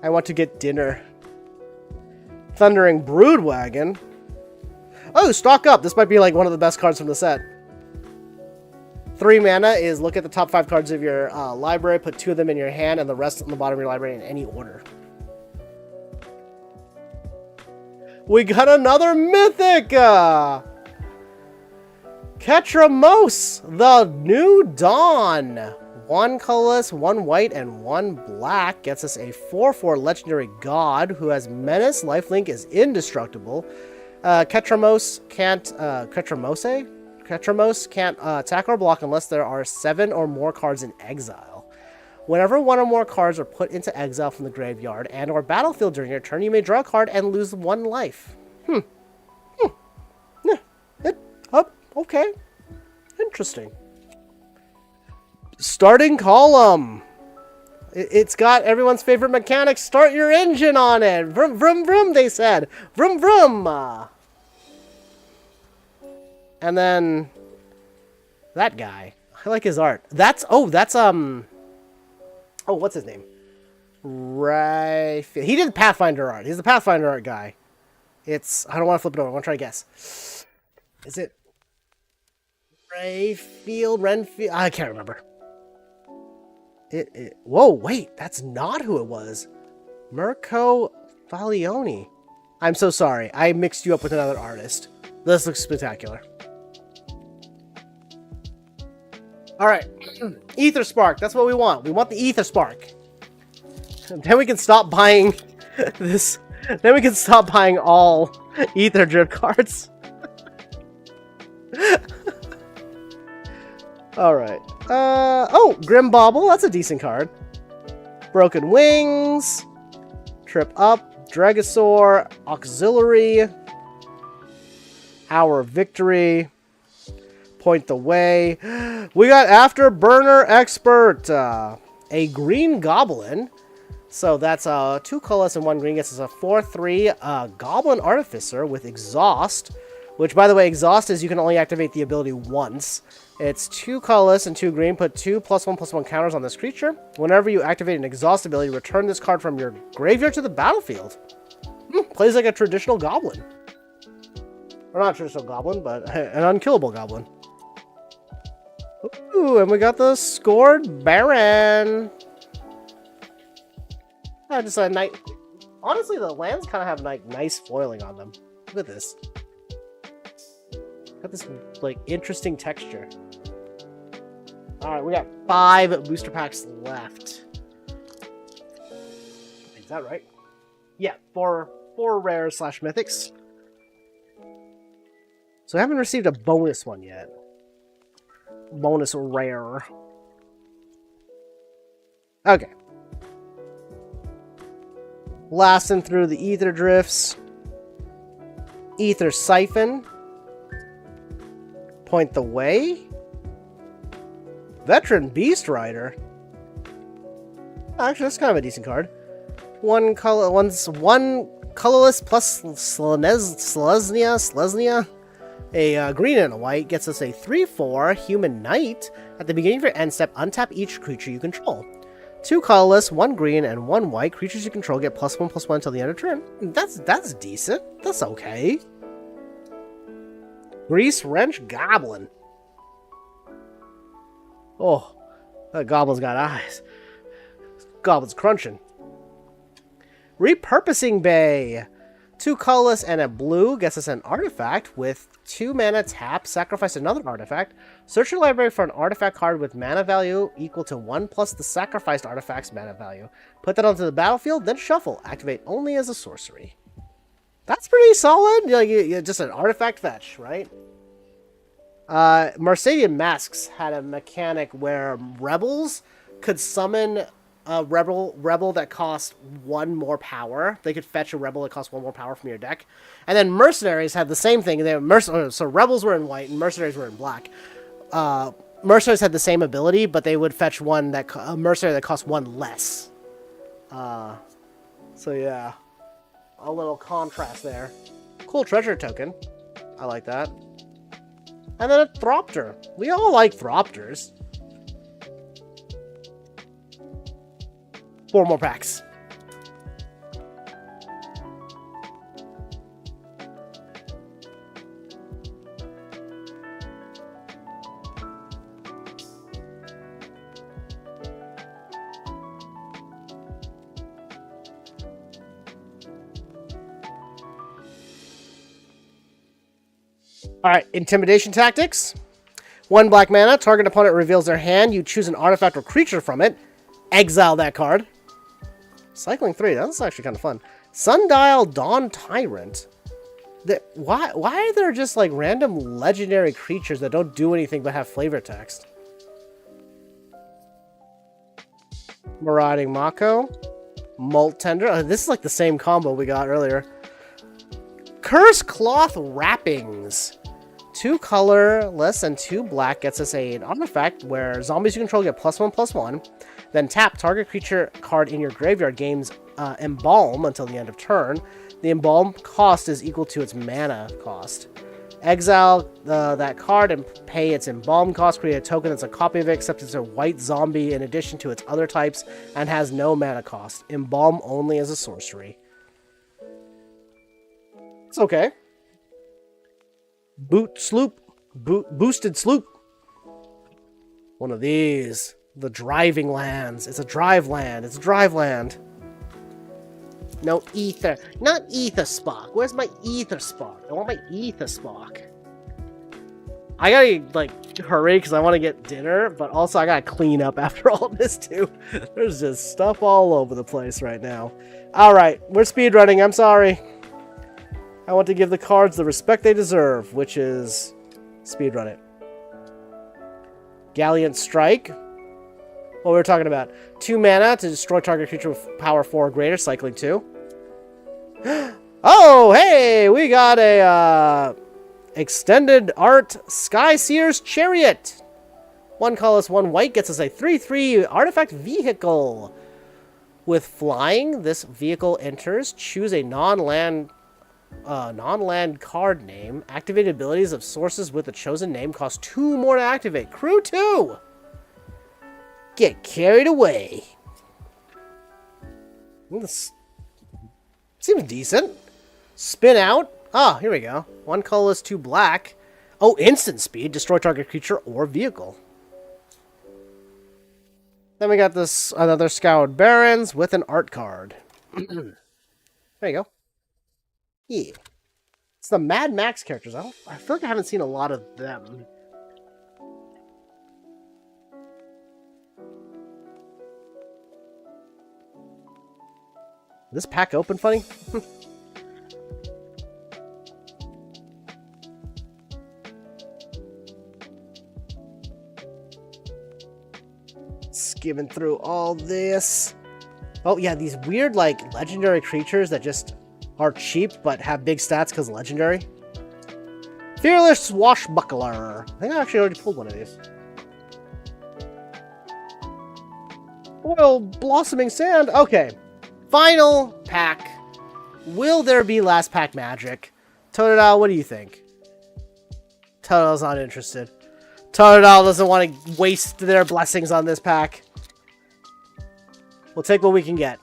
I want to get dinner. Thundering Broodwagon. Oh, stock up. This might be like one of the best cards from the set. 3 mana is look at the top 5 cards of your library, put 2 of them in your hand, and the rest on the bottom of your library in any order. We got another mythic! Ketramos, the New Dawn. 1 colorless, 1 white, and 1 black. Gets us a 4/4 legendary god who has menace. Lifelink is indestructible. Ketramos can't attack or block unless there are 7 or more cards in exile. Whenever 1 or more cards are put into exile from the graveyard and or battlefield during your turn, you may draw a card and lose 1 life. Okay. Interesting. Starting column. It's got everyone's favorite mechanic. Start your engine on it. Vroom, vroom, vroom, they said. Vroom, vroom. And then that guy. I like his art. What's his name? Right. He did Pathfinder art. He's the Pathfinder art guy. I don't want to flip it over. I want to try to guess. Is it Renfield? I can't remember. Whoa, wait. That's not who it was. Mirko Faglioni. I'm so sorry. I mixed you up with another artist. This looks spectacular. Alright. Ether Spark. That's what we want. We want the Ether Spark. Then we can stop buying this. Then we can stop buying all Ether Drip cards. Alright. Grim Bauble. That's a decent card. Broken Wings. Trip Up. Dragosaur. Auxiliary. Hour of Victory. Point the Way. We got Afterburner Expert. A Green Goblin. So that's 2 colorless and 1 green. Gets us a 4/3 Goblin Artificer with Exhaust. Which, by the way, Exhaust is you can only activate the ability once. It's 2 colorless and 2 green. Put 2 +1/+1 counters on this creature. Whenever you activate an Exhaust ability, return this card from your graveyard to the battlefield. Plays like a traditional goblin. Or not a traditional goblin, but an unkillable goblin. Ooh, and we got the Scored Baron. Just a nice... Honestly, the lands kind of have like nice foiling on them. Look at this. Got this like interesting texture. All right, we got 5 booster packs left. Is that right? Yeah, 4 rares / mythics. So I haven't received a bonus one yet. Bonus rare. Okay. Blasting through the Ether Drifts. Ether Siphon. Point the Way. Veteran Beast Rider. Actually, that's kind of a decent card. 1 colorless plus Selesnya. A green and a white gets us a 3/4 Human Knight. At the beginning of your end step, untap each creature you control. 2 colorless, 1 green, and 1 white. Creatures you control get +1/+1 until the end of turn. That's decent. That's okay. Grease Wrench Goblin. Oh, that goblin's got eyes. Goblin's crunching. Repurposing Bay. 2 colorless and a blue gets us an artifact with 2 mana tap. Sacrifice another artifact. Search your library for an artifact card with mana value equal to 1 plus the sacrificed artifact's mana value. Put that onto the battlefield, then shuffle. Activate only as a sorcery. That's pretty solid. Like, just an artifact fetch, right? Mercadian Masks had a mechanic where rebels could summon a rebel that cost 1 more power. They could fetch a rebel that cost 1 more power from your deck. And then mercenaries had the same thing. So rebels were in white and mercenaries were in black. Mercenaries had the same ability, but they would fetch a mercenary that cost 1 less. So yeah, a little contrast there. Cool treasure token. I like that. And then a Thropter. We all like Thropters. 4 more packs. Alright, Intimidation Tactics. 1 black mana, target opponent reveals their hand, you choose an artifact or creature from it, exile that card. Cycling 3, that's actually kind of fun. Sundial Dawn Tyrant. Why are there just like random legendary creatures that don't do anything but have flavor text? Marauding Mako. Molt Tender. Oh, this is like the same combo we got earlier. Curse Cloth Wrappings. 2 colorless and 2 black gets us an artifact where zombies you control get +1/+1. Then tap target creature card in your graveyard gains Embalm until the end of turn. The Embalm cost is equal to its mana cost. Exile that card and pay its Embalm cost. Create a token that's a copy of it, except it's a white zombie in addition to its other types and has no mana cost. Embalm only as a sorcery. It's okay. Boosted Sloop. One of these. The Driving Lands. It's a drive land. It's a drive land. No ether. Not ether Spock. Where's my ether Spock? I want my ether Spock. I gotta, like, hurry because I want to get dinner, but also I gotta clean up after all this, too. There's just stuff all over the place right now. Alright, we're speedrunning. I'm sorry. I want to give the cards the respect they deserve, which is speedrun it. Gallant Strike. What we were talking about. 2 mana to destroy target creature with power 4 or greater, cycling 2. Oh, hey! We got a extended art Sky Seer's Chariot. 1 colorless, 1 white gets us a 3/3 artifact vehicle. With flying, this vehicle enters. Choose a non-land card name. Activated abilities of sources with the chosen name cost 2 more to activate. Crew 2! Get carried away. This seems decent. Spin out. Ah, here we go. 1 colorless, 2 black. Oh, instant speed. Destroy target creature or vehicle. Then we got this another Scoured Barrens with an art card. There you go. Yeah. It's the Mad Max characters. I feel like I haven't seen a lot of them. This pack open funny? Skimming through all this. Oh yeah, these weird like legendary creatures that just are cheap but have big stats because legendary. Fearless Swashbuckler. I think I actually already pulled one of these. Oil Blossoming Sand. Okay. Final pack. Will there be last pack magic? Totodile, what do you think? Totodile's not interested. Totodile doesn't want to waste their blessings on this pack. We'll take what we can get.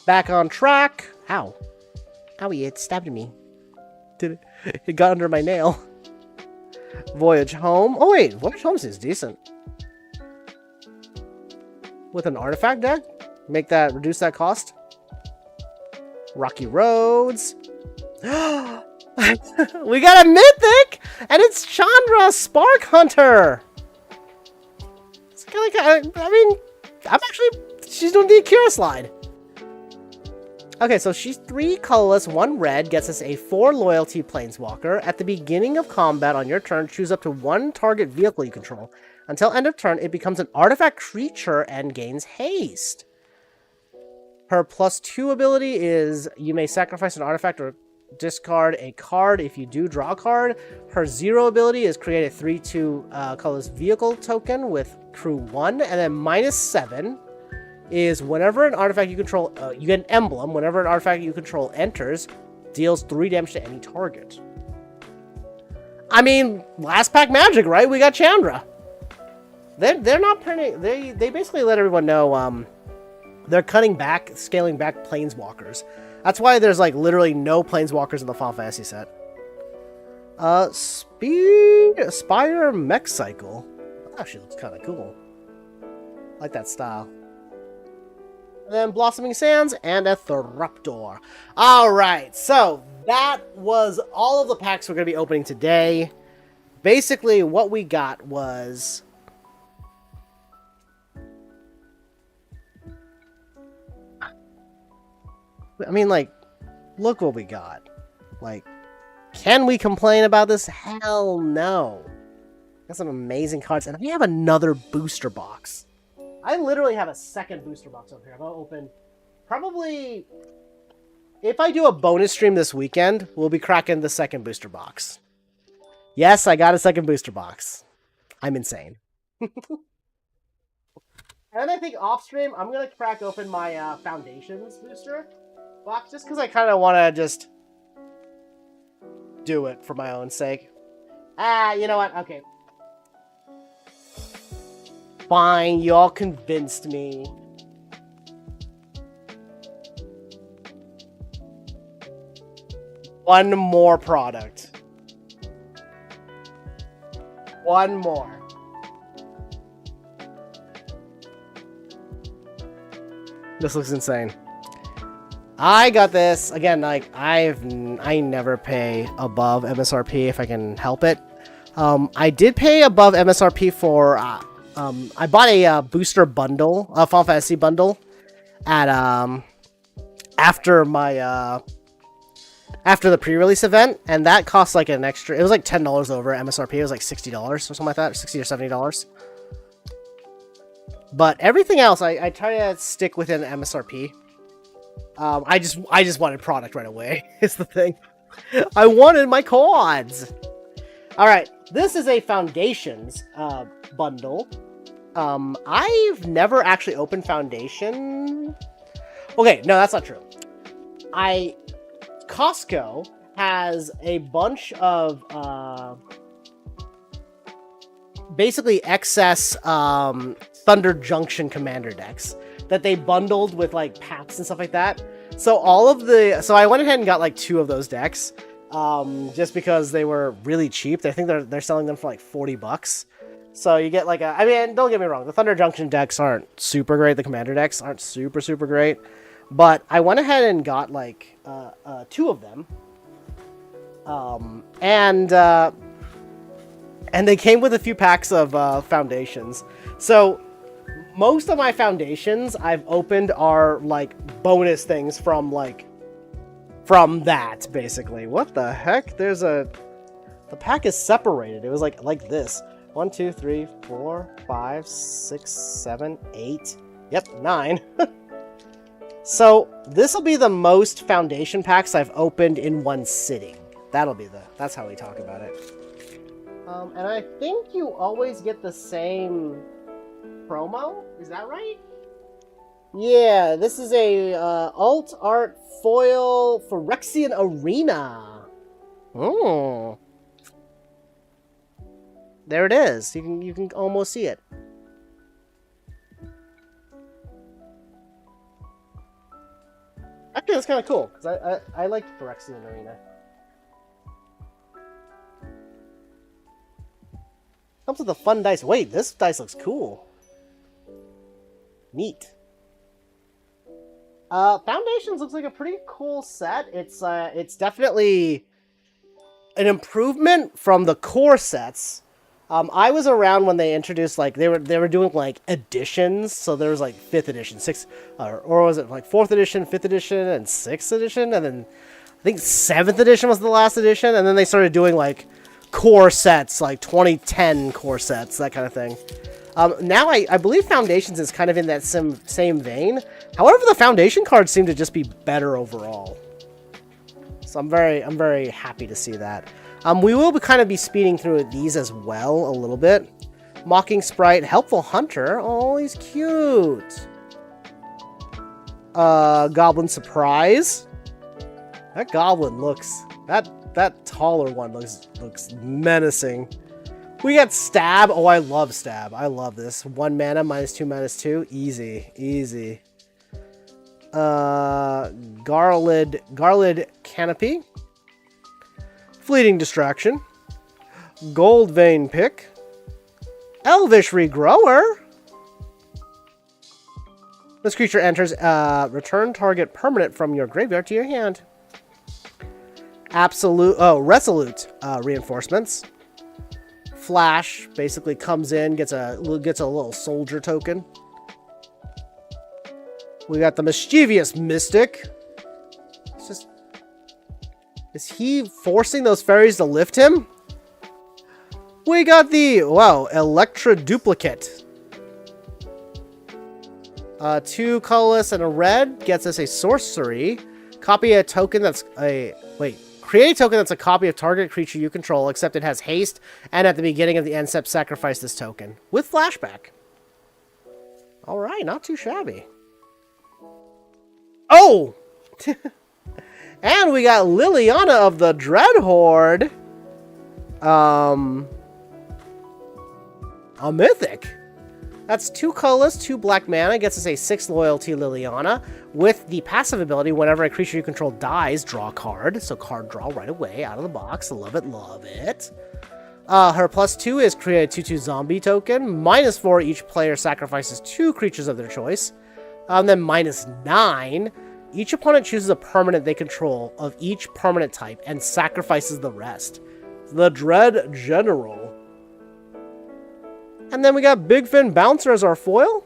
Back on track. Ow. Owie, it stabbed me. Did it? It got under my nail. Voyage home. Oh wait, Voyage home is decent. With an artifact deck? Reduce that cost. Rocky Roads. We got a mythic! And it's Chandra Spark Hunter! It's kind of, I mean, she's doing the Akira slide. Okay, so she's 3 colorless, 1 red, gets us a 4 loyalty planeswalker. At the beginning of combat on your turn, choose up to 1 target vehicle you control. Until end of turn, it becomes an artifact creature and gains haste. Her +2 ability is you may sacrifice an artifact or discard a card if you do draw a card. Her 0 ability is create a 3/2 colorless vehicle token with crew 1, and then -7 is whenever an artifact you control, you get an emblem. Whenever an artifact you control enters, deals 3 damage to any target. I mean, last pack magic, right? We got Chandra. They're not printing. They basically let everyone know they're cutting back, scaling back planeswalkers. That's why there's like literally no planeswalkers in the Final Fantasy set. Spire Mech Cycle. That actually looks kind of cool. I like that style. And then Blossoming Sands and a Thruptor. Alright, so that was all of the packs we're going to be opening today. Basically, what we got was... I mean, like, look what we got. Like, can we complain about this? Hell no. Got some amazing cards, and we have another booster box. I literally have a second booster box over here. I'm going to open probably... If I do a bonus stream this weekend, we'll be cracking the second booster box. Yes, I got a second booster box. I'm insane. And I think off stream, I'm going to crack open my Foundations booster box just because I kind of want to just do it for my own sake. You know what? Okay. Fine, you all convinced me. One more product. One more. This looks insane. I got this again. Like I never pay above MSRP if I can help it. I did pay above MSRP for. I bought a booster bundle, a Final Fantasy bundle, at after the pre-release event, and that cost like an extra. It was like $10 over MSRP. It was like $60 or something like that, or $60 or $70. But everything else, I try to stick within MSRP. I just wanted product right away. Is the thing. I wanted my cards. All right, this is a Foundations bundle. I've never actually opened Foundation. Okay, no, that's not true. Costco has a bunch of basically excess Thunder Junction Commander decks that they bundled with like packs and stuff like that. So I went ahead and got like 2 of those decks, just because they were really cheap. I think they're selling them for like $40. So you get like I mean, don't get me wrong, the Thunder Junction decks aren't super great. The Commander decks aren't super great. But I went ahead and got like 2 of them, and they came with a few packs of Foundations. So most of my Foundations I've opened are like bonus things from that basically. What the heck? The pack is separated. It was like this. 1, 2, 3, 4, 5, 6, 7, 8. Yep, 9. So this will be the most Foundation packs I've opened in one sitting. That's how we talk about it. And I think you always get the same promo. Is that right? Yeah, this is a alt art foil Phyrexian Arena. Oh. There it is. You can almost see it. Actually, that's kind of cool because I like Phyrexian Arena. Comes with a fun dice. Wait, this dice looks cool. Neat. Foundations looks like a pretty cool set. It's definitely an improvement from the core sets. I was around when they introduced, like, they were doing like editions. So there was like 5th edition, 6th, or was it like 4th edition, 5th edition, and 6th edition, and then I think 7th edition was the last edition, and then they started doing like core sets, like 2010 core sets, that kind of thing. Now I believe Foundations is kind of in that same vein. However, the Foundation cards seem to just be better overall. So I'm very happy to see that. We will kind of be speeding through these as well a little bit. Mocking Sprite, Helpful Hunter. Oh, he's cute. Goblin Surprise. That goblin looks... That taller one looks menacing. We got Stab. Oh, I love Stab. I love this. 1 mana, -2, -2. Easy. Easy. Garland Canopy. Fleeting Distraction. Gold Vein Pick. Elvish Regrower. This creature enters, return target permanent from your graveyard to your hand. Resolute Reinforcements. Flash basically comes in, gets a little soldier token. We got the Mischievous Mystic. It's just... Is he forcing those fairies to lift him? We got the... Wow, Electra Duplicate. 2 colorless and a red gets us a sorcery. Copy a token that's a... Wait. Create a token that's a copy of target creature you control, except it has haste, and at the beginning of the end step, sacrifice this token. With flashback. Alright, not too shabby. Oh! And we got Liliana of the Dreadhorde. A mythic. That's 2 colorless, 2 black mana. Gets us a 6 loyalty Liliana. With the passive ability, whenever a creature you control dies, draw a card. So card draw right away out of the box. Love it, love it. Her +2 is create a 2/2 zombie token. -4, each player sacrifices 2 creatures of their choice. Then -9, each opponent chooses a permanent they control of each permanent type and sacrifices the rest. The Dread General. And then we got Big Fin Bouncer as our foil.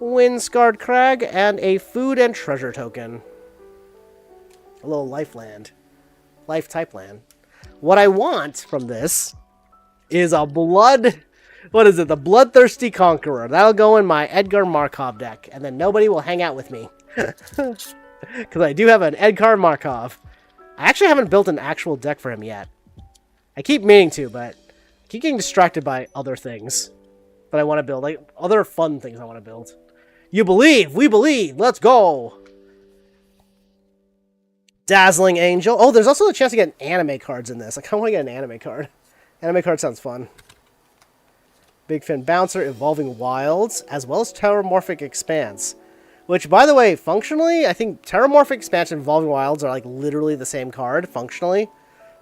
Windscarred Crag, and a food and treasure token. A little life land. Life type land. What I want from this is a blood... What is it? The Bloodthirsty Conqueror. That'll go in my Edgar Markov deck, and then nobody will hang out with me. Because I do have an Edgar Markov. I actually haven't built an actual deck for him yet. I keep meaning to, but I keep getting distracted by other things that I want to build. Like, other fun things I want to build. You believe! We believe! Let's go! Dazzling Angel. Oh, there's also a chance to get anime cards in this. I kind of want to get an anime card. Anime card sounds fun. Big Fin Bouncer, Evolving Wilds, as well as Terramorphic Expanse. Which, by the way, functionally, I think Terramorphic Expanse and Evolving Wilds are like literally the same card, functionally.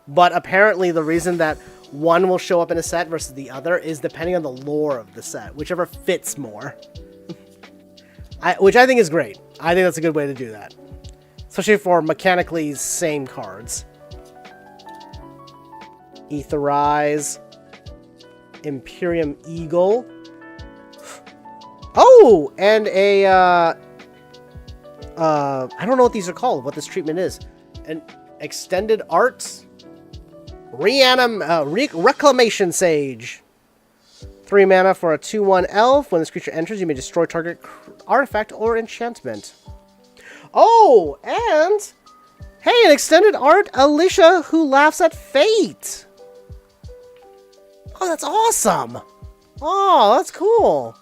But apparently the reason that one will show up in a set versus the other is depending on the lore of the set. Whichever fits more. Which I think is great. I think that's a good way to do that. Especially for mechanically same cards. Aetherize. Imperium Eagle. Oh! And a, I don't know what these are called, what this treatment is. An Extended Art. Reclamation Sage. 3 mana for a 2/1 elf. When this creature enters, you may destroy target artifact or enchantment. Oh! And... Hey, an Extended Art, Alicia Who Laughs at Fate! Oh, that's awesome! Oh, that's cool!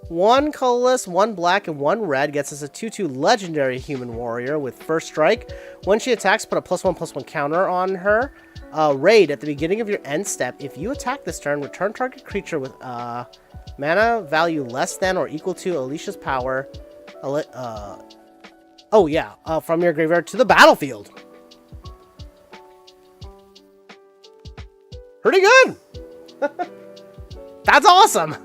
1 colorless, 1 black, and 1 red gets us a 2/2 legendary human warrior with first strike. When she attacks, put a +1/+1 counter on her. Raid, at the beginning of your end step, if you attack this turn, return target creature with mana value less than or equal to Alicia's power. From your graveyard to the battlefield. Pretty good. That's awesome.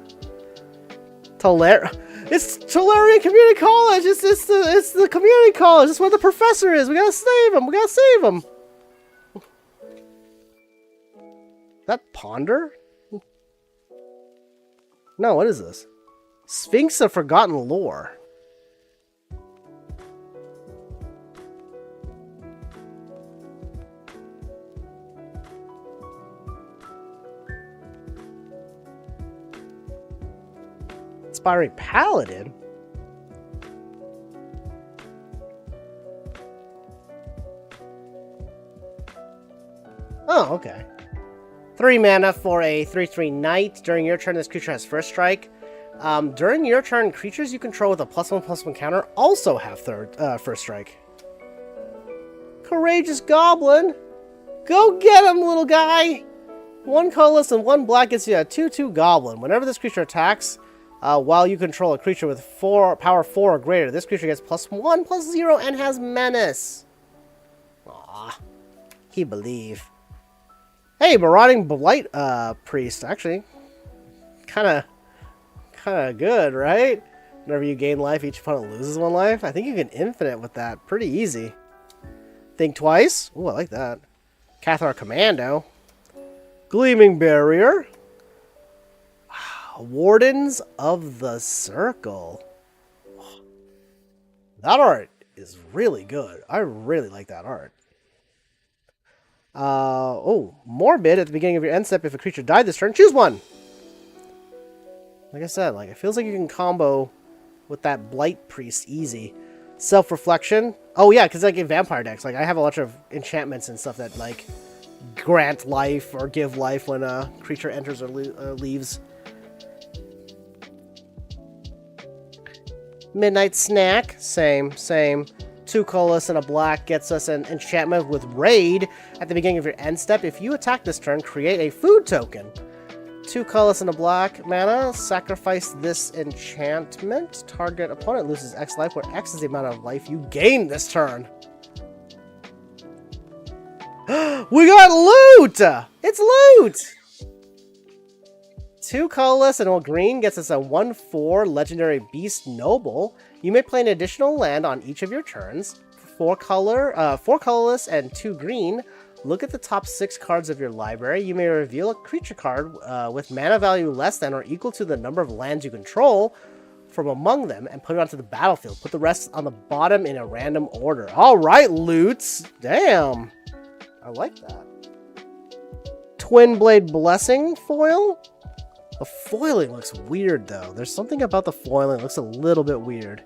It's Tolarian Community College. It's the community college. It's where the professor is. We gotta save him. We gotta save him. Is that Ponder? No, what is this? Sphinx of Forgotten Lore. Inspiring Paladin? Oh, okay. 3 mana for a 3/3 knight. During your turn, this creature has first strike. During your turn, creatures you control with a +1/+1 counter also have first strike. Courageous Goblin! Go get him, little guy! 1 colorless and 1 black gets you a 2/2 Goblin. Whenever this creature attacks, while you control a creature with power 4 or greater, this creature gets +1/+0 and has menace. Aw, he believe. Hey, Marauding Blight Priest. Actually, kind of good, right? Whenever you gain life, each opponent loses 1 life. I think you can infinite with that. Pretty easy. Think twice. Ooh, I like that. Cathar Commando. Gleaming Barrier. Wardens of the Circle. That art is really good. I really like that art. Morbid. At the beginning of your end step, if a creature died this turn, choose 1. Like I said, it feels like you can combo with that Blight Priest easy. Self-reflection. Oh yeah, because in vampire decks, I have a bunch of enchantments and stuff that grant life or give life when a creature enters or leaves. Midnight Snack, same. 2 colorless and a black gets us an enchantment with Raid. At the beginning of your end step, if you attack this turn, create a food token. 2 colorless and a black mana, sacrifice this enchantment. Target opponent loses X life, where X is the amount of life you gain this turn. We got loot! It's loot! 2 colorless and 1 green gets us a 1/4 legendary beast noble. You may play an additional land on each of your turns. 4 colorless and 2 green. Look at the top 6 cards of your library. You may reveal a creature card with mana value less than or equal to the number of lands you control from among them and put it onto the battlefield. Put the rest on the bottom in a random order. Alright, loots. Damn. I like that. Twin Blade Blessing foil? The foiling looks weird, though. There's something about the foiling that looks a little bit weird.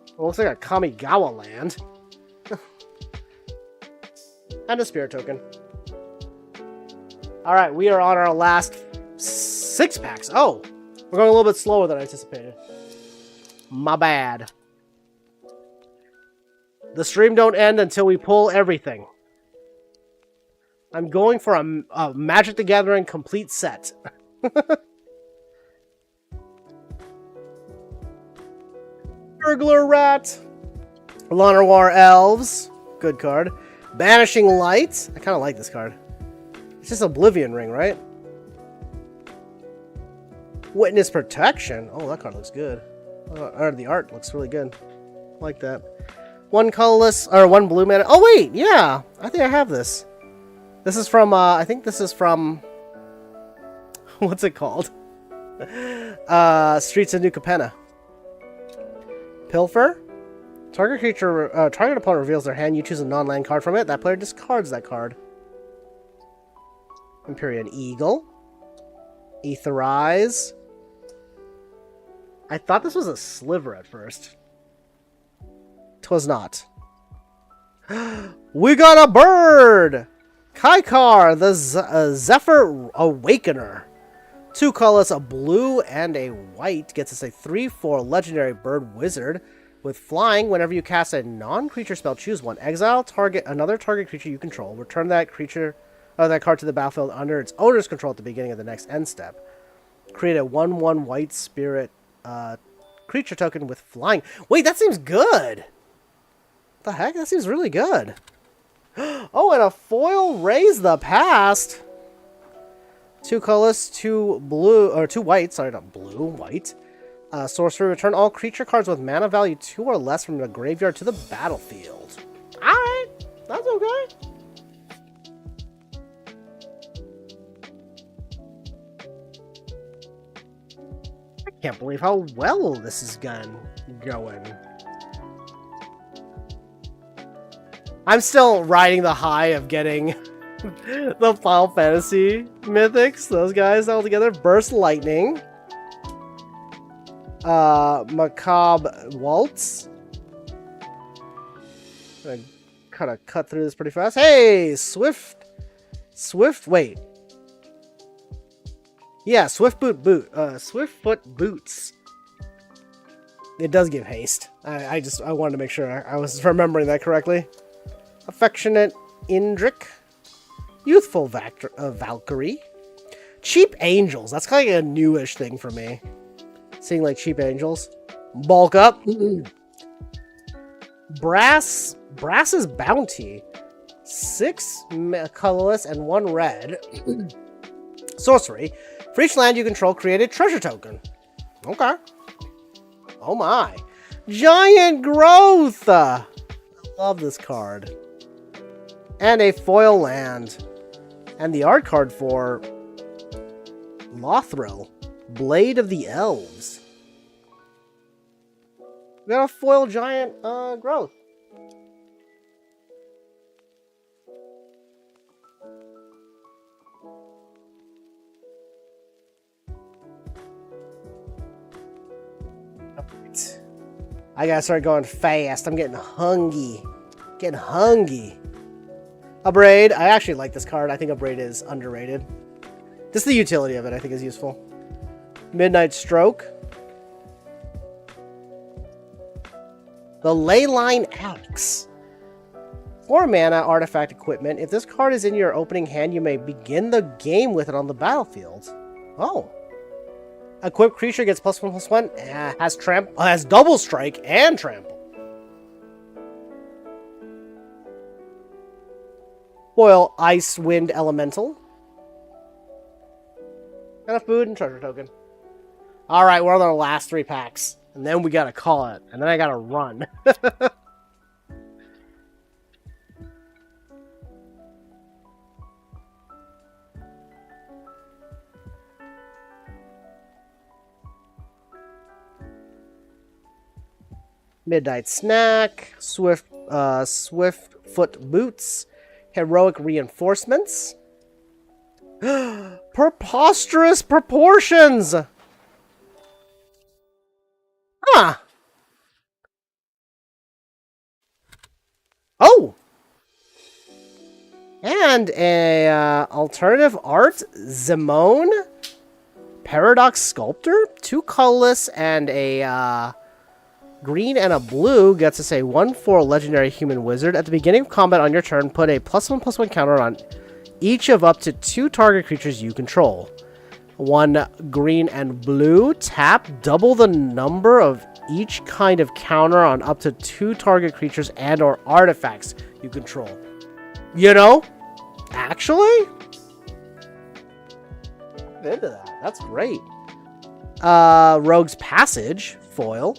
It looks like a Kamigawa land. And a spirit token. Alright, we are on our last 6 packs. Oh! We're going a little bit slower than I anticipated. My bad. The stream don't end until we pull everything. I'm going for a Magic the Gathering complete set. Burglar Rat. Lonoir Elves. Good card. Banishing Light. I kind of like this card. It's just Oblivion Ring, right? Witness Protection. Oh, that card looks good. The art looks really good. I like that. 1 colorless, or 1 blue mana. Oh, wait, yeah. I think I have this. This is from, I think this is from... What's it called? Streets of New Capenna. Pilfer. Target opponent reveals their hand. You choose a non-land card from it. That player discards that card. Empyrean Eagle. Aetherize. I thought this was a sliver at first. 'Twas not. We got a bird! Kaikar, the Zephyr Awakener. 2 colors, a blue and a white, gets us a 3/4 legendary bird wizard. With flying, whenever you cast a non-creature spell, choose one. Exile another target creature you control. Return that card to the battlefield under its owner's control at the beginning of the next end step. Create a 1/1 white spirit creature token with flying. Wait, that seems good. What the heck? That seems really good. Oh, and a foil Raise the Past. 2 colorless, 2 blue, or 2 white. Sorry, not blue, white. Sorcery, return all creature cards with mana value 2 or less from the graveyard to the battlefield. Alright, that's okay. I can't believe how well this is going. I'm still riding the high of getting the Final Fantasy mythics. Those guys all together. Burst Lightning. Macabre Waltz. I'm gonna kind of cut through this pretty fast. Hey, Swift, wait. Yeah, Swiftfoot Boots. It does give haste. I wanted to make sure I was remembering that correctly. Affectionate Indrik. Youthful Valkyrie. Cheap Angels. That's kind of like a newish thing for me. Seeing like cheap angels. Bulk up. Brass's Bounty. 6 colorless and 1 red. Sorcery. For each land you control, create a treasure token. Okay. Oh my. Giant Growth. I love this card. And a foil land. And the art card for Lothril. Blade of the Elves. We got a foil giant growth. Right. I gotta start going fast. I'm getting hungry. Abrade. I actually like this card. I think Abrade is underrated. Just the utility of it I think is useful. Midnight Stroke. The Leyline Axe. 4 mana artifact equipment. If this card is in your opening hand, you may begin the game with it on the battlefield. Oh. Equipped creature gets +1/+1. Has double strike and trample. Foil Ice Wind Elemental. And a food and treasure token. Alright, we're on our last 3 packs. And then we gotta call it. And then I gotta run. Midnight Snack. Swiftfoot Boots. Heroic Reinforcements. Preposterous Proportions! Huh. Oh! And a alternative art, Zimone, Paradox Sculptor, 2 colorless and a green and a blue gets us a 1/4 legendary human wizard. At the beginning of combat on your turn, put a +1/+1 counter on each of up to 2 target creatures you control. 1 green and blue, tap, double the number of each kind of counter on up to 2 target creatures and or artifacts you control. You know, actually, I'm into that. That's great. Rogue's Passage, foil.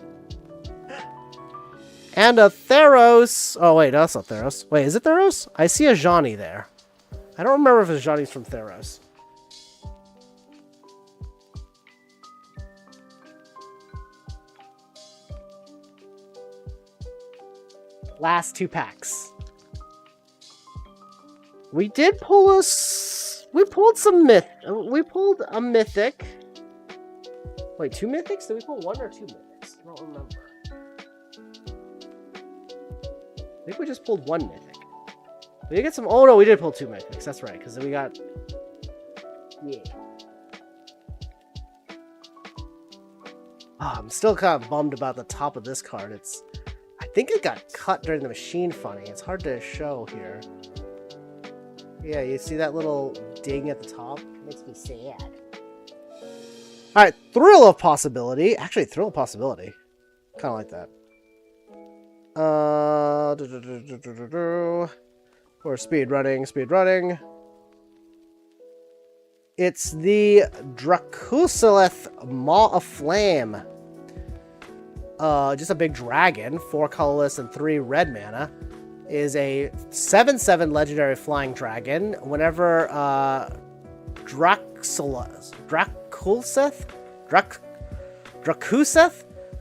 And a Theros. Oh, wait, no, that's not Theros. Wait, is it Theros? I see a Johnny there. I don't remember if it's Johnny's from Theros. Last 2 packs. We did pull we pulled some we pulled a mythic. Wait, 2 mythics? Did we pull 1 or 2 mythics? I don't remember. I think we just pulled 1 mythic. We did get some. Oh no, we did pull 2 mythics. That's right, because we got. Yeah. I'm still kind of bummed about the top of this card. I think it got cut during the machine funny. It's hard to show here. Yeah, you see that little ding at the top? It makes me sad. Alright, Thrill of Possibility. Actually, Thrill of Possibility. Kind of like that. Or speed running. It's the Dracusilith Maw of Flame. Just a big dragon, 4 colorless and 3 red mana. Is a 7/7 legendary flying dragon. Whenever Dracusilith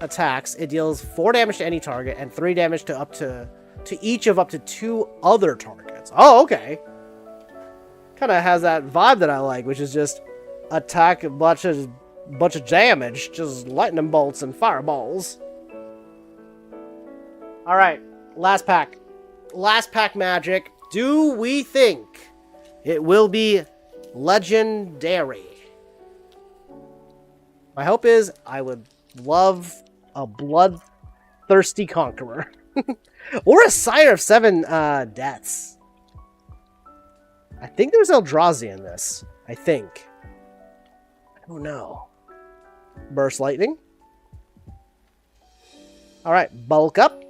attacks, it deals 4 damage to any target and 3 damage to each of up to 2 other targets. Oh, okay. Kind of has that vibe that I like, which is just attack a bunch of damage, just lightning bolts and fireballs. All right, last pack. Last pack magic. Do we think it will be legendary? My hope is I would love a bloodthirsty conqueror. Or a Sire of 7 deaths. I think there's Eldrazi in this. I think. I don't know. Burst Lightning. Alright, Bulk Up.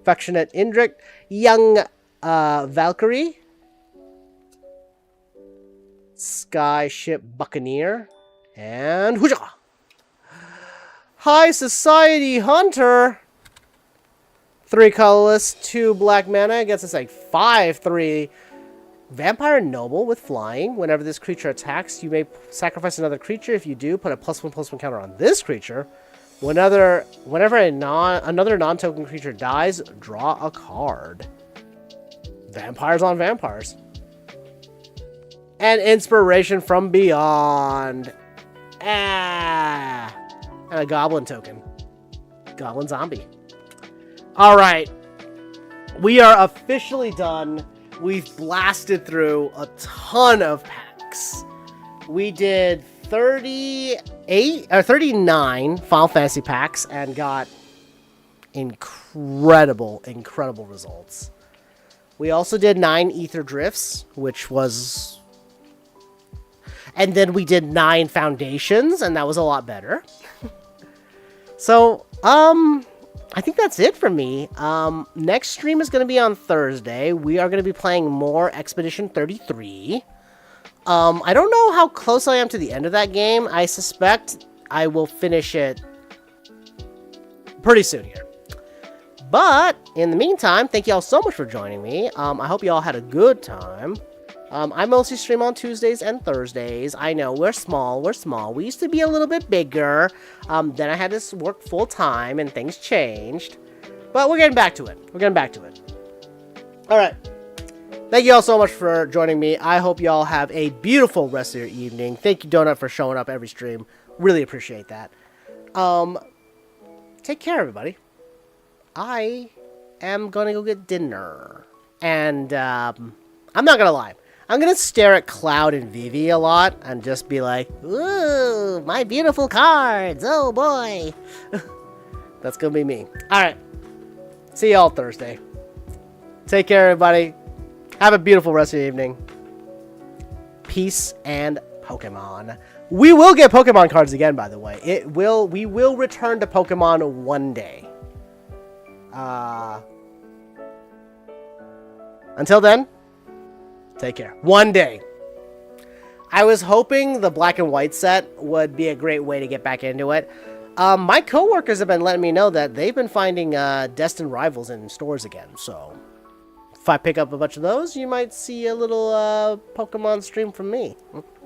Affectionate Indrik. Young Valkyrie. Skyship Buccaneer. And Hooja! High Society Hunter. 3 colorless, 2 black mana. Gets us like 5/3 Vampire Noble with flying. Whenever this creature attacks, you may sacrifice another creature. If you do, put a +1/+1 counter on this creature. Whenever another non-token creature dies, draw a card. Vampires on vampires. And Inspiration from Beyond. And a Goblin token. Goblin Zombie. Alright. We are officially done. We've blasted through a ton of packs. We did 39 Final Fantasy packs and got incredible results. We also did 9 Ether Drifts, which was... And then we did 9 Foundations, and that was a lot better. So, I think that's it for me. Next stream is going to be on Thursday. We are going to be playing more Expedition 33. I don't know how close I am to the end of that game. I suspect I will finish it pretty soon here. But, in the meantime, thank you all so much for joining me. I hope you all had a good time. I mostly stream on Tuesdays and Thursdays. I know, we're small. We used to be a little bit bigger. Then I had to work full-time and things changed. But we're getting back to it. Alright. Thank you all so much for joining me. I hope you all have a beautiful rest of your evening. Thank you, Donut, for showing up every stream. Really appreciate that. Take care, everybody. I am gonna go get dinner. And, I'm not gonna lie. I'm gonna stare at Cloud and Vivi a lot and just be like, ooh, my beautiful cards, oh boy. That's gonna be me. Alright. See y'all Thursday. Take care, everybody. Have a beautiful rest of the evening. Peace and Pokemon. We will get Pokemon cards again, by the way. We will return to Pokemon one day. Until then, take care. One day. I was hoping the black and white set would be a great way to get back into it. My coworkers have been letting me know that they've been finding Destined Rivals in stores again. So, if I pick up a bunch of those, you might see a little Pokemon stream from me.